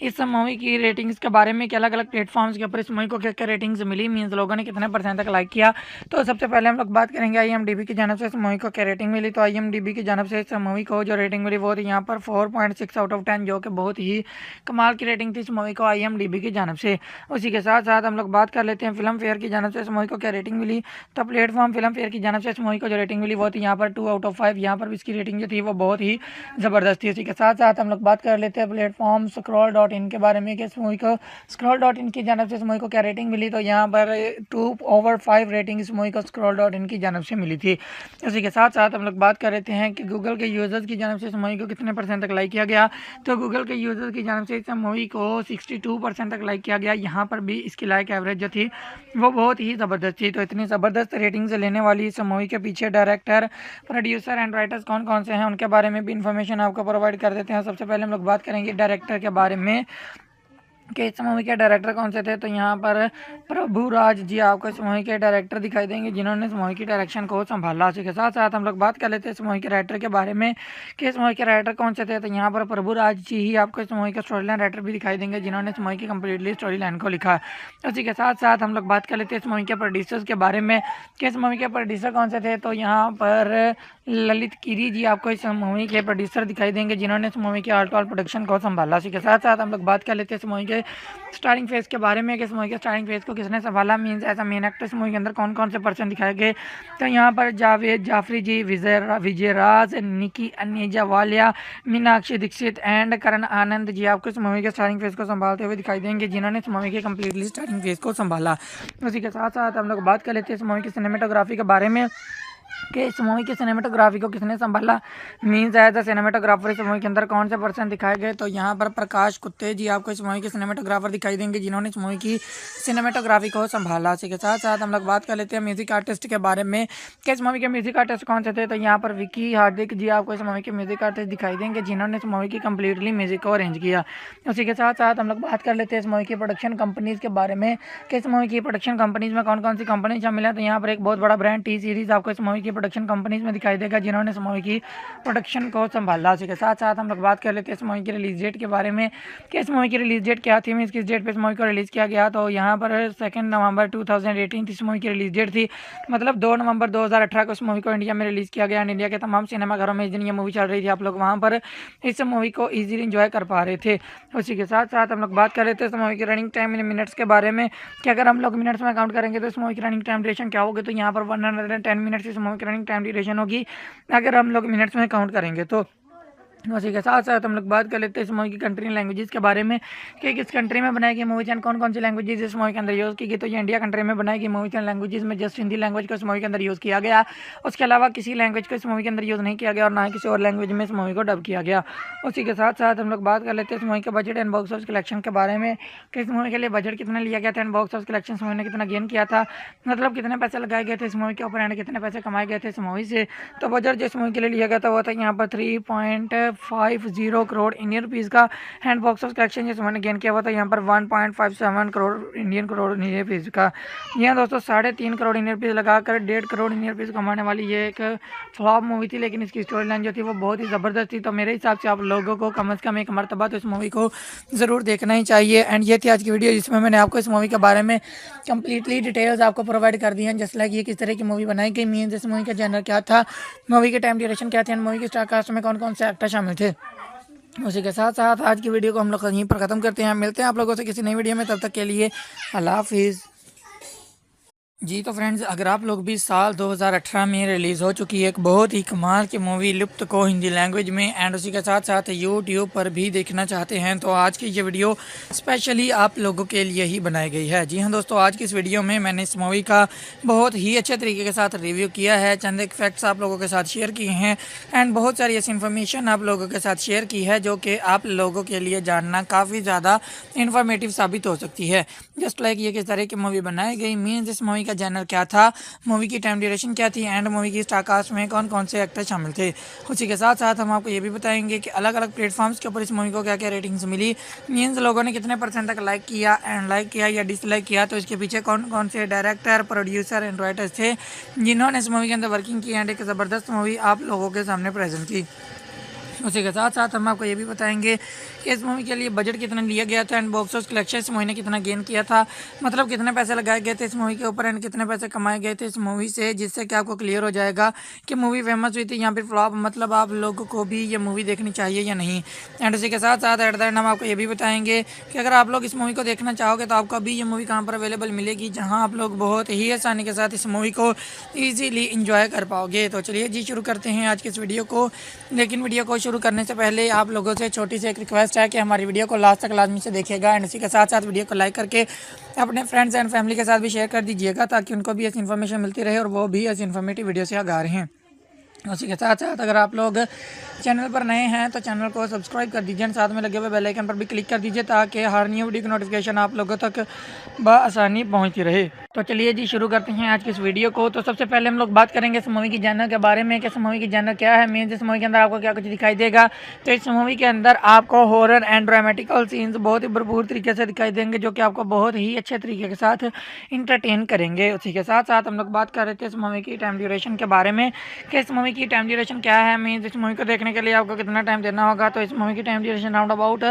इस मूवी की रेटिंग्स के बारे में कि अलग अलग प्लेटफॉर्म्स के ऊपर इस मूवी को क्या क्या रेटिंग्स मिली, मीन्स लोगों ने कितने परसेंट तक लाइक किया। तो सबसे पहले हम लोग बात करेंगे IMDb की जानब से इस मूवी को क्या रेटिंग मिली। तो IMDb की जानब से इस मूवी को जो रेटिंग मिली वो थी यहाँ पर 4.6 आउट ऑफ 10 जो कि बहुत ही कमाल की रेटिंग थी इस मूवी को IMDb की जानब से। उसी के साथ साथ हम लोग बात कर लेते हैं फिल्म फेयर की जानब से इस मूवी को क्या रेटिंग मिली। तो प्लेटफॉर्म फिल्म फेयर की जानब से इस मूवी को जो रेटिंग मिली वो थी यहाँ पर 2 आउट ऑफ 5। यहाँ पर इसकी रेटिंग जो थी वो बहुत ही ज़बरदस्त थी। उसी के साथ साथ हम लोग बात कर लेते हैं प्लेटफॉर्म scroll.in के बारे में कि इस मूवी को scroll.in की जानब से इस मूवी को क्या रेटिंग मिली। तो यहाँ पर 2/5 रेटिंग इस मूवी को scroll.in की जानब से मिली थी। इसी के साथ साथ हम लोग बात कर लेते हैं कि गूगल के यूज़र्स की जानब से इस मूवी को कितने परसेंट तक लाइक किया गया। तो गूगल के यूज़र्स की जानब से इस मूवी को 62% तक लाइक किया गया। यहाँ पर भी इसकी लाइक एवरेज जो थी वो बहुत ही ज़बरदस्त थी। तो इतनी ज़बरदस्त रेटिंग्स लेने वाली इस मूवी के पीछे डायरेक्टर, प्रोड्यूसर एंड राइटर्स कौन कौन से हैं उनके बारे में भी इन्फॉर्मेशन आपको प्रोवाइड कर देते हैं। सबसे पहले हम लोग बात करेंगे डायरेक्टर के बारे में कि इस मूवी के डायरेक्टर कौन से थे। तो यहाँ पर प्रभु राज जी आपको इस मूवी के डायरेक्टर दिखाई देंगे जिन्होंने इस मूवी की डायरेक्शन को संभाला। उसी के साथ साथ हम लोग बात कर लेते हैं इस मूवी के राइटर के बारे में कि इस मूवी के राइटर कौन से थे। तो यहाँ पर प्रभु राज जी ही आपको इस मूवी के स्टोरी लाइन राइटर भी दिखाई देंगे जिन्होंने इस मूवी की कम्प्लीटली स्टोरी लाइन को लिखा। उसी के साथ साथ हम लोग बात कर लेते हैं इस मूवी के प्रोड्यूसर्स के बारे में कि इस मूवी के प्रोड्यूसर कौन से थे। तो यहाँ पर ललित गिरी जी आपको इस मूवी के प्रोड्यूसर दिखाई देंगे जिन्होंने इस मूवी के ऑल प्रोडक्शन को संभाला। इसी के साथ साथ हम लोग बात कर लेते हैं इस मूवी के स्टारिंग फेज के बारे में कि इस मूवी के स्टारिंग फेज को किसने संभाला, मीन्स ऐसा मेन एक्टर इस मूवी के अंदर कौन कौन से पर्सन दिखाए गए। तो यहाँ पर जावेद जाफरी जी, विजय राज, निकी अनीजा वालिया, मीनाक्षी दीक्षित एंड करण आनंद जी आपको इस मूवी के स्टारिंग फेज को संभालते हुए दिखाई देंगे जिन्होंने इस मूवी के कम्प्लीटली स्टारिंग फेज को संभाला। उसी के साथ साथ हम लोग बात कर लेते हैं इस मूवी की सिनेमेटोग्राफी के बारे में कि इस मूवी की सिनेमेटोग्राफी को किसने संभाला, मीन्स एज अ सिनेमेटोग्राफर इस मूवी के अंदर कौन से पर्सन दिखाए गए। तो यहाँ पर प्रकाश कुत्ते जी आपको इस मूवी के सिनेमेटोग्राफर दिखाई देंगे जिन्होंने इस मूवी की सिनेमेटोग्राफी को संभाला। इसी के साथ साथ हम लोग बात कर लेते हैं म्यूजिक आर्टिस्ट के बारे में कि इस मूवी के म्यूजिक आर्टिस्ट कौन से थे। तो यहाँ पर विकी हार्दिक जी आपको इस मूवी के म्यूजिक आर्टिस्ट दिखाई देंगे जिन्होंने इस मूवी की कम्प्लीटली म्यूजिक को अरेंज किया। उसी के साथ साथ हम लोग बात कर लेते हैं इस मूवी की प्रोडक्शन कंपनीज के बारे में कि इस मूवी की प्रोडक्शन कंपनीज में कौन कौन सी कंपनी शामिल है। तो यहाँ पर एक बहुत बड़ा ब्रांड टी सीरीज आपको इस मूवी की प्रोडक्शन कंपनीज में दिखाई देगा जिन्होंने इस मूवी की प्रोडक्शन को संभाला। उसी के साथ साथ हम लोग बात कर लेते हैं इस मूवी की रिलीज डेट के बारे में कि इस मूवी की रिलीज डेट क्या थी, मीन्स किस डेट पे इस मूवी को रिलीज़ किया गया। तो यहाँ पर 2 नवंबर 2018 इस मूवी की रिलीज डेट थी, मतलब 2 नवंबर 2018 को इस मूवी को इंडिया में रिलीज़ किया गया एंड इंडिया के तमाम सिनेमाघरों में इस दिन ये मूवी चल रही थी। आप लोग वहाँ पर इस मूवी को ईजिली इंजॉय कर पा रहे थे। उसी के साथ साथ हम लोग बात कर लेते हैं इस मूवी की रनिंग टाइम इन मिनट्स के बारे में कि अगर हम लोग मिनट्स में काउंट करेंगे तो इस मूवी की रनिंग टाइम ड्यूरेशन क्या होगी। तो यहाँ पर 110 मिनट्स इस मूवी की रनिंग टाइम ड्यूरेशन होगी अगर हम लोग मिनट्स में काउंट करेंगे। तो उसी के साथ साथ हम लोग बात कर लेते हैं इस मूवी की कंट्री लैंग्वेजेस के बारे में कि किस कंट्री में बनाई गई मूवी एंड कौन कौन सी लैंग्वेजेस इस मूवी के अंदर यूज़ की गई। तो ये इंडिया कंट्री में बनाई गई मूवी एंड लैंग्वेजेस में जस्ट हिंदी लैंग्वेज को इस मूवी के अंदर यूज़ किया गया। उसके अलावा किसी लैंग्वेज को इस मूवी के अंदर यूज़ नहीं किया गया और ना ही किसी और लैंग्वेज में इस मूवी को डब किया गया। उसी के साथ साथ हम लोग बात कर लेते हैं इस मूवी के budget and box office collection के बारे में कि इस मूवी के लिए बजट कितना लिया गया था एंड बॉक्स ऑफिस कलेक्शन इस मूवी ने कितना गेन किया था, मतलब कितने पैसे लगाए गए थे इस मूवी के ऊपर एंड कितने पैसे कमाए गए थे इस मूवी से। तो बजट जो इस मूवी के लिए लिया गया था वो था यहाँ पर 1.50 करोड़ इंडियन रुपीज़ का हैंड बॉक्स ऑफ कलेक्शन जिस मैंने गेन किया हुआ था यहाँ पर 1.57 करोड़ इंडियन रुपीज़ का। यहाँ दोस्तों 3.5 करोड़ इंडियन रुपीज़ लगाकर 1.5 करोड़ इंडियन रुपीज़ कमाने वाली ये एक फ्लॉप मूवी थी, लेकिन इसकी स्टोरी लाइन जो थी वो बहुत ही ज़बरदस्त थी। तो मेरे हिसाब से आप लोगों को कम से कम एक मरतबा तो इस मूवी को ज़रूर देखना ही चाहिए। एंड ये थी आज की वीडियो जिसमें मैंने आपको इस मूवी के बारे में कंप्लीटली डिटेल्स आपको प्रोवाइड कर दी हैं, जैसे लाइक ये किस तरह की मूवी बनाई गई, मीन्स इस मूवी का जनर क्या था, मूवी की टाइम ड्यूरेशन क्या थी, एंड मूवी की स्टार कास्ट में कौन कौन से एक्टर शामिल थे। उसी के साथ साथ आज की वीडियो को हम लोग यहीं पर ख़त्म करते हैं। मिलते हैं आप लोगों से किसी नई वीडियो में, तब तक के लिए अल्लाह हाफिज़। जी तो फ्रेंड्स, अगर आप लोग भी साल 2018 में रिलीज़ हो चुकी एक बहुत ही कमाल की मूवी लुप्त को हिंदी लैंग्वेज में एंड उसी के साथ साथ यूट्यूब पर भी देखना चाहते हैं तो आज की ये वीडियो स्पेशली आप लोगों के लिए ही बनाई गई है। जी हाँ दोस्तों, आज की इस वीडियो में मैंने इस मूवी का बहुत ही अच्छे तरीके के साथ रिव्यू किया है, चंद एक फैक्ट्स आप लोगों के साथ शेयर किए हैं एंड बहुत सारी ऐसी इन्फॉर्मेशन आप लोगों के साथ शेयर की है जो कि आप लोगों के लिए जानना काफ़ी ज़्यादा इन्फॉर्मेटिव साबित हो सकती है। जस्ट लाइक ये किस तरह की मूवी बनाई गई, मीन्स इस मूवी का जनर क्या था, मूवी की टाइम ड्यूरेशन क्या थी एंड मूवी की स्टार कास्ट में कौन कौन से एक्टर शामिल थे। उसी के साथ साथ हम आपको ये भी बताएंगे कि अलग अलग प्लेटफॉर्म्स के ऊपर इस मूवी को क्या क्या रेटिंग्स मिली, मीन्स लोगों ने कितने % तक लाइक किया या डिसलाइक किया, तो इसके पीछे कौन कौन से डायरेक्टर, प्रोड्यूसर एंड राइटर्स थे जिन्होंने इस मूवी के अंदर वर्किंग की एंड एक ज़बरदस्त मूवी आप लोगों के सामने प्रेजेंट की। उसी के साथ साथ हम आपको ये भी बताएंगे कि इस मूवी के लिए बजट कितना लिया गया था एंड बॉक्स ऑफिस कलेक्शन इस मूवी ने कितना गेन किया था, मतलब कितने पैसे लगाए गए थे इस मूवी के ऊपर एंड कितने पैसे कमाए गए थे इस मूवी से, जिससे कि आपको क्लियर हो जाएगा कि मूवी फेमस हुई थी या फिर फ्लॉप, मतलब आप लोगों को भी ये मूवी देखनी चाहिए या नहीं। एंड उसी के साथ साथ एट द एंड हम आपको ये भी बताएंगे कि अगर आप लोग इस मूवी को देखना चाहोगे तो आपको अभी ये मूवी कहाँ पर अवेलेबल मिलेगी, जहाँ आप लोग बहुत ही आसानी के साथ इस मूवी को ईजीली इंजॉय कर पाओगे। तो चलिए जी शुरू करते हैं आज की इस वीडियो को, लेकिन वीडियो को शुरू करने से पहले आप लोगों से छोटी सी एक रिक्वेस्ट है कि हमारी वीडियो को लास्ट तक लाजमी से देखिएगा एंड इसी के साथ साथ वीडियो को लाइक करके अपने फ्रेंड्स एंड फैमिली के साथ भी शेयर कर दीजिएगा ताकि उनको भी ऐसी इन्फॉर्मेशन मिलती रहे और वो भी ऐसी इन्फॉर्मेटिव वीडियो से आगाह रहें। उसी के साथ साथ अगर आप लोग चैनल पर नए हैं तो चैनल को सब्सक्राइब कर दीजिए, साथ में लगे हुए बेल आइकन पर भी क्लिक कर दीजिए ताकि हर न्यू वीडियो की नोटिफिकेशन आप लोगों तक बआसानी पहुंचती रहे। तो चलिए जी शुरू करते हैं आज की इस वीडियो को। तो सबसे पहले हम लोग बात करेंगे इस मूवी की जानर के बारे में कि इस मूवी की जानर क्या है, मीन्स इस मूवी के अंदर आपको क्या कुछ दिखाई देगा। तो इस मूवी के अंदर आपको हॉरर एंड ड्रामेटिकल सीन्स बहुत ही भरपूर तरीके से दिखाई देंगे जो कि आपको बहुत ही अच्छे तरीके के साथ इंटरटेन करेंगे। उसी के साथ साथ हम लोग बात कर रहे थे इस मूवी की टाइम ड्यूरेशन के बारे में कि इस मूवी की टाइम ड्यूरेशन क्या है, मीन्स इस मूवी को देखने के लिए आपको कितना टाइम देना होगा। तो इस मूवी की time duration round about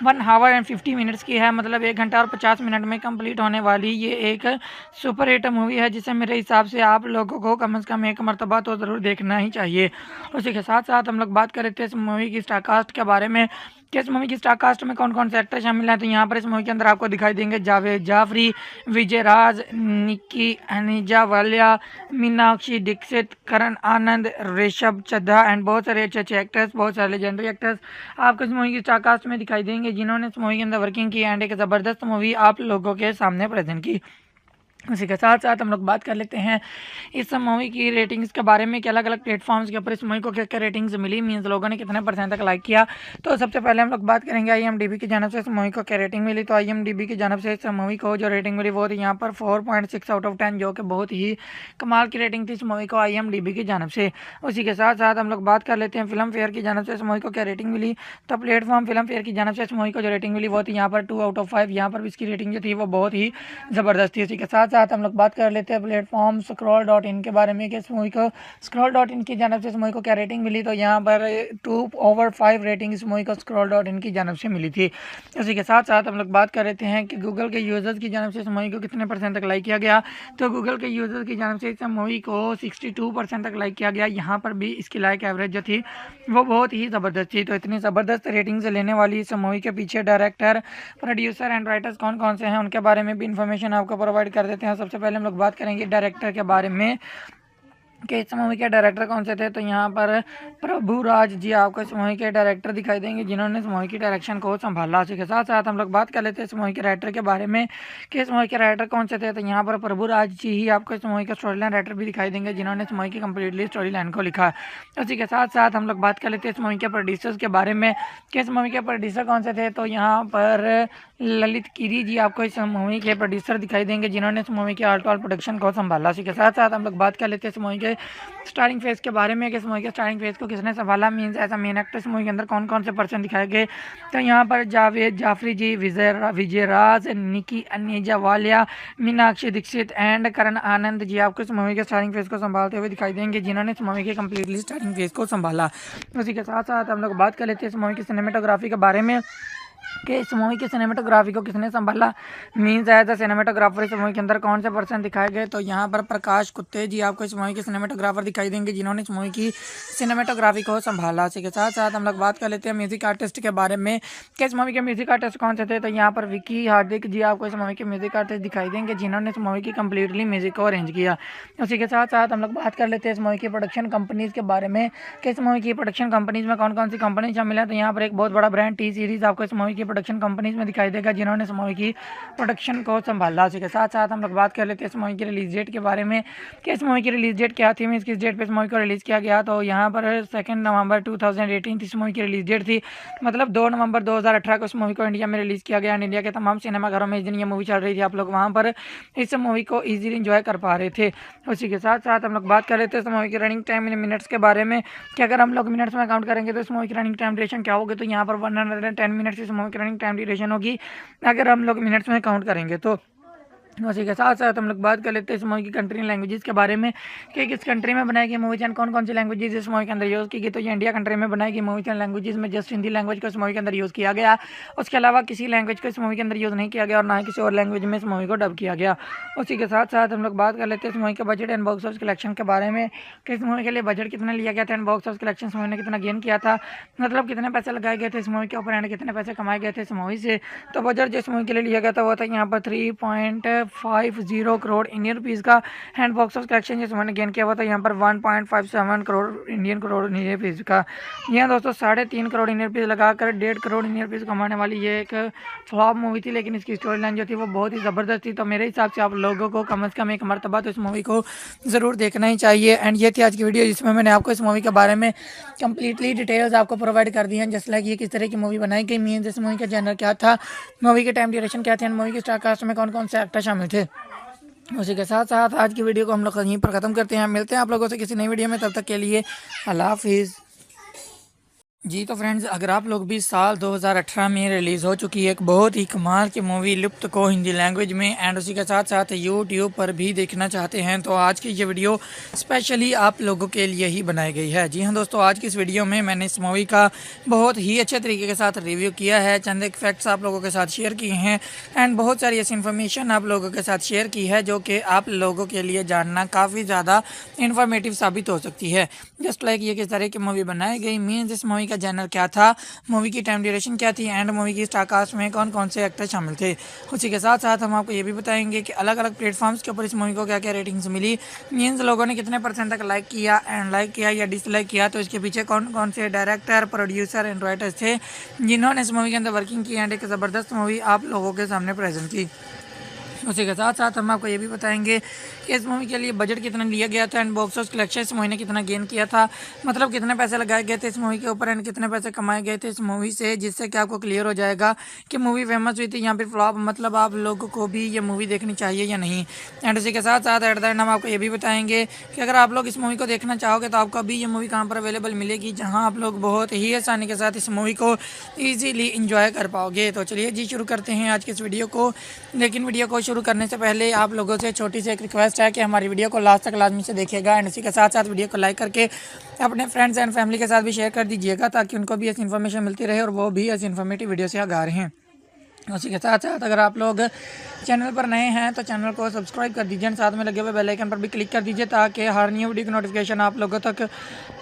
1 our and 50 minutes की है, मतलब 1 घंटा और 50 मिनट में कंप्लीट होने वाली ये एक सुपर हिट मूवी है जिसे मेरे हिसाब से आप लोगों को कम से कम एक मरतबा तो ज़रूर देखना ही चाहिए। उसी के साथ साथ हम लोग बात कर रहे थे इस मूवी की स्टार कास्ट के बारे में कि इस मूवी की स्टार कास्ट में कौन कौन से एक्टर शामिल हैं। तो यहाँ पर इस मूवी के अंदर आपको दिखाई देंगे जावेद जाफरी, विजय राज, निक्की हनीजा वालिया, मीनाक्षी दीक्षित, करण आनंद, ऋषभ चड्ढा एंड बहुत सारे अच्छे अच्छे एक्टर्स, बहुत सारे लेजेंडरी एक्टर्स आपको इस मूवी की स्टार कास्ट में दिखाई देंगे जिन्होंने इस मूवी के अंदर वर्किंग की एंड एक ज़बरदस्त मूवी आप लोगों के सामने प्रेजेंट की। उसी के साथ साथ हम लोग बात कर लेते हैं इस मूवी की रेटिंग्स के बारे में कि अलग अलग प्लेटफॉर्म्स के ऊपर इस मूवी को क्या क्या रेटिंग्स मिली, मीन्स लोगों ने कितने % तक लाइक किया। तो सबसे पहले हम लोग बात करेंगे IMDb की जानब से इस मूवी को क्या रेटिंग मिली। तो IMDb की जानब से इस मूवी को जो रेटिंग मिली वो थी यहाँ पर 4.6 आउट ऑफ 10, जो कि बहुत ही कमाल की रेटिंग थी इस मूवी को IMDb की जानब से। उसी के साथ साथ हम लोग बात कर लेते हैं फिल्म फेयर की जानब से इस मूवी को क्या रेटिंग मिली। तो प्लेटफॉर्म फिल्म फेयर की जानब से इस मूवी को जो रेटिंग मिली वो थी यहाँ पर 2 आउट ऑफ 5, यहाँ पर इसकी रेटिंग जो थी वो बहुत ही ज़बरदस्त थी। उसी के साथ साथ हम लोग बात कर लेते हैं प्लेटफॉर्म scroll.in के बारे में कि इस मूवी को scroll.in की जानब से इस मूवी को क्या रेटिंग मिली। तो यहाँ पर 2/5 रेटिंग इस मूवी को scroll.in की जानब से मिली थी। उसी के साथ साथ हम लोग बात कर लेते हैं कि गूगल के यूज़र्स की जानब से इस मूवी को कितने % तक लाइक किया गया। तो गूगल के यूज़र्स की जानब से इस मूवी को 62% तक लाइक किया गया। यहाँ पर भी इसकी लाइक एवरेज जो थी वो बहुत ही ज़बरदस्त थी। तो इतनी ज़बरदस्त रेटिंग्स लेने वाली इस मूवी के पीछे डायरेक्टर, प्रोड्यूसर एंड राइटर्स कौन कौन से हैं उनके बारे में भी इन्फॉर्मेशन आपको प्रोवाइड कर देते हैं। सबसे पहले हम लोग बात करेंगे डायरेक्टर के बारे में कि इस मूवी के डायरेक्टर कौन से थे। तो यहाँ पर प्रभु राज जी आपको इस मूवी के डायरेक्टर दिखाई देंगे जिन्होंने इस मूवी की डायरेक्शन को संभाला। उसी के साथ साथ हम लोग बात कर लेते हैं इस मूवी के राइटर के बारे में कि इस मूवी के राइटर कौन से थे। तो यहाँ पर प्रभु राज जी ही आपको इस मूवी का स्टोरी लाइन राइटर भी दिखाई देंगे जिन्होंने इस मूवी की कम्प्लीटली स्टोरी लाइन को लिखा। उसी के साथ साथ हम लोग बात कर लेते हैं इस मूवी के प्रोड्यूसर्स के बारे में कि इस मूवी के प्रोड्यूसर कौन से थे। तो यहाँ पर ललित गिरी जी आपको इस मूवी के प्रोड्यूसर दिखाई देंगे जिन्होंने इस मूवी के ऑल प्रोडक्शन को संभाला। उसी के साथ साथ हम लोग बात कर लेते हैं इस मूवी के के स्टारिंग फेज के बारे में कि इस मूवी के स्टारिंग फेज को किसने संभाला, मीन्स ऐसा मेन एक्टर इस मूवी के अंदर कौन कौन से पर्सन दिखाए गए। तो यहाँ पर जावेद जाफरी जी, विजयराज, निकी अनीजा वालिया, मीनाक्षी दीक्षित एंड करण आनंद जी आपको इस मूवी के स्टारिंग फेज को संभालते हुए दिखाई देंगे, जिन्होंने इस मूवी के कम्प्लीटली स्टारिंग फेज को संभाला। उसी के साथ साथ हम लोग बात कर लेते हैं इस मूवी की सिनेमेटोग्राफी के बारे में कि इस मूवी की सिनेमेटोग्राफी को किसने संभाला, मीन्स एज द सिनेमेटोग्राफर इस मूवी के अंदर कौन से पर्सन दिखाए गए। तो यहाँ पर प्रकाश कुत्ते जी आपको इस मूवी के सिनेमेटोग्राफर दिखाई देंगे, जिन्होंने इस मूवी की सिनेमेटोग्राफी को संभाला। इसी के साथ साथ हम लोग बात कर लेते हैं म्यूजिक आर्टिस्ट के बारे में कि इस मूवी के म्यूजिक आर्टिस्ट कौन से थे। तो यहाँ पर विकी हार्दिक जी आपको इस मूवी के म्यूजिक आर्टिस्ट दिखाई देंगे, जिन्होंने इस मूवी की कम्प्लीटली म्यूजिक को अरेंज किया। उसी के साथ साथ हम लोग बात कर लेते हैं इस मूवी की प्रोडक्शन कंपनीज के बारे में कि इस मूवी की प्रोडक्शन कंपनीज में कौन कौन सी कंपनी शामिल है। तो यहाँ पर एक बहुत बड़ा ब्रांड टी सीरीज आपको इस मूवी की प्रोडक्शन कंपनीज में दिखाई देगा, जिन्होंने इस मूवी की प्रोडक्शन को संभाला। उसी के साथ साथ हम लोग बात कर लेते हैं इस मूवी की रिलीज डेट के बारे में कि इस मूवी की रिलीज डेट क्या थी, मीन्स किस डेट पे इस मूवी को रिलीज़ किया गया। तो यहाँ पर 2 नवंबर 2018 इस मूवी की रिलीज डेट थी, मतलब 2 नवंबर 2018 को इस मूवी को इंडिया में रिलीज़ किया गया एंड इंडिया के तमाम सिनेमाघरों में इस दिन ये मूवी चल रही थी, आप लोग वहाँ पर इस मूवी को ईजिली इंजॉय कर पा रहे थे। उसी के साथ साथ हम लोग बात कर लेते हैं इस मूवी की रनिंग टाइम इन मिनट्स के बारे में कि अगर हम लोग मिनट्स में काउंट करेंगे तो इस मूवी की रनिंग टाइम ड्यूरेशन क्या होगी। तो यहाँ पर 110 मिनट्स इस मूवी की रनिंग टाइम ड्यूरेशन होगी अगर हम लोग मिनट्स में काउंट करेंगे। तो उसी के साथ साथ हम लोग बात कर लेते हैं इस मूवी की कंट्री लैंग्वेजेस के बारे में कि किस कंट्री में बनाई गई मूवी एंड कौन कौन सी लैंग्वेजेस इस मूवी के अंदर यूज़ की गई। तो ये इंडिया कंट्री में बनाई गई मूवी एंड लैंग्वेजेस में जस्ट हिंदी लैंग्वेज को इस मूवी के अंदर यूज़ किया गया, उसके अलावा किसी लैंग्वेज को इस मूवी के अंदर यूज़ नहीं किया गया और ना ही किसी और लैंग्वेज में इस मूवी को डब किया गया। उसी के साथ साथ हम लोग बात कर लेते हैं इस मूवी के budget and box office collection के बारे में कि इस मूवी के लिए बजट कितना लिया गया था and box office collection movie ने कितना गेन किया था, मतलब कितने पैसे लगाए गए थे इस मूवी के ऊपर एंड कितने पैसे कमाए गए थे इस मूवी से। तो बजट जिस मूवी के लिए लिया गया था वो था यहाँ पर 3.50 करोड़ इंडियन रुपीज़ का एंड बॉक्स ऑफिस कलेक्शन जिस मैंने गेन किया हुआ था यहाँ पर 1.57 करोड़ इंडियन रुपीज़ का। यहाँ दोस्तों 3.5 करोड़ इंडियन रुपीज़ लगाकर 1.5 करोड़ इंडियन रुपीज़ कमाने वाली ये एक फ्लॉप मूवी थी, लेकिन इसकी स्टोरी लाइन जो थी वो बहुत ही ज़बरदस्त थी। तो मेरे हिसाब से आप लोगों को कम से कम एक मरतबा तो इस मूवी को ज़रूर देखना ही चाहिए। एंड ये थी आज की वीडियो जिसमें मैंने आपको इस मूवी के बारे में कंप्लीटली डिटेल्स आपको प्रोवाइड कर दी हैं, जैसे लाइक ये किस तरह की मूवी बनाई गई, मीन्स इस मूवी का जनर क्या था, मूवी के टाइम ड्यूरेशन क्या थे एंड मूवी के स्टार कास्ट में कौन कौन से एक्टर शामिल थे। उसी के साथ साथ आज की वीडियो को हम लोग यहीं पर ख़त्म करते हैं। मिलते हैं आप लोगों से किसी नई वीडियो में, तब तक के लिए अल्लाह हाफिज़। जी तो फ्रेंड्स, अगर आप लोग भी साल 2018 में रिलीज़ हो चुकी एक बहुत ही कमाल की मूवी लुप्त को हिंदी लैंग्वेज में एंड उसी के साथ साथ यूट्यूब पर भी देखना चाहते हैं तो आज की ये वीडियो स्पेशली आप लोगों के लिए ही बनाई गई है। जी हाँ दोस्तों, आज की इस वीडियो में मैंने इस मूवी का बहुत ही अच्छे तरीके के साथ रिव्यू किया है, चंद एक फैक्ट्स आप लोगों के साथ शेयर किए हैं एंड बहुत सारी ऐसी इन्फॉर्मेशन आप लोगों के साथ शेयर की है जो कि आप लोगों के लिए जानना काफ़ी ज़्यादा इन्फॉर्मेटिव साबित हो सकती है। जस्ट लाइक ये किस तरह की मूवी बनाई गई, मीन्स इस मूवी का जनर क्या था, मूवी की टाइम ड्यूरेशन क्या थी एंड मूवी की स्टार कास्ट में कौन कौन से एक्टर शामिल थे। उसी के साथ साथ हम आपको ये भी बताएंगे कि अलग अलग प्लेटफॉर्म्स के ऊपर इस मूवी को क्या क्या रेटिंग्स मिली, मीन्स लोगों ने कितने % तक लाइक किया एंड लाइक किया या डिसलाइक किया, तो इसके पीछे कौन कौन से डायरेक्टर, प्रोड्यूसर एंड राइटर्स थे जिन्होंने इस मूवी के अंदर वर्किंग की एंड एक ज़बरदस्त मूवी आप लोगों के सामने प्रेजेंट की। उसी के साथ साथ हम आपको ये भी बताएंगे कि इस मूवी के लिए बजट कितना लिया गया था एंड बॉक्स ऑफिस कलेक्शन इस मूवी ने कितना गेन किया था, मतलब कितने पैसे लगाए गए थे इस मूवी के ऊपर एंड कितने पैसे कमाए गए थे इस मूवी से, जिससे कि आपको क्लियर हो जाएगा कि मूवी फेमस हुई थी यहाँ पर फ्लॉप, मतलब आप लोगों को भी ये मूवी देखनी चाहिए या नहीं। एंड उसी के साथ साथ एट द एंड हम आपको ये भी बताएंगे कि अगर आप लोग इस मूवी को देखना चाहोगे तो आपको अभी ये मूवी कहाँ पर अवेलेबल मिलेगी, जहाँ आप लोग बहुत ही आसानी के साथ इस मूवी को ईजीली इंजॉय कर पाओगे। तो चलिए जी शुरू करते हैं आज की इस वीडियो को, लेकिन वीडियो को शुरू करने से पहले आप लोगों से छोटी सी एक रिक्वेस्ट है कि हमारी वीडियो को लास्ट तक लाजमी से देखिएगा एंड इसी के साथ साथ वीडियो को लाइक करके अपने फ्रेंड्स एंड फैमिली के साथ भी शेयर कर दीजिएगा ताकि उनको भी ऐसी इन्फॉर्मेशन मिलती रहे और वो भी ऐसी इन्फॉर्मेटिव वीडियो से आगाह रहें। उसी के साथ साथ अगर आप लोग चैनल पर नए हैं तो चैनल को सब्सक्राइब कर दीजिए, साथ में लगे हुए बेल आइकन पर भी क्लिक कर दीजिए ताकि हर न्यू वीडियो की नोटिफिकेशन आप लोगों तक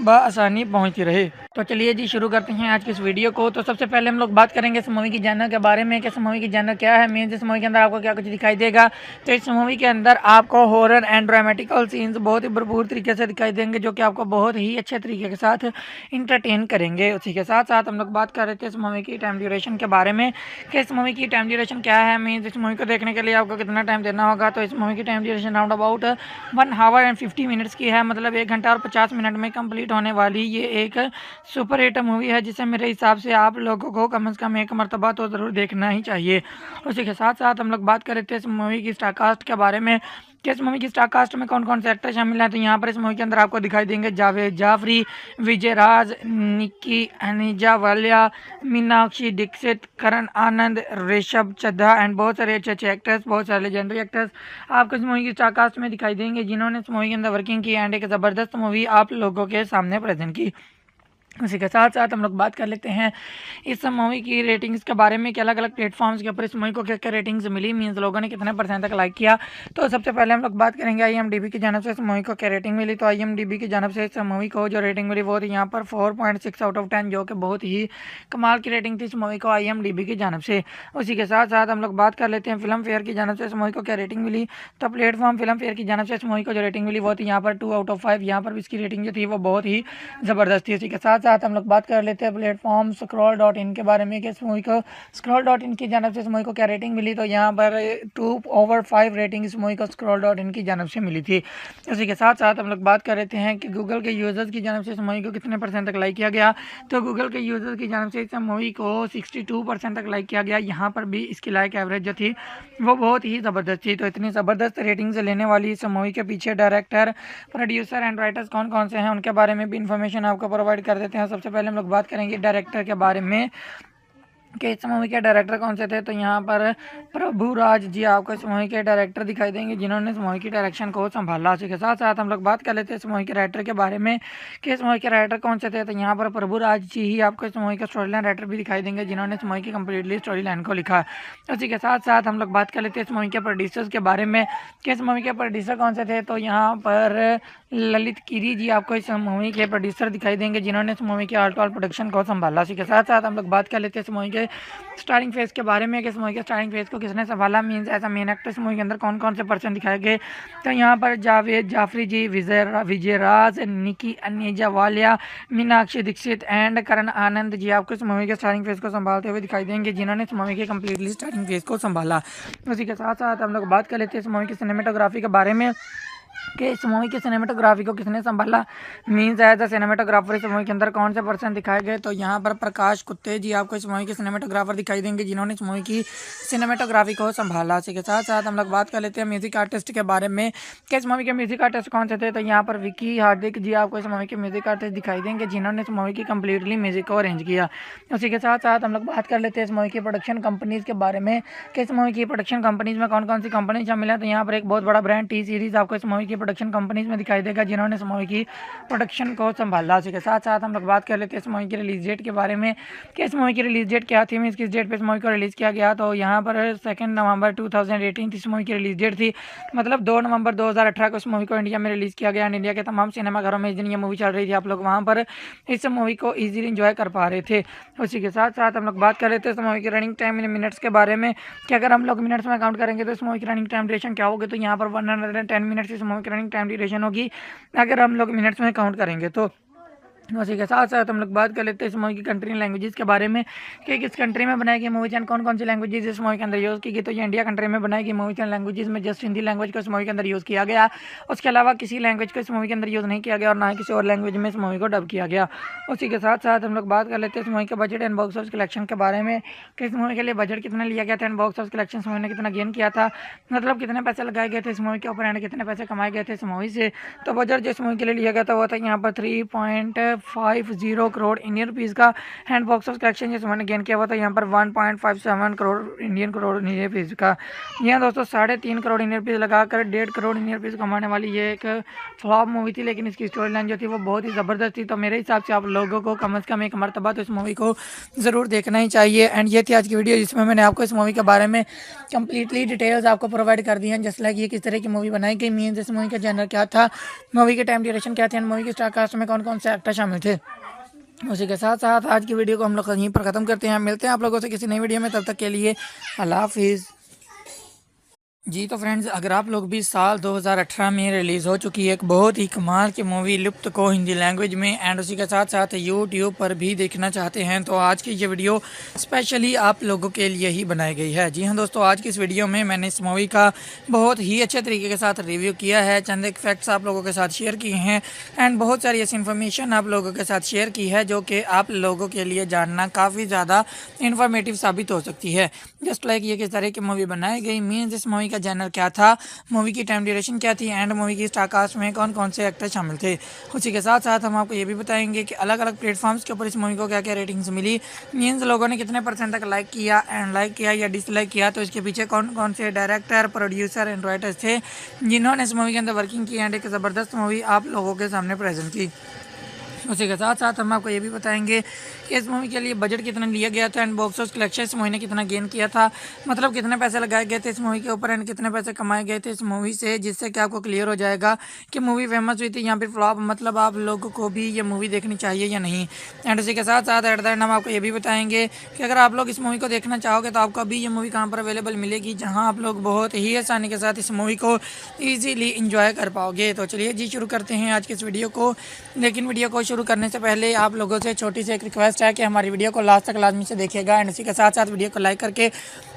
बआसानी पहुंचती रहे। तो चलिए जी शुरू करते हैं आज की इस वीडियो को। तो सबसे पहले हम लोग बात करेंगे इस मूवी की जानर के बारे में कि इस मूवी की जानर क्या है, मीन्स इस मूवी के अंदर आपको क्या कुछ दिखाई देगा। तो इस मूवी के अंदर आपको हॉरर एंड ड्रामेटिकल सीन्स बहुत ही भरपूर तरीके से दिखाई देंगे जो कि आपको बहुत ही अच्छे तरीके के साथ इंटरटेन करेंगे। उसी के साथ साथ हम लोग बात कर रहे थे इस मूवी की टाइम ड्यूरेशन के बारे में कि इस मूवी की टाइम ड्यूरेशन क्या है, मीन्स इस मूवी को देखने के लिए आपको कितना टाइम देना होगा। तो इस मूवी की time duration round about 1 our and 50 minutes की है, मतलब 1 घंटा और 50 मिनट में कंप्लीट होने वाली ये एक सुपर हिट मूवी है जिसे मेरे हिसाब से आप लोगों को कम से कम एक मरतबा तो ज़रूर देखना ही चाहिए। उसी के साथ साथ हम लोग बात कर रहे थे इस मूवी की स्टार कास्ट के बारे में कि इस मूवी की स्टार कास्ट में कौन कौन से एक्टर शामिल हैं। तो यहाँ पर इस मूवी के अंदर आपको दिखाई देंगे जावेद जाफरी, विजय राज, निकी अनीजा वालिया, मीनाक्षी दीक्षित, करण आनंद, ऋषभ चड्ढा एंड बहुत सारे अच्छे अच्छे एक्टर्स, बहुत सारे लेजेंडरी एक्टर्स आपको इस मूवी की स्टार कास्ट में दिखाई देंगे, जिन्होंने इस मूवी के अंदर वर्किंग की एंड एक ज़बरदस्त मूवी आप लोगों के सामने प्रेजेंट की। उसी के साथ साथ हम लोग बात कर लेते हैं इस मूवी की रेटिंग्स के बारे में कि अलग अलग प्लेटफॉर्म्स के ऊपर इस मूवी को क्या क्या रेटिंग्स मिली, मीन्स लोगों ने कितने परसेंट तक लाइक किया। तो सबसे पहले हम लोग बात करेंगे IMDb की जानब से इस मूवी को क्या रेटिंग मिली। तो IMDb की जानब से इस मूवी को जो रेटिंग मिली वो थी यहाँ पर 4.6 आउट ऑफ 10, जो कि बहुत ही कमाल की रेटिंग थी इस मूवी को IMDb की जानब से। उसी के साथ साथ हम लोग बात कर लेते हैं फिल्म फेयर की जानब से इस मूवी को क्या रेटिंग मिली। तो प्लेटफॉर्म फिल्म फेयर की जानब से इस मूवी को जो रेटिंग मिली वो थी यहाँ पर 2 आउट ऑफ 5। यहाँ पर इसकी रेटिंग जो थी वो बहुत ही ज़बरदस्त थी। उसी के साथ साथ हम लोग बात कर लेते हैं प्लेटफॉर्म scroll.in के बारे में कि इस मूवी को scroll.in की जानब से इस मूवी को क्या रेटिंग मिली। तो यहाँ पर 2/5 रेटिंग इस मूवी को scroll.in की जानब से मिली थी। उसी के साथ साथ हम लोग बात कर लेते हैं कि गूगल के यूज़र्स की जानब से इस मूवी को कितने परसेंट तक लाइक किया गया। तो गूगल के यूज़र्स की जानब से इस मूवी को 62% तक लाइक किया गया। यहाँ पर भी इसकी लाइक एवरेज जो थी वो बहुत ही ज़बरदस्त थी। तो इतनी ज़बरदस्त रेटिंग्स लेने वाली इस मूवी के पीछे डायरेक्टर, प्रोड्यूसर एंड राइटर्स कौन कौन से हैं उनके बारे में भी इन्फॉर्मेशन आपको प्रोवाइड कर देते हैं। सबसे पहले हम लोग बात करेंगे डायरेक्टर के बारे में कि इस मूवी के डायरेक्टर कौन से थे। तो यहाँ पर प्रभु राज जी आपको इस मूवी के डायरेक्टर दिखाई देंगे, जिन्होंने इस मूवी की डायरेक्शन को संभाला। उसी के साथ साथ हम लोग बात कर लेते हैं इस मूवी के राइटर के बारे में कि इस मूवी के राइटर कौन से थे। तो यहाँ पर प्रभु राज जी ही आपको इस मूवी का स्टोरी लाइन राइटर भी दिखाई देंगे, जिन्होंने इस मूवी की कम्प्लीटली स्टोरी लाइन को लिखा। उसी के साथ साथ हम लोग बात कर लेते हैं इस मूवी के प्रोड्यूसर्स के बारे में कि इस मूवी के प्रोड्यूसर कौन से थे। तो यहाँ पर ललित कीरी जी आपको इस मूवी के प्रोड्यूसर दिखाई देंगे, जिन्होंने इस मूवी के ऑल टू ऑल प्रोडक्शन को संभाला। उसी के साथ साथ हम लोग बात कर लेते हैं इस मूवी के स्टारिंग फेज के बारे में कि इस मूवी के स्टारिंग फेज को किसने संभाला, मीन्स ऐसा मेन एक्टर इस मूवी के अंदर कौन कौन से पर्सन दिखाए गए। तो यहाँ पर जावेद जाफरी जी, विजय राज, निकी अनीजा वालिया, मीनाक्षी दीक्षित एंड करण आनंद जी आपको इस मूवी के स्टारिंग फेज को संभालते हुए दिखाई देंगे, जिन्होंने इस मूवी के कम्प्लीटली स्टारिंग फेज को संभाला। उसी के साथ साथ हम लोग बात कर लेते हैं इस मूवी की सिनेमेटोग्राफी के बारे में कि इस मूवी की सिनेमेटोग्राफी को किसने संभाला, मीन्स एज द सिनेमेटोग्राफर इस मूवी के अंदर कौन से पर्सन दिखाए गए। तो यहाँ पर प्रकाश कुत्ते जी आपको इस मूवी के सिनेमेटोग्राफर दिखाई देंगे, जिन्होंने इस मूवी की सिनेमेटोग्राफी को संभाला। इसी के साथ साथ हम लोग बात कर लेते हैं म्यूजिक आर्टिस्ट के बारे में कि इस मूवी के म्यूजिक आर्टिस्ट कौन से थे। तो यहाँ पर विकी हार्दिक जी आपको इस मूवी के म्यूजिक आर्टिस्ट दिखाई देंगे, जिन्होंने इस मूवी की कम्प्लीटली म्यूजिक को अरेंज किया। उसी के साथ साथ हम लोग बात कर लेते हैं इस मूवी की प्रोडक्शन कंपनीज के बारे में कि इस मूवी की प्रोडक्शन कंपनीज में कौन कौन सी कंपनी शामिल है। तो यहाँ पर एक बहुत बड़ा ब्रांड टी सीरीज आपको इस मूवी की प्रोडक्शन कंपनीज में दिखाई देगा, जिन्होंने इस मूवी की प्रोडक्शन को संभाला। उसी के साथ साथ हम लोग बात कर लेते हैं इस मूवी की रिलीज डेट के बारे में कि इस मूवी की रिलीज डेट क्या थी, मीन्स किस डेट पे इस मूवी को रिलीज़ किया गया। तो यहाँ पर 2 नवंबर 2018 इस मूवी की रिलीज डेट थी, मतलब 2 नवंबर 2018 को इस मूवी को इंडिया में रिलीज़ किया गया। इंडिया के तमाम सिनेमाघरों में इस दिन ये मूवी चल रही थी, आप लोग वहाँ पर इस मूवी को ईजिली इंजॉय कर पा रहे थे। उसी के साथ साथ हम लोग बात कर लेते हैं इस मूवी की रनिंग टाइम इन मिनट्स के बारे में कि अगर हम लोग मिनट्स में काउंट करेंगे तो इस मूवी की रनिंग टाइम ड्यूरेशन क्या होगी। तो यहाँ पर 110 मिनट्स इस मूवी की रनिंग टाइम ड्यूरेशन होगी अगर हम लोग मिनट्स में काउंट करेंगे। तो उसी के साथ साथ हम लोग बात कर लेते हैं इस मूवी की कंट्री लैंग्वेजेस के बारे में कि किस कंट्री में बनाई गई मूवी एंड कौन कौन सी लैंग्वेजेस इस मूवी के अंदर यूज़ की गई। तो ये इंडिया कंट्री में बनाई गई मूवी एंड लैंग्वेजेस में जस्ट हिंदी लैंग्वेज को इस मूवी के अंदर यूज़ किया गया। उसके अलावा किसी लैंग्वेज को इस मूवी के अंदर यूज़ नहीं किया गया और ना ही किसी और लैंग्वेज में इस मूवी को डब किया गया। उसी के साथ साथ हम लोग बात कर लेते हैं इस मूवी के budget and box office collection के बारे में कि इस मूवी के लिए बजट कितना लिया गया था and box office collection movie ने कितना गेन किया था, मतलब कितने पैसे लगाए गए थे इस मूवी के ऊपर एंड कितने पैसे कमाए गए थे इस मूवी से। तो बजट जो इस मूवी के लिए लिया गया था वो था यहाँ पर 3.50 करोड़ इंडियन रुपीज़ का एंड बॉक्स ऑफिस कलेक्शन जिस मैंने गेन किया हुआ था यहाँ पर 1.57 करोड़ इंडियन रुपीज़ का। यहाँ दोस्तों 3.5 करोड़ इंडियन रुपीज़ लगाकर 1.5 करोड़ इंडियन रुपीज़ कमाने वाली ये एक फ्लॉप मूवी थी, लेकिन इसकी स्टोरी लाइन जो थी वो बहुत ही ज़बरदस्त थी। तो मेरे हिसाब से आप लोगों को कम से कम एक मरतबा तो इस मूवी को ज़रूर देखना ही चाहिए। एंड ये थी आज की वीडियो, जिसमें मैंने आपको इस मूवी के बारे में कम्प्लीटली डिटेल्स आपको प्रोवाइड कर दी हैं, जस्ट लाइक ये किस तरह की मूवी बनाई गई, मीन्स इस मूवी का जनर क्या था, मूवी के टाइम ड्यूरेशन क्या थे एंड मूवी के स्टार कास्ट में कौन कौन से एक्टर शामिल थे। उसी के साथ साथ आज की वीडियो को हम लोग यहीं पर ख़त्म करते हैं। मिलते हैं आप लोगों से किसी नई वीडियो में, तब तक के लिए अल्लाह हाफिज़। जी तो फ्रेंड्स, अगर आप लोग भी साल 2018 में रिलीज़ हो चुकी एक बहुत ही कमाल की मूवी लुप्त को हिंदी लैंग्वेज में एंड उसी के साथ साथ यूट्यूब पर भी देखना चाहते हैं, तो आज की ये वीडियो स्पेशली आप लोगों के लिए ही बनाई गई है। जी हाँ दोस्तों, आज की इस वीडियो में मैंने इस मूवी का बहुत ही अच्छे तरीके के साथ रिव्यू किया है, चंद एक फैक्ट्स आप लोगों के साथ शेयर किए हैं एंड बहुत सारी ऐसी इन्फॉर्मेशन आप लोगों के साथ शेयर की है जो कि आप लोगों के लिए जानना काफ़ी ज़्यादा इन्फॉर्मेटिव साबित हो सकती है। जस्ट लाइक ये किस तरह की मूवी बनाई गई, मीन्स इस मूवी का जनर क्या था, मूवी की टाइम ड्यूरेशन क्या थी एंड मूवी की स्टार कास्ट में कौन कौन से एक्टर शामिल थे। उसी के साथ साथ हम आपको ये भी बताएंगे कि अलग अलग प्लेटफॉर्म्स के ऊपर इस मूवी को क्या क्या रेटिंग्स मिली, मीन्स लोगों ने कितने परसेंट तक लाइक किया या डिसलाइक किया, तो इसके पीछे कौन कौन से डायरेक्टर, प्रोड्यूसर एंड राइटर्स थे जिन्होंने इस मूवी के अंदर वर्किंग की एंड एक ज़बरदस्त मूवी आप लोगों के सामने प्रेजेंट की। उसी के साथ साथ हम आपको ये भी बताएंगे कि इस मूवी के लिए बजट कितना लिया गया था एंड बॉक्स ऑफिस कलेक्शन इस मूवी ने कितना गेन किया था, मतलब कितने पैसे लगाए गए थे इस मूवी के ऊपर एंड कितने पैसे कमाए गए थे इस मूवी से, जिससे कि आपको क्लियर हो जाएगा कि मूवी फेमस हुई थी यहाँ पे फ्लॉप, मतलब आप लोगों को भी ये मूवी देखनी चाहिए या नहीं। एंड उसी के साथ साथ एट द एंड हम आपको ये भी बताएंगे कि अगर आप लोग इस मूवी को देखना चाहोगे तो आपको अभी ये मूवी कहाँ पर अवेलेबल मिलेगी, जहाँ आप लोग बहुत ही आसानी के साथ इस मूवी को ईजीली इंजॉय कर पाओगे। तो चलिए जी शुरू करते हैं आज के इस वीडियो को। लेकिन वीडियो को शुरू करने से पहले आप लोगों से छोटी सी एक रिक्वेस्ट है कि हमारी वीडियो को लास्ट तक लाजमी से देखिएगा एंड इसी के साथ साथ वीडियो को लाइक करके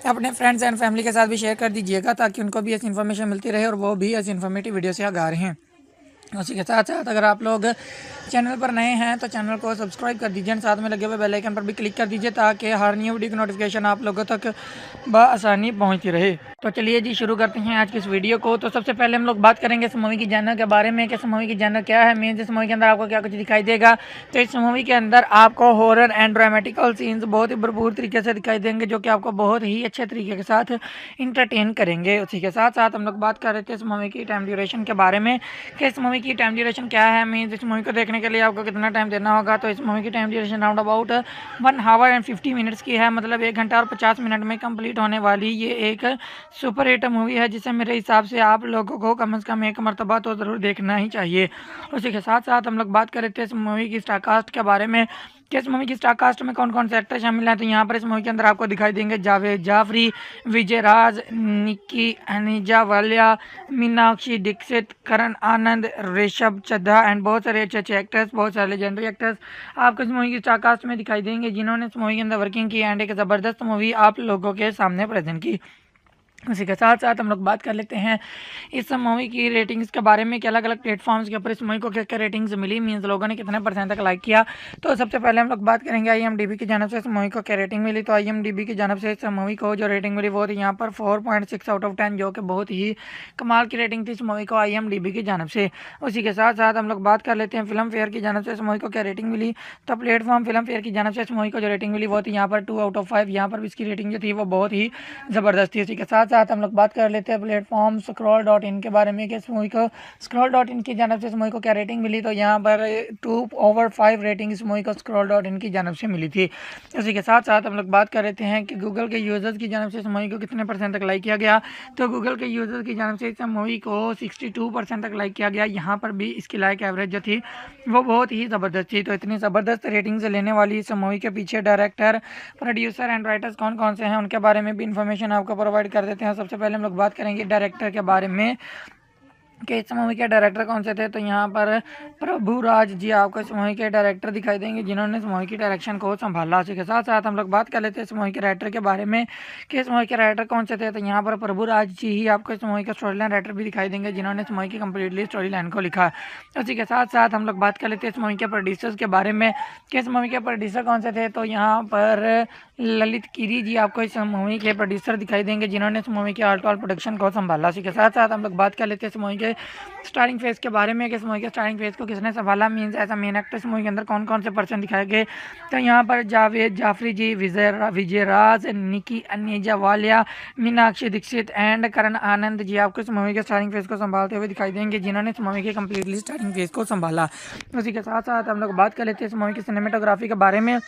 अपने फ्रेंड्स एंड फैमिली के साथ भी शेयर कर दीजिएगा ताकि उनको भी ऐसी इन्फॉर्मेशन मिलती रहे और वो भी ऐसी इन्फॉर्मेटिव वीडियो से आगाह रहें। उसी के साथ साथ अगर आप लोग चैनल पर नए हैं तो चैनल को सब्सक्राइब कर दीजिए और साथ में लगे हुए बेल आइकन पर भी क्लिक कर दीजिए ताकि हर न्यू वीडियो की नोटिफिकेशन आप लोगों तक बआसानी पहुंचती रहे। तो चलिए जी शुरू करते हैं आज की इस वीडियो को। तो सबसे पहले हम लोग बात करेंगे इस मूवी की जॉनर के बारे में कि इस मूवी की जॉनर क्या है, मीन्स इस मूवी के अंदर आपको क्या कुछ दिखाई देगा। तो इस मूवी के अंदर आपको हॉरर एंड ड्रामेटिकल सीन्स बहुत ही भरपूर तरीके से दिखाई देंगे जो कि आपको बहुत ही अच्छे तरीके के साथ इंटरटेन करेंगे। उसी के साथ साथ हम लोग बात कर रहे थे इस मूवी की टाइम ड्यूरेशन के बारे में कि इस मूवी की टाइम ड्यूरेशन क्या है, मीन्स इस मूवी को देखने के लिए आपको कितना टाइम देना होगा। तो इस मूवी की time duration round about 1 our and 50 minutes की है, मतलब 1 घंटा और 50 मिनट में कंप्लीट होने वाली ये एक सुपर हिट मूवी है जिसे मेरे हिसाब से आप लोगों को कम से कम एक मरतबा तो ज़रूर देखना ही चाहिए। उसी के साथ साथ हम लोग बात कर रहे थे इस मूवी की स्टार कास्ट के बारे में कि इस मूवी की स्टार कास्ट में कौन कौन से एक्टर शामिल हैं। तो यहाँ पर इस मूवी के अंदर आपको दिखाई देंगे जावेद जाफरी, विजय राज, निक्की अनीजा वालिया, मीनाक्षी दीक्षित, करण आनंद, ऋषभ चड्ढा एंड बहुत सारे अच्छे अच्छे एक्टर्स, बहुत सारे लेजेंडरी एक्टर्स आपको इस मूवी की स्टार कास्ट में दिखाई देंगे जिन्होंने इस मूवी के अंदर वर्किंग की एंड एक ज़बरदस्त मूवी आप लोगों के सामने प्रेजेंट की। उसी के साथ साथ हम लोग बात कर लेते हैं इस मूवी की रेटिंग्स के बारे में कि अलग अलग प्लेटफॉर्म्स के ऊपर इस मूवी को क्या क्या रेटिंग्स मिली, मीन्स लोगों ने कितने परसेंट तक लाइक किया। तो सबसे पहले हम लोग बात करेंगे IMDb की जानब से इस मूवी को क्या रेटिंग मिली। तो IMDb की जानब से इस मूवी को जो रेटिंग मिली वो थी यहाँ पर 4.6 आउट ऑफ 10, जो कि बहुत ही कमाल की रेटिंग थी इस मूवी को IMDb की जानब से। उसी के साथ साथ हम लोग बात कर लेते हैं फिल्म फेयर की जानब से इस मूवी को क्या रेटिंग मिली। तो प्लेटफॉर्म फिल्म फेयर की जानब से इस मूवी को जो रेटिंग मिली वो थी यहाँ पर 2 आउट ऑफ 5, यहाँ पर भी इसकी रेटिंग जो थी वो बहुत ही ज़बरदस्त थी। उसी के साथ साथ हम लोग बात कर लेते हैं प्लेटफॉर्म scroll.in के बारे में कि इस मूवी को scroll.in की जानब से इस मूवी को क्या रेटिंग मिली। तो यहाँ पर 2/5 रेटिंग इस मूवी को scroll.in की जानब से मिली थी। उसी के साथ साथ हम लोग बात कर लेते हैं कि गूगल के यूज़र्स की जानब से इस मूवी को कितने परसेंट तक लाइक किया गया। तो गूगल के यूज़र्स की जानब से इस मूवी को 62% तक लाइक किया गया। यहाँ पर भी इसकी लाइक एवरेज जो थी वो बहुत ही ज़बरदस्त थी। तो इतनी ज़बरदस्त रेटिंग्स लेने वाली इस मूवी के पीछे डायरेक्टर, प्रोड्यूसर एंड राइटर्स कौन कौन से हैं उनके बारे में भी इंफॉर्मेशन आपको प्रोवाइड कर देते हैं। सबसे पहले हम लोग बात करेंगे डायरेक्टर के बारे में कि इस मूवी के डायरेक्टर कौन से थे। तो यहाँ पर प्रभु राज जी आपको इस मूवी के डायरेक्टर दिखाई देंगे जिन्होंने इस मूवी की डायरेक्शन को संभाला। उसी के साथ साथ हम लोग बात कर लेते हैं इस मूवी के राइटर के बारे में कि इस मूवी के राइटर कौन से थे। तो यहाँ पर प्रभु राज जी ही आपको इस मूवी के स्टोरी लाइन राइटर भी दिखाई देंगे जिन्होंने इस मूवी की कम्प्लीटली स्टोरी लाइन को लिखा। उसी के साथ साथ हम लोग बात कर लेते हैं इस मूवी के प्रोड्यूसर्स के बारे में कि इस मूवी के प्रोड्यूसर कौन से थे। तो यहाँ पर ललित गिरी जी आपको इस मूवी के प्रोड्यूसर दिखाई देंगे जिन्होंने इस मूवी के ऑल प्रोडक्शन को संभाला। उसी के साथ साथ हम लोग बात कर लेते हैं इस मूवी के स्टारिंग फेज के बारे में कि इस मूवी के स्टारिंग फेज को किसने संभाला, मीन्स ऐसा मेन एक्टर इस मूवी के अंदर कौन कौन से पर्सन दिखाए गए। तो यहाँ पर जावेद जाफरी जी, विजय राज, निकी अनीजा वालिया, मीनाक्षी दीक्षित एंड करण आनंद जी आपको इस मूवी के स्टारिंग फेज को संभालते हुए दिखाई देंगे जिन्होंने इस मूवी के कम्प्लीटली स्टारिंग फेज को संभाला। उसी के साथ साथ हम लोग बात कर लेते हैं इस मूवी की सिनेमेटोग्राफी के बारे में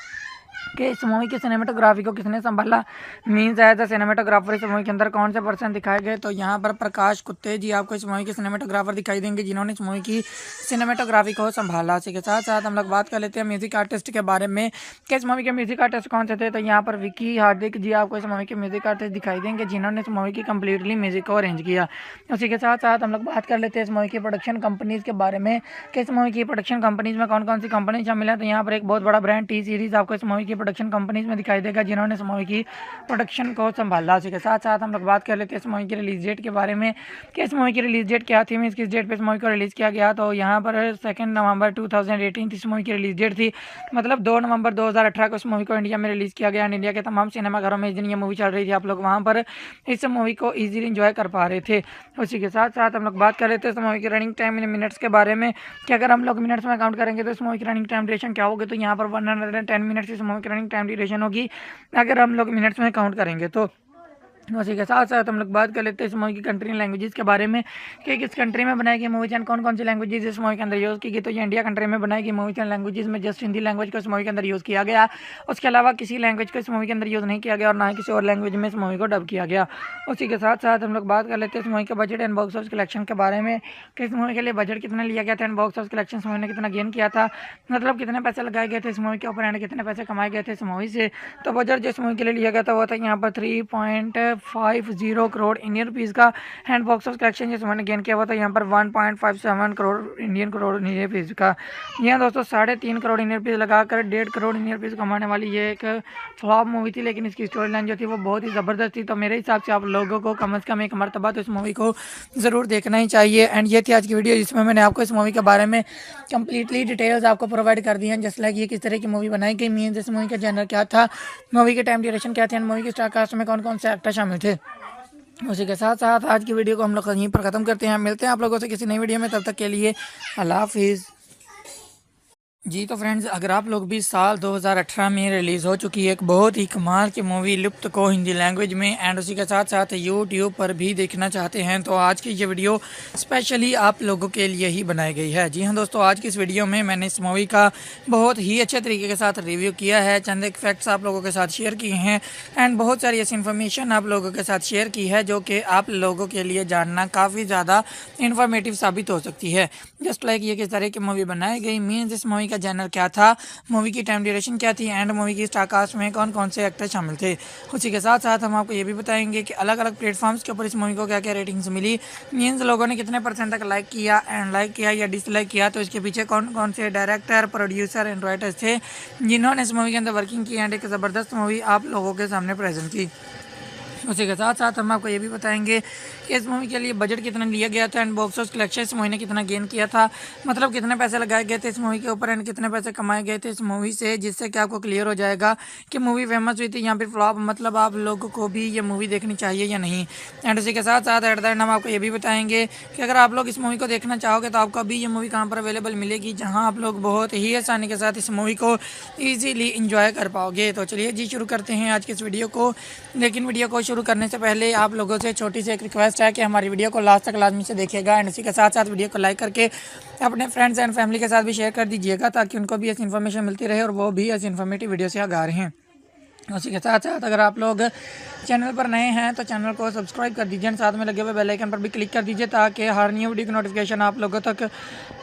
कि इस मूवी की सिनेमेटोग्राफी को किसने संभाला, मीन्स एज द सिनेमेटोग्राफर इस मूवी के अंदर कौन से पर्सन दिखाए गए। तो यहाँ पर प्रकाश कुत्ते जी आपको इस मूवी के सिनेमेटोग्राफर दिखाई देंगे जिन्होंने इस मूवी की सिनेमेटोग्राफी को संभाला। इसी के साथ साथ हम लोग बात कर लेते हैं म्यूजिक आर्टिस्ट के बारे में कि इस मूवी के म्यूजिक आर्टिस्ट कौन से थे। तो यहाँ पर विकी हार्दिक जी आपको इस मूवी के म्यूजिक आर्टिस्ट दिखाई देंगे जिन्होंने इस मूवी की कम्प्लीटली म्यूजिक को अरेंज किया। उसी के साथ साथ हम लोग बात कर लेते हैं इस मूवी की प्रोडक्शन कंपनीज़ के बारे में कि इस मूवी की प्रोडक्शन कंपनीज़ में कौन कौन सी कंपनी शामिल है। तो यहाँ पर एक बहुत बड़ा ब्रांड T सीरीज़ आपको इस मूवी की प्रोडक्शन कंपनीज में दिखाई देगा जिन्होंने इस मूवी की प्रोडक्शन को संभाला। उसी के साथ साथ हम लोग बात कर लेते हैं इस मूवी की रिलीज डेट के बारे में कि इस मूवी की रिलीज डेट क्या थी, मीन्स किस डेट पे इस मूवी को रिलीज़ किया गया। तो यहाँ पर 2 नवंबर 2018 इस मूवी की रिलीज डेट थी, मतलब 2 नवंबर 2018 को इस मूवी को इंडिया में रिलीज़ किया गया। इंडिया के तमाम सिनेमाघरों में इस दिन ये मूवी चल रही थी, आप लोग वहाँ पर इस मूवी को ईजिली इंजॉय कर पा रहे थे। उसी के साथ साथ हम लोग बात कर लेते हैं इस मूवी की रनिंग टाइम इन मिनट्स के बारे में कि अगर हम लोग मिनट्स में काउंट करेंगे तो इस मूवी की रनिंग टाइम ड्यूरेशन क्या होगी। तो यहाँ पर 110 मिनट्स इस मूवी की रनिंग टाइम ड्यूरेशन होगी अगर हम लोग मिनट्स में काउंट करेंगे। तो उसी के साथ साथ हम लोग बात कर लेते हैं इस मूवी की कंट्री लैंग्वेजेस के बारे में कि किस कंट्री में बनाई गई मूवीज एंड कौन कौन सी लैंग्वेजेस इस मूवी के अंदर यूज़ की गई। तो ये इंडिया कंट्री में बनाई गई मूवीज एंड लैंग्वेजेस में जस्ट हिंदी लैंग्वेज को इस मूवी के अंदर यूज़ किया गया। उसके अलावा किसी लैंग्वेज को इस मूवी के अंदर यूज़ नहीं किया गया और ना ही किसी और लैंग्वेज में इस मूवी को डब किया गया। उसी के साथ साथ हम लोग बात कर लेते हैं इस मूवी के budget and box office collection के बारे में कि इस मूवी के लिए बजट कितना लिया गया था एंड बॉक्स ऑफिस कलेक्शन इस मूवी ने कितना गेन किया था, मतलब कितने पैसे लगाए गए थे इस मूवी के ऊपर एंड कितने पैसे कमाए गए थे इस मूवी से। तो बजट जिस मूवी के लिए लिया गया था वो था यहाँ पर 3.50 करोड़ इंडियन रुपीज़ का। हैंड बॉक्स ऑफ कलेक्शन जिस मैंने गेन किया हुआ था यहाँ पर 1.57 करोड़ इंडियन रुपीज़ का। यहाँ दोस्तों 3.5 करोड़ इंडियन रुपीज़ लगाकर 1.5 करोड़ इंडियन रुपीज़ कमाने वाली ये एक फ्लॉप मूवी थी, लेकिन इसकी स्टोरी लाइन जो थी वो बहुत ही ज़बरदस्त थी। तो मेरे हिसाब से आप लोगों को कम से कम एक मरतबा तो इस मूवी को ज़रूर देखना ही चाहिए। एंड ये थी आज की वीडियो जिसमें मैंने आपको इस मूवी के बारे में कंप्लीटली डिटेल्स आपको प्रोवाइड कर दी हैं, जस्ट लाइक ये किस तरह की मूवी बनाई गई, मीन्स इस मूवी का जनर क्या था, मूवी के टाइम ड्यूरेशन क्या थे एंड मूवी के स्टार कास्ट में कौन कौन से एक्टर शामिल थे। उसी के साथ साथ आज की वीडियो को हम लोग यहीं पर ख़त्म करते हैं। मिलते हैं आप लोगों से किसी नई वीडियो में, तब तक के लिए अल्लाह हाफिज़। जी तो फ्रेंड्स, अगर आप लोग भी साल 2018 में रिलीज़ हो चुकी एक बहुत ही कमाल की मूवी लुप्त को हिंदी लैंग्वेज में एंड उसी के साथ साथ यूट्यूब पर भी देखना चाहते हैं तो आज की ये वीडियो स्पेशली आप लोगों के लिए ही बनाई गई है। जी हाँ दोस्तों, आज की इस वीडियो में मैंने इस मूवी का बहुत ही अच्छे तरीके के साथ रिव्यू किया है, चंद एक फैक्ट्स आप लोगों के साथ शेयर किए हैं एंड बहुत सारी ऐसी इन्फॉर्मेशन आप लोगों के साथ शेयर की है जो कि आप लोगों के लिए जानना काफ़ी ज़्यादा इन्फॉर्मेटिव साबित हो सकती है। जस्ट लाइक ये किस तरह की मूवी बनाई गई, मीन्स इस मूवी का जनर क्या था, मूवी की टाइम ड्यूरेशन क्या थी एंड मूवी की स्टार कास्ट में कौन कौन से एक्टर शामिल थे। उसी के साथ साथ हम आपको ये भी बताएंगे कि अलग अलग प्लेटफॉर्म्स के ऊपर इस मूवी को क्या क्या रेटिंग्स मिली, मीन्स लोगों ने कितने % तक लाइक किया या डिसलाइक किया, तो इसके पीछे कौन कौन से डायरेक्टर, प्रोड्यूसर एंड राइटर्स थे जिन्होंने इस मूवी के अंदर वर्किंग की एंड एक ज़बरदस्त मूवी आप लोगों के सामने प्रेजेंट की। उसी के साथ साथ हम आपको ये भी बताएंगे कि इस मूवी के लिए बजट कितना लिया गया था एंड बॉक्स ऑफिस कलेक्शन इस मूवी ने कितना गेन किया था, मतलब कितने पैसे लगाए गए थे इस मूवी के ऊपर एंड कितने पैसे कमाए गए थे इस मूवी से, जिससे कि आपको क्लियर हो जाएगा कि मूवी फेमस हुई थी या फिर फ्लॉप, मतलब आप लोगों को भी ये मूवी देखनी चाहिए या नहीं। एंड उसी के साथ साथ एट द एंड हम आपको ये भी बताएंगे कि अगर आप लोग इस मूवी को देखना चाहोगे तो आपको अभी ये मूवी कहाँ पर अवेलेबल मिलेगी, जहाँ आप लोग बहुत ही आसानी के साथ इस मूवी को ईजीली इंजॉय कर पाओगे। तो चलिए जी शुरू करते हैं आज की इस वीडियो को, लेकिन वीडियो को शुरू करने से पहले आप लोगों से छोटी सी एक रिक्वेस्ट है कि हमारी वीडियो को लास्ट तक लाजमी से देखिएगा एंड इसी के साथ साथ वीडियो को लाइक करके अपने फ्रेंड्स एंड फैमिली के साथ भी शेयर कर दीजिएगा ताकि उनको भी ऐसी इन्फॉर्मेशन मिलती रहे और वो भी ऐसी इन्फॉर्मेटिव वीडियो से आगाह रहें। उसी के साथ साथ अगर आप लोग चैनल पर नए हैं तो चैनल को सब्सक्राइब कर दीजिए, साथ में लगे हुए बेल आइकन पर भी क्लिक कर दीजिए ताकि हर न्यू वीडियो की नोटिफिकेशन आप लोगों तक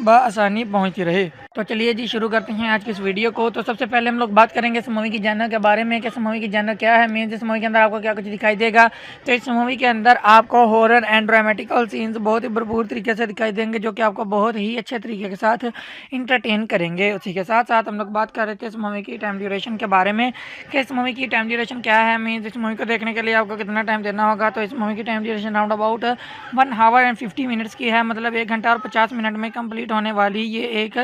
बआसानी पहुंचती रहे। तो चलिए जी शुरू करते हैं आज की इस वीडियो को। तो सबसे पहले हम लोग बात करेंगे इस मूवी की जानर के बारे में कि इस मूवी की जानर क्या है, मीन्स इस मूवी के अंदर आपको क्या कुछ दिखाई देगा। तो इस मूवी के अंदर आपको हॉरर एंड ड्रामेटिकल सीन्स बहुत ही भरपूर तरीके से दिखाई देंगे जो कि आपको बहुत ही अच्छे तरीके के साथ इंटरटेन करेंगे। उसी के साथ साथ हम लोग बात कर रहे थे इस मूवी की टाइम ड्यूरेशन के बारे में कि इस मूवी की टाइम ड्यूरेशन क्या है, मीन्स इस मूवी को देखने के लिए आपको कितना टाइम देना होगा। तो इस मूवी की time duration round about 1 our and 50 minutes की है, मतलब 1 घंटा और 50 मिनट में कंप्लीट होने वाली ये एक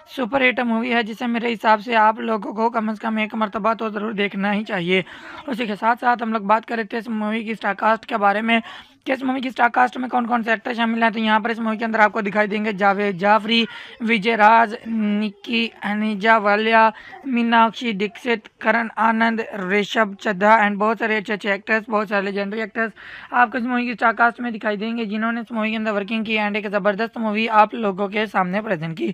सुपर हिट मूवी है जिसे मेरे हिसाब से आप लोगों को कम से कम एक मरतबा तो ज़रूर देखना ही चाहिए। उसी के साथ साथ हम लोग बात कर रहे थे इस मूवी की स्टार कास्ट के बारे में कि इस मूवी की स्टार कास्ट में कौन कौन से एक्टर शामिल हैं। तो यहाँ पर इस मूवी के अंदर आपको दिखाई देंगे जावेद जाफरी, विजय राज, निक्की अनीजा वालिया, मीनाक्षी दीक्षित, करण आनंद, ऋषभ चड्ढा एंड बहुत सारे अच्छे अच्छे एक्टर्स, बहुत सारे लेजेंडरी एक्टर्स आपको इस मूवी की स्टार कास्ट में दिखाई देंगे जिन्होंने इस मूवी के अंदर वर्किंग की एंड एक ज़बरदस्त मूवी आप लोगों के सामने प्रेजेंट की।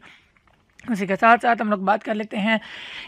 उसी के साथ साथ हम लोग बात कर लेते हैं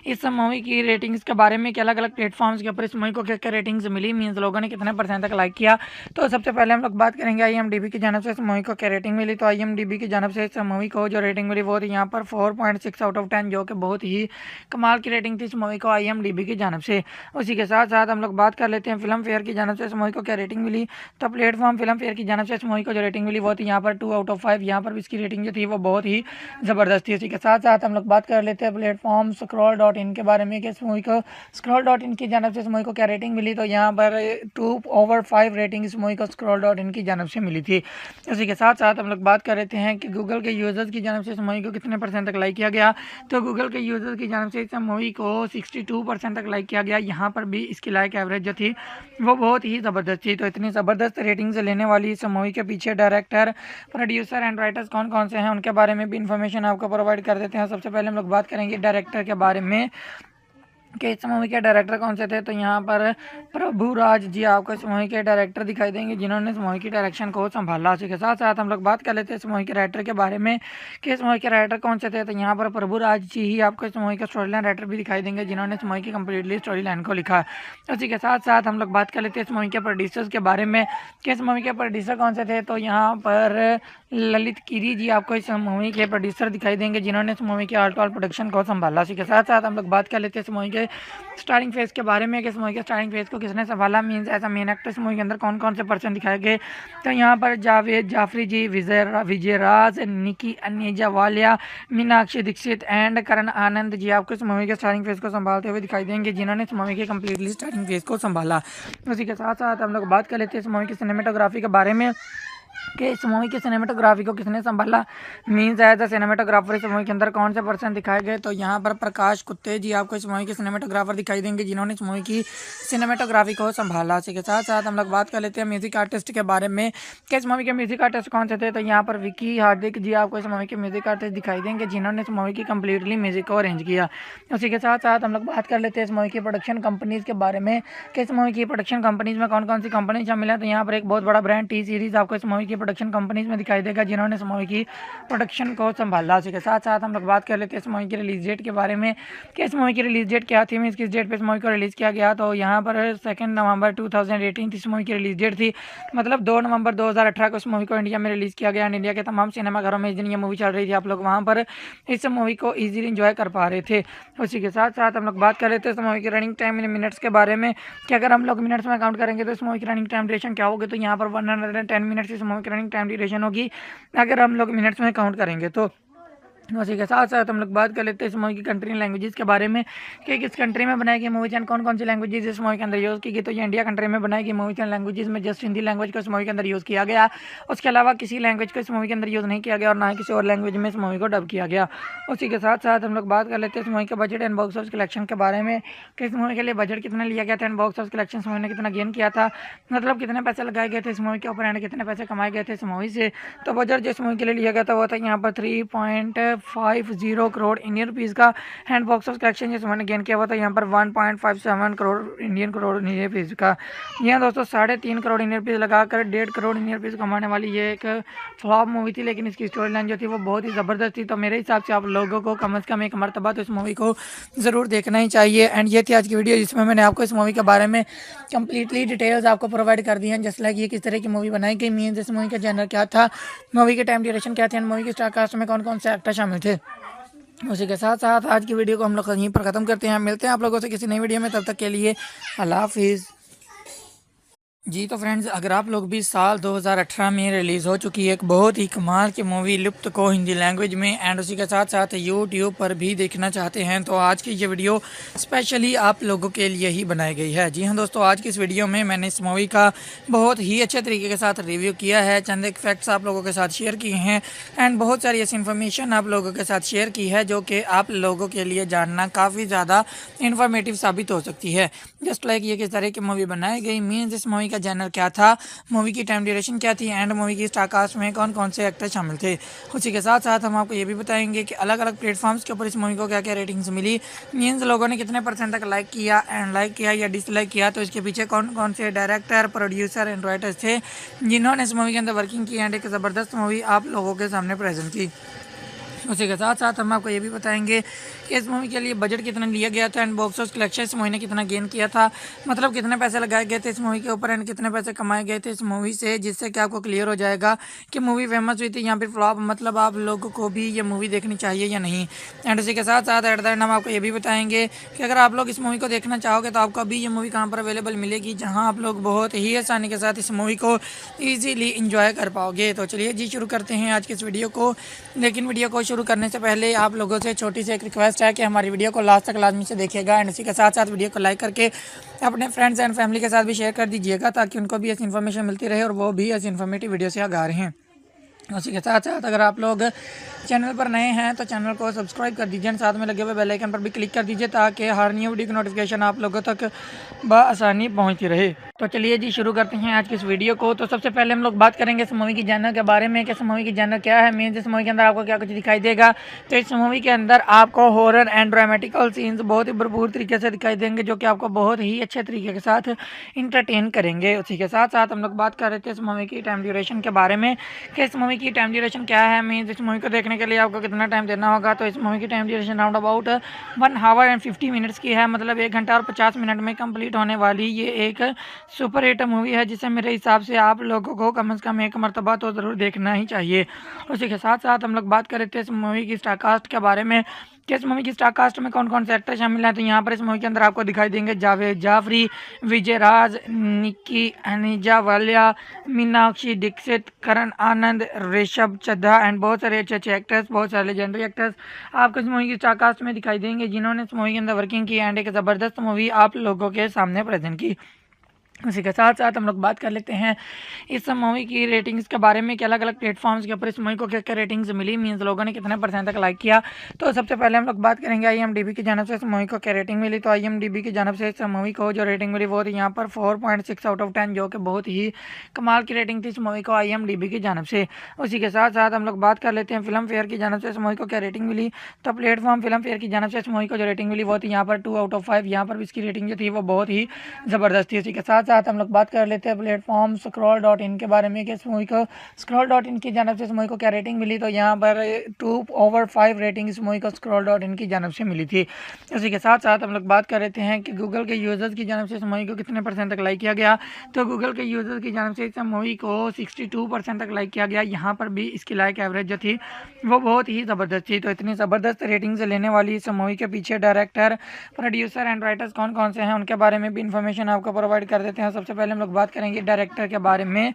इस मूवी की रेटिंग्स के बारे में कि अलग अलग प्लेटफॉर्म्स के ऊपर इस मूवी को क्या क्या रेटिंग्स मिली, मीन्स लोगों ने कितने % तक लाइक किया। तो सबसे पहले हम लोग बात करेंगे IMDb की जानब से इस मूवी को क्या रेटिंग मिली। तो IMDb की जानब से इस मूवी को जो रेटिंग मिली वो थी यहाँ पर 4.6 आउट ऑफ 10, जो कि बहुत ही कमाल की रेटिंग थी इस मूवी को IMDb की जानब से। उसी के साथ साथ हम लोग बात कर लेते हैं फिल्म फेयर की जानब से इस मूवी को क्या रेटिंग मिली। तो प्लेटफॉर्म फिल्म फेयर की जानब से इस मूवी को जो रेटिंग मिली वो थी यहाँ पर 2 आउट ऑफ 5, यहाँ पर भी इसकी रेटिंग जो थी वो बहुत ही ज़बरदस्त थी। उसी के साथ साथ हम लोग बात कर लेते हैं प्लेटफॉर्म scroll.in के बारे में कि इस मूवी को scroll.in की जानब से इस मूवी को क्या रेटिंग मिली। तो यहाँ पर 2/5 रेटिंग इस मूवी को scroll.in की जानब से मिली थी। उसी के साथ साथ हम लोग बात कर लेते हैं कि गूगल के यूज़र्स की जानब से इस मूवी को कितने % तक लाइक किया गया। तो गूगल के यूज़र्स की जानब से इस मूवी को 62% तक लाइक किया गया। यहाँ पर भी इसकी लाइक एवरेज जो थी वो बहुत ही ज़बरदस्त थी। तो इतनी ज़बरदस्त रेटिंग से लेने वाली इस मूवी के पीछे डायरेक्टर, प्रोड्यूसर एंड राइटर्स कौन कौन से हैं उनके बारे में भी इन्फॉर्मेशन आपको प्रोवाइड कर देते हैं। सबसे पहले हम लोग बात करेंगे डायरेक्टर के बारे में कि इस मूवी के डायरेक्टर कौन से थे। तो यहाँ पर प्रभु राज जी आपको इस मूवी के डायरेक्टर दिखाई देंगे जिन्होंने इस मूवी की डायरेक्शन को संभाला। उसी के साथ साथ हम लोग बात कर लेते हैं इस मूवी के राइटर के बारे में कि इस मूवी के राइटर कौन से थे। तो यहाँ पर प्रभु राज जी ही आपको इस मूवी का स्टोरी लाइन राइटर भी दिखाई देंगे जिन्होंने इस मूवी की कम्प्लीटली स्टोरी लाइन को लिखा। उसी के साथ साथ हम लोग बात कर लेते हैं इस मूवी के प्रोड्यूसर्स के बारे में कि इस मूवी के प्रोड्यूसर कौन से थे। तो यहाँ पर ललित गिरी जी आपको इस मूवी के प्रोड्यूसर दिखाई देंगे जिन्होंने इस मूवी के ऑल टू ऑल प्रोडक्शन को संभाला। उसी के साथ साथ हम लोग बात कर लेते हैं इस मूवी के स्टारिंग फेज के बारे में कि इस मूवी के स्टारिंग फेज को किसने संभाला, means as a main actor इस मूवी के अंदर कौन कौन से पर्सन दिखाए गए। तो यहाँ पर जावेद जाफरी जी, विजयराज, निकी अनीजा वालिया, मीनाक्षी दीक्षित एंड करण आनंद जी आपको इस मूवी के स्टारिंग फेज को संभालते हुए दिखाई देंगे जिन्होंने इस मूवी के कम्प्लीटली स्टारिंग फेज को संभाला। उसी के साथ साथ हम लोग बात कर लेते हैं इस मूवी की सिनेमेटोग्राफी के बारे में कि इस मूवी की सिनेमेटोग्राफी को किसने संभाला, मीन्स एज द सिनेमेटोग्राफर इस मूवी के अंदर कौन से पर्सन दिखाए गए। तो यहाँ पर प्रकाश कुत्ते जी आपको इस मूवी के सिनेमेटोग्राफर दिखाई देंगे जिन्होंने इस मूवी की सिनेमेटोग्राफी को संभाला। इसी के साथ साथ हम लोग बात कर लेते हैं म्यूजिक आर्टिस्ट के बारे में कि इस मूवी के म्यूजिक आर्टिस्ट कौन से थे। तो यहाँ पर विकी हार्दिक जी आपको इस मूवी के म्यूजिक आर्टिस्ट दिखाई देंगे जिन्होंने इस मूवी की कम्प्लीटली म्यूजिक को अरेंज किया। उसी के साथ साथ हम लोग बात कर लेते हैं इस मूवी की प्रोडक्शन कंपनीज के बारे में कि इस मूवी की प्रोडक्शन कंपनीज में कौन कौन सी कंपनी शामिल है। तो यहाँ पर एक बहुत बड़ा ब्रांड टी सीरीज आपको इस मूवी की प्रोडक्शन कंपनीज में दिखाई देगा जिन्होंने इस मूवी की प्रोडक्शन को संभाला। उसी के साथ साथ हम लोग बात कर लेते हैं इस मूवी की रिलीज डेट के बारे में कि इस मूवी की रिलीज डेट क्या थी, मीन्स किस डेट पे इस मूवी को रिलीज़ किया गया। तो यहाँ पर 2 नवंबर 2018 इस मूवी की रिलीज डेट थी, मतलब 2 नवंबर 2018 को इस मूवी को इंडिया में रिलीज़ किया गया। इंडिया के तमाम सिनेमाघरों में इस दिन ये मूवी चल रही थी, आप लोग वहाँ पर इस मूवी को ईजिली इंजॉय कर पा रहे थे। उसी के साथ साथ हम लोग बात कर लेते हैं इस मूवी की रनिंग टाइम इन मिनट्स के बारे में कि अगर हम लोग मिनट्स में काउंट करेंगे तो इस मूवी की रनिंग टाइम ड्यूरेशन क्या होगी। तो यहाँ पर 110 मिनट्स इस मूवी की रनिंग टाइम ड्यूरेशन होगी अगर हम लोग मिनट्स में काउंट करेंगे। तो उसी के साथ साथ हम लोग बात कर लेते हैं इस मूवी की कंट्री लैंग्वेजेस के बारे में कि किस कंट्री में बनाई गई मूवी एंड कौन कौन सी लैंग्वेजेस इस मूवी के अंदर यूज़ की गई। तो ये इंडिया कंट्री में बनाई गई मूवी एंड लैंग्वेजेस में जस्ट हिंदी लैंग्वेज को इस मूवी के अंदर यूज़ किया गया। उसके अलावा किसी लैंग्वेज को इस मूवी के अंदर यूज़ नहीं किया गया और ना ही किसी और लैंग्वेज में इस मूवी को डब किया गया। उसी के साथ साथ हम लोग बात कर लेते हैं इस मूवी के budget and box office collection के बारे में कि इस मूवी के लिए बजट कितना लिया गया था and box office collection movie ने कितना गेन किया था, मतलब कितने पैसे लगाए गए थे इस मूवी के ऊपर एंड कितने पैसे कमाए गए थे इस मूवी से। तो बजट जो इस मूवी के लिए लिया गया था वो था यहाँ पर 3.50 करोड़ इंडियन रुपीज़ का एंड बॉक्स ऑफिस कलेक्शन जिस मैंने गेन किया हुआ था यहाँ पर 1.57 करोड़ इंडियन रुपीज़ का। यहाँ दोस्तों 3.5 करोड़ इंडियन रुपीज़ लगाकर 1.5 करोड़ इंडियन रुपीज़ कमाने वाली ये एक फ्लॉप मूवी थी, लेकिन इसकी स्टोरी लाइन जो थी वो बहुत ही ज़बरदस्त थी। तो मेरे हिसाब से आप लोगों को कम से कम एक मरतबा तो इस मूवी को ज़रूर देखना ही चाहिए। एंड ये थी आज की वीडियो जिसमें मैंने आपको इस मूवी के बारे में कम्प्लीटली डिटेल्स आपको प्रोवाइड कर दी हैं, जस्ट लाइक ये किस तरह की मूवी बनाई गई, मीन्स इस मूवी का जनर क्या था, मूवी के टाइम ड्यूरेशन क्या थे एंड मूवी के स्टार कास्ट में कौन कौन से एक्टर शामिल थे। उसी के साथ साथ आज की वीडियो को हम लोग यहीं पर ख़त्म करते हैं। मिलते हैं आप लोगों से किसी नई वीडियो में, तब तक के लिए अल्लाह हाफिज़। जी तो फ्रेंड्स, अगर आप लोग भी साल 2018 में रिलीज़ हो चुकी एक बहुत ही कमाल की मूवी लुप्त को हिंदी लैंग्वेज में एंड उसी के साथ साथ यूट्यूब पर भी देखना चाहते हैं तो आज की ये वीडियो स्पेशली आप लोगों के लिए ही बनाई गई है। जी हाँ दोस्तों, आज की इस वीडियो में मैंने इस मूवी का बहुत ही अच्छे तरीके के साथ रिव्यू किया है, चंद एक फैक्ट्स आप लोगों के साथ शेयर किए हैं एंड बहुत सारी ऐसी इन्फॉर्मेशन आप लोगों के साथ शेयर की है जो कि आप लोगों के लिए जानना काफ़ी ज़्यादा इन्फॉर्मेटिव साबित हो सकती है। जस्ट लाइक ये किस तरह की मूवी बनाई गई, मीन्स इस मूवी का जनर क्या था, मूवी की टाइम ड्यूरेशन क्या थी एंड मूवी की स्टार कास्ट में कौन कौन से एक्टर शामिल थे। उसी के साथ साथ हम आपको ये भी बताएंगे कि अलग अलग प्लेटफॉर्म्स के ऊपर इस मूवी को क्या क्या रेटिंग्स मिली, मीन्स लोगों ने कितने % तक लाइक किया एंड लाइक किया या डिसलाइक किया, तो इसके पीछे कौन कौन से डायरेक्टर, प्रोड्यूसर एंड राइटर्स थे जिन्होंने इस मूवी के अंदर वर्किंग की एंड एक ज़बरदस्त मूवी आप लोगों के सामने प्रेजेंट की। उसी के साथ साथ हम आपको ये भी बताएंगे कि इस मूवी के लिए बजट कितना लिया गया था एंड बॉक्स ऑफिस कलेक्शन इस मूवी ने कितना गेन किया था, मतलब कितने पैसे लगाए गए थे इस मूवी के ऊपर एंड कितने पैसे कमाए गए थे इस मूवी से, जिससे कि आपको क्लियर हो जाएगा कि मूवी फेमस हुई थी यहाँ पर फ्लॉप, मतलब आप लोगों को भी ये मूवी देखनी चाहिए या नहीं। एंड उसी के साथ साथ एट द एंड हम आपको ये भी बताएंगे कि अगर आप लोग इस मूवी को देखना चाहोगे तो आपको अभी ये मूवी कहाँ पर अवेलेबल मिलेगी, जहाँ आप लोग बहुत ही आसानी के साथ इस मूवी को ईजीली इंजॉय कर पाओगे। तो चलिए जी शुरू करते हैं आज की इस वीडियो को, लेकिन वीडियो को शुरू शुरू करने से पहले आप लोगों से छोटी सी एक रिक्वेस्ट है कि हमारी वीडियो को लास्ट तक लाजमी से देखिएगा एंड इसी के साथ साथ वीडियो को लाइक करके अपने फ्रेंड्स एंड फैमिली के साथ भी शेयर कर दीजिएगा ताकि उनको भी ऐसी इन्फॉर्मेशन मिलती रहे और वो भी ऐसी इन्फॉर्मेटिव वीडियो से आगाह रहें। उसी के साथ साथ अगर आप लोग चैनल पर नए हैं तो चैनल को सब्सक्राइब कर दीजिए, साथ में लगे हुए बेल आइकन पर भी क्लिक कर दीजिए ताकि हर न्यू वीडियो की नोटिफिकेशन आप लोगों तक बआसानी पहुंचती रहे। तो चलिए जी शुरू करते हैं आज की इस वीडियो को। तो सबसे पहले हम लोग बात करेंगे इस मूवी की जॉनर के बारे में कि इस मूवी की जॉनर क्या है, मीन्स इस मूवी के अंदर आपको क्या कुछ दिखाई देगा। तो इस मूवी के अंदर आपको हॉरर एंड ड्रामेटिकल सीन्स बहुत ही भरपूर तरीके से दिखाई देंगे जो कि आपको बहुत ही अच्छे तरीके के साथ इंटरटेन करेंगे। उसी के साथ साथ हम लोग बात कर रहे थे इस मूवी की टाइम ड्यूरेशन के बारे में कि इस मूवी की टाइम ड्यूरेशन क्या है, मीन्स इस मूवी को देखने के लिए आपको कितना टाइम देना होगा। तो इस मूवी की time duration round about 1 our and 50 minutes की है, मतलब 1 घंटा और 50 मिनट में कंप्लीट होने वाली ये एक सुपर हिट मूवी है जिसे मेरे हिसाब से आप लोगों को कम से कम एक मरतबा तो ज़रूर देखना ही चाहिए। उसी के साथ साथ हम लोग बात कर रहे थे इस मूवी की स्टार कास्ट के बारे में कि इस मूवी की स्टार कास्ट में कौन कौन से एक्टर शामिल हैं। तो यहाँ पर इस मूवी के अंदर आपको दिखाई देंगे जावेद जाफरी, विजय राज, निक्की अनीजा वालिया, मीनाक्षी दीक्षित, करण आनंद, ऋषभ चड्ढा एंड बहुत सारे अच्छे अच्छे एक्टर्स, बहुत सारे लेजेंडरी एक्टर्स आपको इस मूवी की स्टार कास्ट में दिखाई देंगे जिन्होंने इस मूवी के अंदर वर्किंग की एंड एक ज़बरदस्त मूवी आप लोगों के सामने प्रेजेंट की। उसी के साथ साथ हम लोग बात कर लेते हैं इस मूवी की रेटिंग्स के बारे में कि अलग अलग प्लेटफॉर्म्स के ऊपर इस मूवी को क्या क्या रेटिंग्स मिली, मीन्स लोगों ने कितने % तक लाइक किया। तो सबसे पहले हम लोग बात करेंगे IMDb की जानब से इस मूवी को क्या रेटिंग मिली। तो IMDb की जानब से इस मूवी को जो रेटिंग मिली वो थी यहाँ पर 4.6 आउट ऑफ 10 जो कि बहुत ही कमाल की रेटिंग थी इस मूवी को IMDb की जानब से। उसी के साथ साथ हम लोग बात कर लेते हैं फिल्म फेयर की जानब से इस मूवी को क्या रेटिंग मिली। तो प्लेटफॉर्म फिल्म फेयर की जानब से इस मूवी को जो रेटिंग मिली वो थी यहाँ पर 2 आउट ऑफ 5। यहाँ पर इसकी रेटिंग जो थी वो बहुत ही ज़बरदस्त थी। उसी के साथ साथ हम लोग बात कर लेते हैं प्लेटफॉर्म scroll.in के बारे में कि इस मूवी को scroll.in की जानब से इस मूवी को क्या रेटिंग मिली। तो यहाँ पर 2/5 रेटिंग इस मूवी को scroll.in की जानब से मिली थी। उसी के साथ साथ हम लोग बात कर रहे हैं कि गूगल के यूज़र्स की जानब से इस मूवी को कितने % तक लाइक किया गया। तो गूगल के यूज़र्स की जानब से इस मूवी को 62% तक लाइक किया गया। यहाँ पर भी इसकी लाइक एवरेज जो थी वो बहुत ही ज़बरदस्त थी। तो इतनी ज़बरदस्त रेटिंग्स लेने वाली इस मूवी के पीछे डायरेक्टर, प्रोड्यूसर एंड राइटर्स कौन कौन से हैं उनके बारे में भी इन्फॉर्मेशन आपको प्रोवाइड कर देते हैं। सबसे पहले हम लोग बात करेंगे डायरेक्टर के बारे में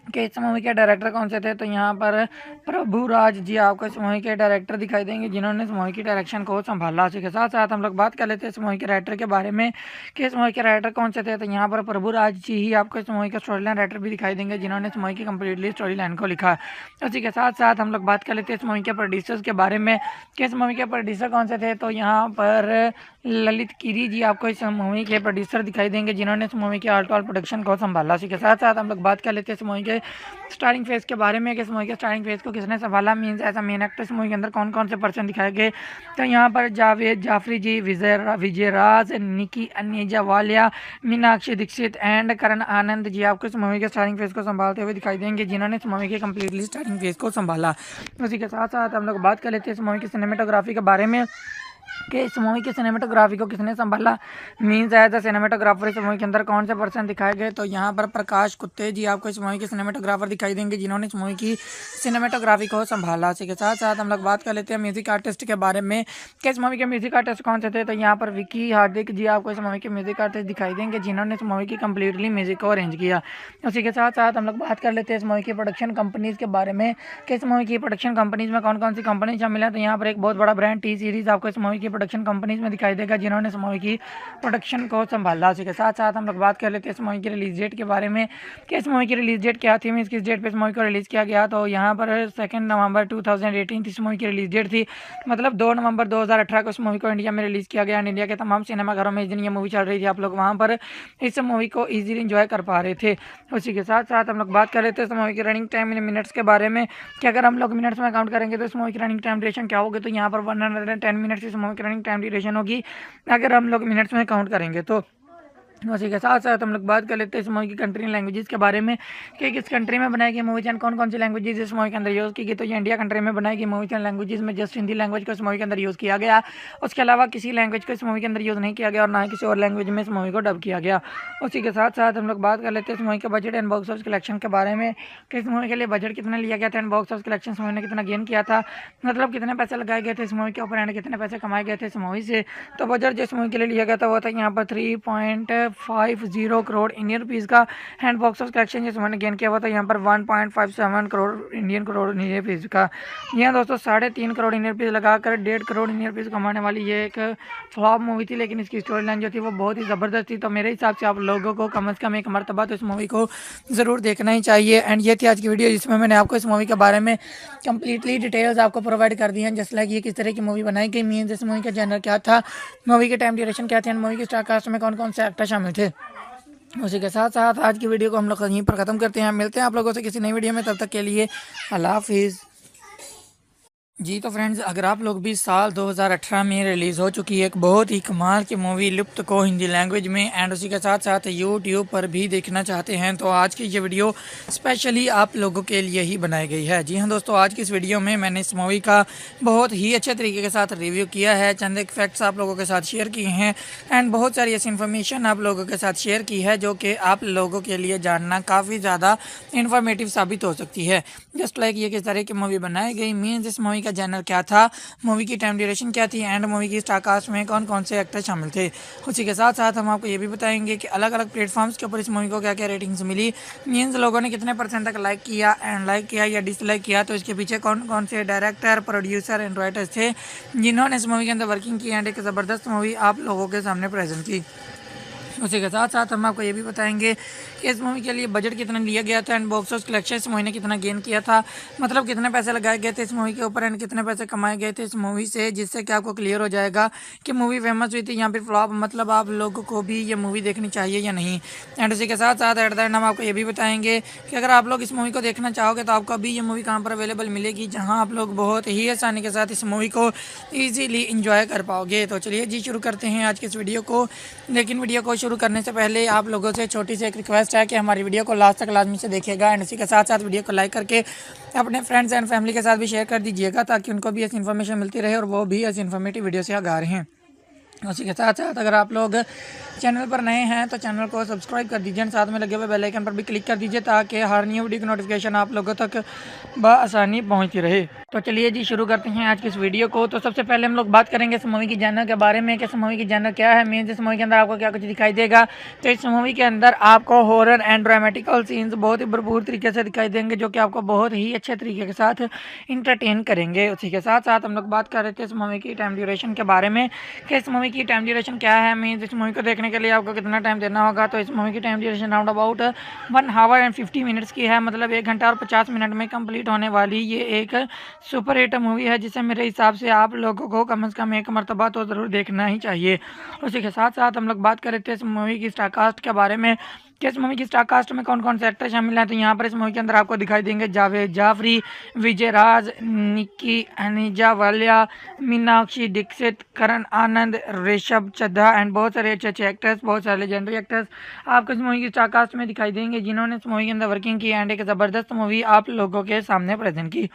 कि इस मूवी के डायरेक्टर कौन से थे। तो यहाँ पर प्रभु राज जी आपको इस मूवी के डायरेक्टर दिखाई देंगे जिन्होंने इस मूवी की डायरेक्शन को संभाला। उसी के साथ साथ हम लोग बात कर लेते हैं इस मूवी के राइटर के बारे में कि इस मूवी के राइटर कौन से थे। तो यहाँ पर प्रभु राज जी ही आपको इस मूवी के स्टोरी लाइन राइटर भी दिखाई देंगे जिन्होंने इस मूवी की कम्प्लीटली स्टोरी लाइन को लिखा। उसी के साथ साथ हम लोग बात कर लेते हैं इस मूवी के प्रोड्यूसर्स के बारे में कि इस मूवी के प्रोड्यूसर कौन से थे। तो यहाँ पर ललित कीरी जी आपको इस मूवी के प्रोड्यूसर दिखाई देंगे जिन्होंने इस मूवी के ऑल प्रोडक्शन को संभाला। उसी के साथ साथ हम लोग बात कर लेते हैं इस मूवी के स्टारिंग फेज के बारे में कि इस मूवी के स्टारिंग फेज को किसने संभाला, मीन्स ऐसा मेन एक्टर इस मूवी के अंदर कौन कौन से पर्सन दिखाए गए। तो यहाँ पर जावेद जाफरी जी, विजय राज, निकी अनीजा वालिया, मीनाक्षी दीक्षित एंड करण आनंद जी आपको इस मूवी के स्टारिंग फेज को संभालते हुए दिखाई देंगे जिन्होंने इस मूवी के कम्प्लीटली स्टारिंग फेज को संभाला। उसी के साथ साथ हम लोग बात कर लेते हैं इस मूवी की सिनेमेटोग्राफी के बारे में कि इस मूवी की सिनेमेटोग्राफी को किसने संभाला, मीन्स एज अ सिनेमेटोग्राफर इस मूवी के अंदर कौन से पर्सन दिखाए गए। तो यहाँ पर प्रकाश कुत्ते जी आपको इस मूवी के सिनेमेटोग्राफर दिखाई देंगे जिन्होंने इस मूवी की सिनेमेटोग्राफी को संभाला। इसी के साथ साथ हम लोग बात कर लेते हैं म्यूजिक आर्टिस्ट के बारे में कि इस मूवी के म्यूजिक आर्टिस्ट कौन से थे। तो यहाँ पर विकी हार्दिक जी आपको इस मूवी के म्यूजिक आर्टिस्ट दिखाई देंगे जिन्होंने इस मूवी की कम्प्लीटली म्यूजिक को अरेंज किया। उसी के साथ साथ हम लोग बात कर लेते हैं इस मूवी की प्रोडक्शन कंपनीज के बारे में कि इस मूवी की प्रोडक्शन कंपनीज में कौन कौन सी कंपनी शामिल है। तो यहाँ पर एक बहुत बड़ा ब्रांड टी सीरीज आपको इस मूवी की प्रोडक्शन कंपनीज में दिखाई देगा जिन्होंने इस मूवी की प्रोडक्शन को संभाला। उसी के साथ साथ हम लोग बात कर लेते हैं इस मूवी की रिलीज डेट के बारे में कि इस मूवी की रिलीज डेट क्या थी, मीन्स किस डेट पे इस मूवी को रिलीज किया गया। तो यहाँ पर 2 नवंबर 2018 इस मूवी की रिलीज डेट थी, मतलब 2 नवंबर 2018 को इस मूवी को इंडिया में रिलीज किया गया एंड इंडिया के तमाम सिनेमाघरों में इस दिन ये मूवी चल रही थी, आप लोग वहाँ पर इस मूवी को ईजिली इंजॉय कर पा रहे थे। उसी के साथ साथ हम लोग बात कर लेते हैं इस मूवी की रनिंग टाइम इन मिनट्स के बारे में कि अगर हम लोग मिनट्स में काउंट करेंगे तो इस मूवी की रनिंग टाइम ड्यूरेशन क्या होगी। तो यहाँ पर 110 मिनट्स इस मूवी की रनिंग टाइम ड्यूरेशन होगी अगर हम लोग मिनट्स में काउंट करेंगे। तो उसी के साथ साथ हम लोग बात कर लेते हैं इस मूवी की कंट्री लैंग्वेजेस के बारे में कि किस कंट्री में बनाई गई मूवी एंड कौन कौन सी लैंग्वेजेस इस मूवी के अंदर यूज़ की गई। तो ये इंडिया कंट्री में बनाई गई मूवी एंड लैंग्वेजेस में जस्ट हिंदी लैंग्वेज को इस मूवी के अंदर यूज़ किया गया। उसके अलावा किसी लैंग्वेज को इस मूवी के अंदर यूज़ नहीं किया गया और ना ही किसी और लैंग्वेज में इस मूवी को डब किया गया। उसी के साथ साथ हम लोग बात कर लेते हैं इस मूवी के budget and box office collection के बारे में कि इस मूवी के लिए बजट कितना लिया गया था and box office collection movie ने कितना गेन किया था, मतलब कितने पैसे लगाए गए थे इस मूवी के ऊपर एंड कितने पैसे कमाए गए थे इस मूवी से। तो बजट जिस मूवी के लिए लिया गया था वो था यहाँ पर 1.50 करोड़ इंडियन रुपीज़ का हैंड बॉक्स ऑफ कलेक्शन जिस मैंने गेन किया हुआ था यहाँ पर 1.57 करोड़ इंडियन रुपीज़ का। यहाँ दोस्तों 3.5 करोड़ इंडियन रुपीज़ लगाकर 1.5 करोड़ इंडियन रुपीज़ कमाने वाली ये एक फ्लॉप मूवी थी, लेकिन इसकी स्टोरी लाइन जो थी वो बहुत ही ज़बरदस्त थी। तो मेरे हिसाब से आप लोगों को कम से कम एक मरतबा तो इस मूवी को ज़रूर देखना ही चाहिए। एंड ये थी आज की वीडियो जिसमें मैंने आपको इस मूवी के बारे में कंप्लीटली डिटेल्स आपको प्रोवाइड कर दी हैं, जस्ट लाइक ये किस तरह की मूवी बनाई गई, मीन्स इस मूवी का जनर क्या था, मूवी के टाइम ड्यूरेशन क्या थे, एंड मूवी के स्टार कास्ट में कौन कौन से एक्टर शामिल थे। उसी के साथ साथ आज की वीडियो को हम लोग यहीं पर ख़त्म करते हैं। मिलते हैं आप लोगों से किसी नई वीडियो में, तब तक के लिए अल्लाह हाफिज़। जी तो फ्रेंड्स, अगर आप लोग भी साल 2018 में रिलीज़ हो चुकी एक बहुत ही कमाल की मूवी लुप्त को हिंदी लैंग्वेज में एंड उसी के साथ साथ यूट्यूब पर भी देखना चाहते हैं तो आज की ये वीडियो स्पेशली आप लोगों के लिए ही बनाई गई है। जी हाँ दोस्तों, आज की इस वीडियो में मैंने इस मूवी का बहुत ही अच्छे तरीके के साथ रिव्यू किया है, चंद एक फैक्ट्स आप लोगों के साथ शेयर किए हैं एंड बहुत सारी ऐसी इन्फॉर्मेशन आप लोगों के साथ शेयर की है जो कि आप लोगों के लिए जानना काफ़ी ज़्यादा इन्फॉर्मेटिव साबित हो सकती है। जस्ट लाइक ये किस तरह की मूवी बनाई गई, मीन्स इस मूवी का जनर क्या था, मूवी की टाइम ड्यूरेशन क्या थी एंड मूवी की स्टार कास्ट में कौन कौन से एक्टर शामिल थे। उसी के साथ साथ हम आपको ये भी बताएंगे कि अलग अलग प्लेटफॉर्म्स के ऊपर इस मूवी को क्या क्या रेटिंग्स मिली, मीन्स लोगों ने कितने % तक लाइक किया या डिसलाइक किया, तो इसके पीछे कौन कौन से डायरेक्टर, प्रोड्यूसर एंड राइटर्स थे जिन्होंने इस मूवी के अंदर वर्किंग की एंड एक ज़बरदस्त मूवी आप लोगों के सामने प्रेजेंट की। उसी के साथ साथ हम आपको ये भी बताएंगे कि इस मूवी के लिए बजट कितना लिया गया था एंड बॉक्स ऑफिस कलेक्शन इस मूवी ने कितना गेन किया था, मतलब कितने पैसे लगाए गए थे इस मूवी के ऊपर एंड कितने पैसे कमाए गए थे इस मूवी से, जिससे कि आपको क्लियर हो जाएगा कि मूवी फेमस हुई थी या फिर फ्लॉप, मतलब आप लोगों को भी ये मूवी देखनी चाहिए या नहीं। एंड उसी के साथ साथ एट द एंड हम आपको ये भी बताएंगे कि अगर आप लोग इस मूवी को देखना चाहोगे तो आपको अभी ये मूवी कहाँ पर अवेलेबल मिलेगी, जहाँ आप लोग बहुत ही आसानी के साथ इस मूवी को ईजीली इंजॉय कर पाओगे। तो चलिए जी शुरू करते हैं आज की इस वीडियो को, लेकिन वीडियो को शुरू करने से पहले आप लोगों से छोटी सी एक रिक्वेस्ट है कि हमारी वीडियो को लास्ट तक लाजमी से देखिएगा एंड इसी के साथ साथ वीडियो को लाइक करके अपने फ्रेंड्स एंड फैमिली के साथ भी शेयर कर दीजिएगा ताकि उनको भी ऐसी इन्फॉर्मेशन मिलती रहे और वो भी ऐसी इन्फॉर्मेटिव वीडियो से आगाह रहें। उसी के साथ साथ अगर आप लोग चैनल पर नए हैं तो चैनल को सब्सक्राइब कर दीजिए, साथ में लगे हुए बेल आइकन पर भी क्लिक कर दीजिए ताकि हर न्यू वीडियो की नोटिफिकेशन आप लोगों तक बआसानी पहुंचती रहे। तो चलिए जी शुरू करते हैं आज की इस वीडियो को। तो सबसे पहले हम लोग बात करेंगे इस मूवी की जनर के बारे में कि इस मूवी की जनर क्या है, मीन्स इस मूवी के अंदर आपको क्या कुछ दिखाई देगा। तो इस मूवी के अंदर आपको हॉरर एंड ड्रामेटिकल सीन्स बहुत ही भरपूर तरीके से दिखाई देंगे जो कि आपको बहुत ही अच्छे तरीके के साथ इंटरटेन करेंगे। उसी के साथ साथ हम लोग बात कर रहे थे इस मूवी की टाइम ड्यूरेशन के बारे में कि इस मूवी की टाइम ड्यूरेशन क्या है, मीन्स इस मूवी को देखने के लिए आपको कितना टाइम देना होगा। तो इस मूवी की time duration round about 1 our and 50 minutes की है, मतलब 1 घंटा और 50 मिनट में कंप्लीट होने वाली ये एक सुपर हिट मूवी है जिसे मेरे हिसाब से आप लोगों को कम से कम एक मरतबा तो ज़रूर देखना ही चाहिए। उसी के साथ साथ हम लोग बात कर रहे थे इस मूवी की स्टार कास्ट के बारे में कि इस मूवी की स्टार कास्ट में कौन कौन से एक्टर शामिल हैं। तो यहाँ पर इस मूवी के अंदर आपको दिखाई देंगे जावेद जाफरी, विजय राज, निक्की हनीजा वालिया, मीनाक्षी दीक्षित, करण आनंद, ऋषभ चड्ढा एंड बहुत सारे अच्छे अच्छे एक्टर्स, बहुत सारे लेजेंडरी एक्टर्स आपको इस मूवी की स्टार कास्ट में दिखाई देंगे जिन्होंने इस मूवी के अंदर वर्किंग की एंड एक ज़बरदस्त मूवी आप लोगों के सामने प्रेजेंट की।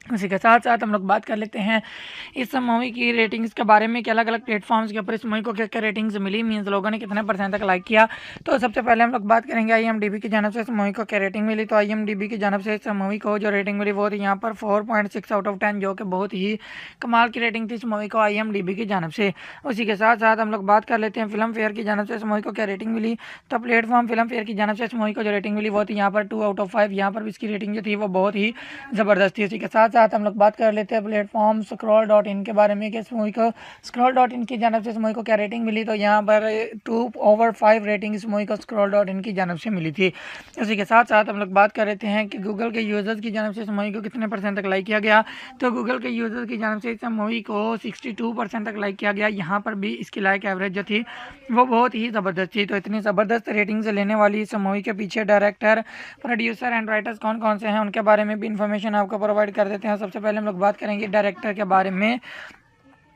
उसी के साथ साथ हम लोग बात कर लेते हैं इस मूवी की रेटिंग्स के बारे में कि अलग अलग प्लेटफॉर्म्स के ऊपर इस मूवी को क्या क्या रेटिंग्स मिली, मीन्स लोगों ने कितने % तक लाइक किया। तो सबसे पहले हम लोग बात करेंगे IMDb की जानब से इस मूवी को क्या रेटिंग मिली। तो IMDb की जानब से इस मूवी को जो रेटिंग मिली वो थी यहाँ पर 4.6 आउट ऑफ 10, जो कि बहुत ही कमाल की रेटिंग थी इस मूवी को IMDb की जानब से। उसी के साथ साथ हम लोग बात कर लेते हैं फिल्म फेयर की जानब से इस मूवी को क्या रेटिंग मिली। तो प्लेटफॉर्म फिल्म फेयर की जानब से इस मूवी को जो रेटिंग मिली वो थी यहाँ पर 2 आउट ऑफ 5, यहाँ पर इसकी रेटिंग जो थी वो बहुत ही ज़बरदस्त थी। उसी के साथ साथ हम लोग बात कर लेते हैं प्लेटफॉर्म scroll.in के बारे में कि इस मूवी को scroll.in की जानब से इस मूवी को क्या रेटिंग मिली। तो यहाँ पर 2/5 रेटिंग इस मूवी को scroll.in की जानब से मिली थी। उसी के साथ साथ हम लोग बात कर लेते हैं कि गूगल के यूज़र्स की जानब से इस मूवी को कितने % तक लाइक किया गया। तो गूगल के यूज़र्स की जानब से इस मूवी को 62% तक लाइक किया गया। यहाँ पर भी इसकी लाइक एवरेज जो थी वो बहुत ही ज़बरदस्त थी। तो इतनी ज़बरदस्त रेटिंग्स लेने वाली इस मूवी के पीछे डायरेक्टर, प्रोड्यूसर एंड राइटर्स कौन कौन से हैं उनके बारे में भी इन्फॉर्मेशन आपको प्रोवाइड कर देते हैं। सबसे पहले हम लोग बात करेंगे डायरेक्टर के बारे में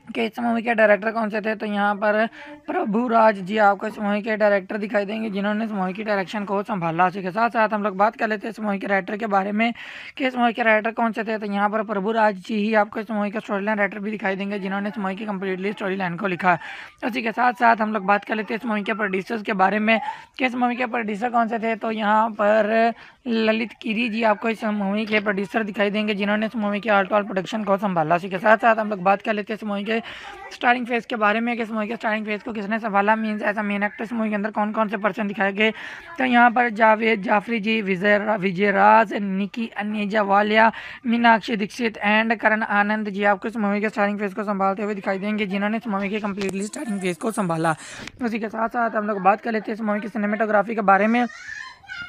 कि इस मूवी के डायरेक्टर कौन से थे। तो यहाँ पर प्रभु राज जी आपको इस मूवी के डायरेक्टर दिखाई देंगे जिन्होंने इस मूवी की डायरेक्शन को संभाला। उसी के साथ साथ हम लोग बात कर लेते हैं इस मूवी के राइटर के बारे में कि इस मूवी के राइटर कौन से थे। तो यहाँ पर प्रभु राज जी ही आपको इस मूवी का स्टोरी लाइन राइटर भी दिखाई देंगे जिन्होंने इस मूवी की कम्प्लीटली स्टोरी लाइन को लिखा। उसी के साथ साथ हम लोग बात कर लेते हैं इस मूवी के प्रोड्यूसर्स के बारे में कि इस मूवी के प्रोड्यूसर कौन से थे। तो यहाँ पर ललित कीरी जी आपको इस मूवी के प्रोड्यूसर दिखाई देंगे जिन्होंने इस मूवी के ऑल प्रोडक्शन को संभाला। उसी के साथ साथ हम लोग बात कर लेते हैं इस मूवी के के स्टारिंग फेस के बारे में कि इस मूवी के स्टारिंग फेस को किसने संभाला, means as a main actor इस मूवी के अंदर कौन कौन से पर्सन दिखाए गए। तो यहाँ पर जावेद जाफरी जी, विजयराज, निकी अनीजा वालिया, मीनाक्षी दीक्षित एंड करण आनंद जी आपको इस मूवी के स्टारिंग फेस को संभालते हुए दिखाई देंगे, जिन्होंने इस मूवी के कम्प्लीटली स्टारिंग फेस को संभाला। उसी के साथ साथ हम लोग बात कर लेते हैं इस मूवी की सिनेमेटोग्राफी के बारे में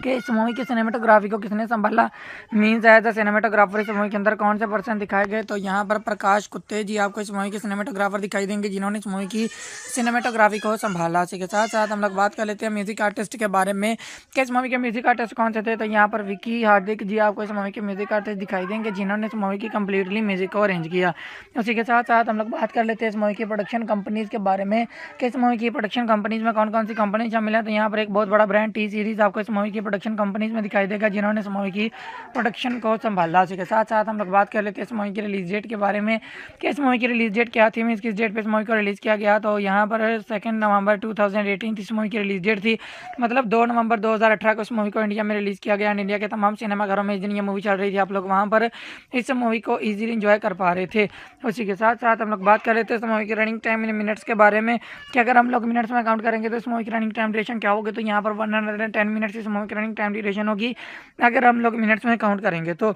कि इस मूवी की सिनेमेटोग्राफी को किसने संभाला, मीन्स एज अ सिनेमेटोग्राफर इस मूवी के अंदर कौन से पर्सन दिखाए गए। तो यहाँ पर प्रकाश कुत्ते जी आपको इस मूवी के सिनेमेटोग्राफर दिखाई देंगे, जिन्होंने इस मूवी की सिनेमेटोग्राफी को संभाला। इसी के साथ साथ हम लोग बात कर लेते हैं म्यूजिक आर्टिस्ट के बारे में कि इस मूवी के म्यूजिक आर्टिस्ट कौन से थे। तो यहाँ पर विकी हार्दिक जी आपको इस मूवी के म्यूजिक आर्टिस्ट दिखाई देंगे, जिन्होंने इस मूवी की कम्प्लीटली म्यूजिक को अरेंज किया। उसी के साथ साथ हम लोग बात कर लेते हैं इस मूवी की प्रोडक्शन कंपनीज के बारे में कि इस मूवी की प्रोडक्शन कंपनीज में कौन कौन सी कंपनी शामिल है। तो यहाँ पर एक बहुत बड़ा ब्रांड टी सीरीज आपको इस मूवी की प्रोडक्शन कंपनीज में दिखाई देगा, जिन्होंने इस मूवी की प्रोडक्शन को संभाला। उसी के साथ साथ हम लोग बात कर लेते हैं इस मूवी की रिलीज डेट के बारे में कि इस मूवी की रिलीज डेट क्या थी, मीन्स किस डेट पे इस मूवी को रिलीज़ किया गया। तो यहाँ पर 2 नवंबर 2018 इस मूवी की रिलीज डेट थी, मतलब 2 नवंबर 2018 को इस मूवी को इंडिया में रिलीज़ किया गया। इंडिया के तमाम सिनेमाघरों में इस दिन ये मूवी चल रही थी, आप लोग वहाँ पर इस मूवी को ईजिली इंजॉय कर पा रहे थे। उसी के साथ साथ हम लोग बात कर लेते हैं इस मूवी की रनिंग टाइम इन मिनट्स के बारे में कि अगर हम लोग मिनट्स में काउंट करेंगे तो इस मूवी की रनिंग टाइम ड्यूरेशन क्या होगी। तो यहाँ पर 110 मिनट्स इस मूवी की रनिंग टाइम ड्यूरेशन होगी अगर हम लोग मिनट्स में काउंट करेंगे। तो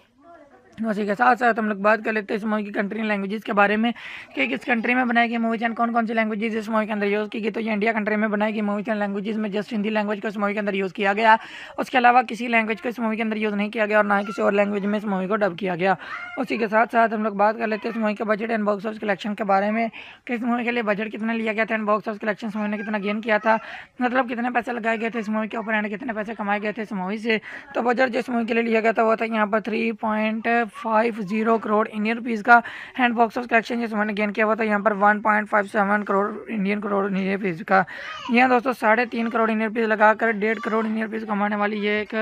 उसी के साथ साथ हम लोग बात कर लेते हैं इस मूवी की कंट्री लैंग्वेजेस के बारे में कि किस कंट्री में बनाई गई मूवी एंड कौन कौन सी लैंग्वेजेस इस मूवी के अंदर यूज़ की गई। तो ये इंडिया कंट्री में बनाई गई मूवी एंड लैंग्वेजेस में जस्ट हिंदी लैंग्वेज को इस मूवी के अंदर यूज़ किया गया, उसके अलावा किसी लैंग्वेज को इस मूवी के अंदर यूज़ नहीं किया गया और ना ही किसी और लैंग्वेज में इस मूवी को डब किया गया। उसी के साथ साथ हम लोग बात कर लेते हैं इस मूवी के budget and box office collection के बारे में कि इस मूवी के लिए बजट कितना लिया गया था and box office collection movie ने कितना गेन किया था, मतलब कितने पैसे लगाए गए थे इस मूवी के ऊपर एंड कितने पैसे कमाए गए थे इस मूवी से। तो बजट जिस मूवी के लिए लिया गया था वो था यहाँ पर 3.50 करोड़ इंडियन रुपीज़ का हैंड बॉक्स ऑफिस कलेक्शन जिस मैंने गेन किया हुआ था यहाँ पर 1.57 करोड़ इंडियन रुपीज़ का। यहाँ दोस्तों 3.5 करोड़ इंडियन रुपीज़ लगाकर 1.5 करोड़ इंडियन रुपीज़ कमाने वाली ये एक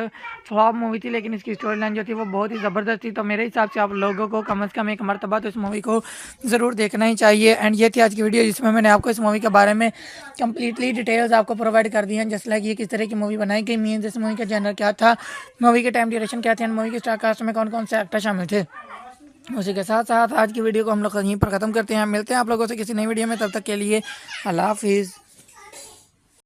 फ्लॉप मूवी थी, लेकिन इसकी स्टोरी लाइन जो थी वो बहुत ही ज़बरदस्त थी। तो मेरे हिसाब से आप लोगों को कम से कम एक मरतबा तो इस मूवी को ज़रूर देखना ही चाहिए। एंड ये थी आज की वीडियो जिसमें मैंने आपको इस मूवी के बारे में कंप्लीटली डिटेल्स आपको प्रोवाइड कर दी हैं, जैसे लाइक ये किस तरह की मूवी बनाई गई, मीन्स इस मूवी का जनर क्या था, मूवी के टाइम ड्यूरेशन क्या थे, मूवी के स्टार कास्ट में कौन कौन से एक्टर शामिल थे। उसी के साथ साथ आज की वीडियो को हम लोग यहीं पर ख़त्म करते हैं। मिलते हैं आप लोगों से किसी नई वीडियो में, तब तक के लिए अल्लाह हाफिज़।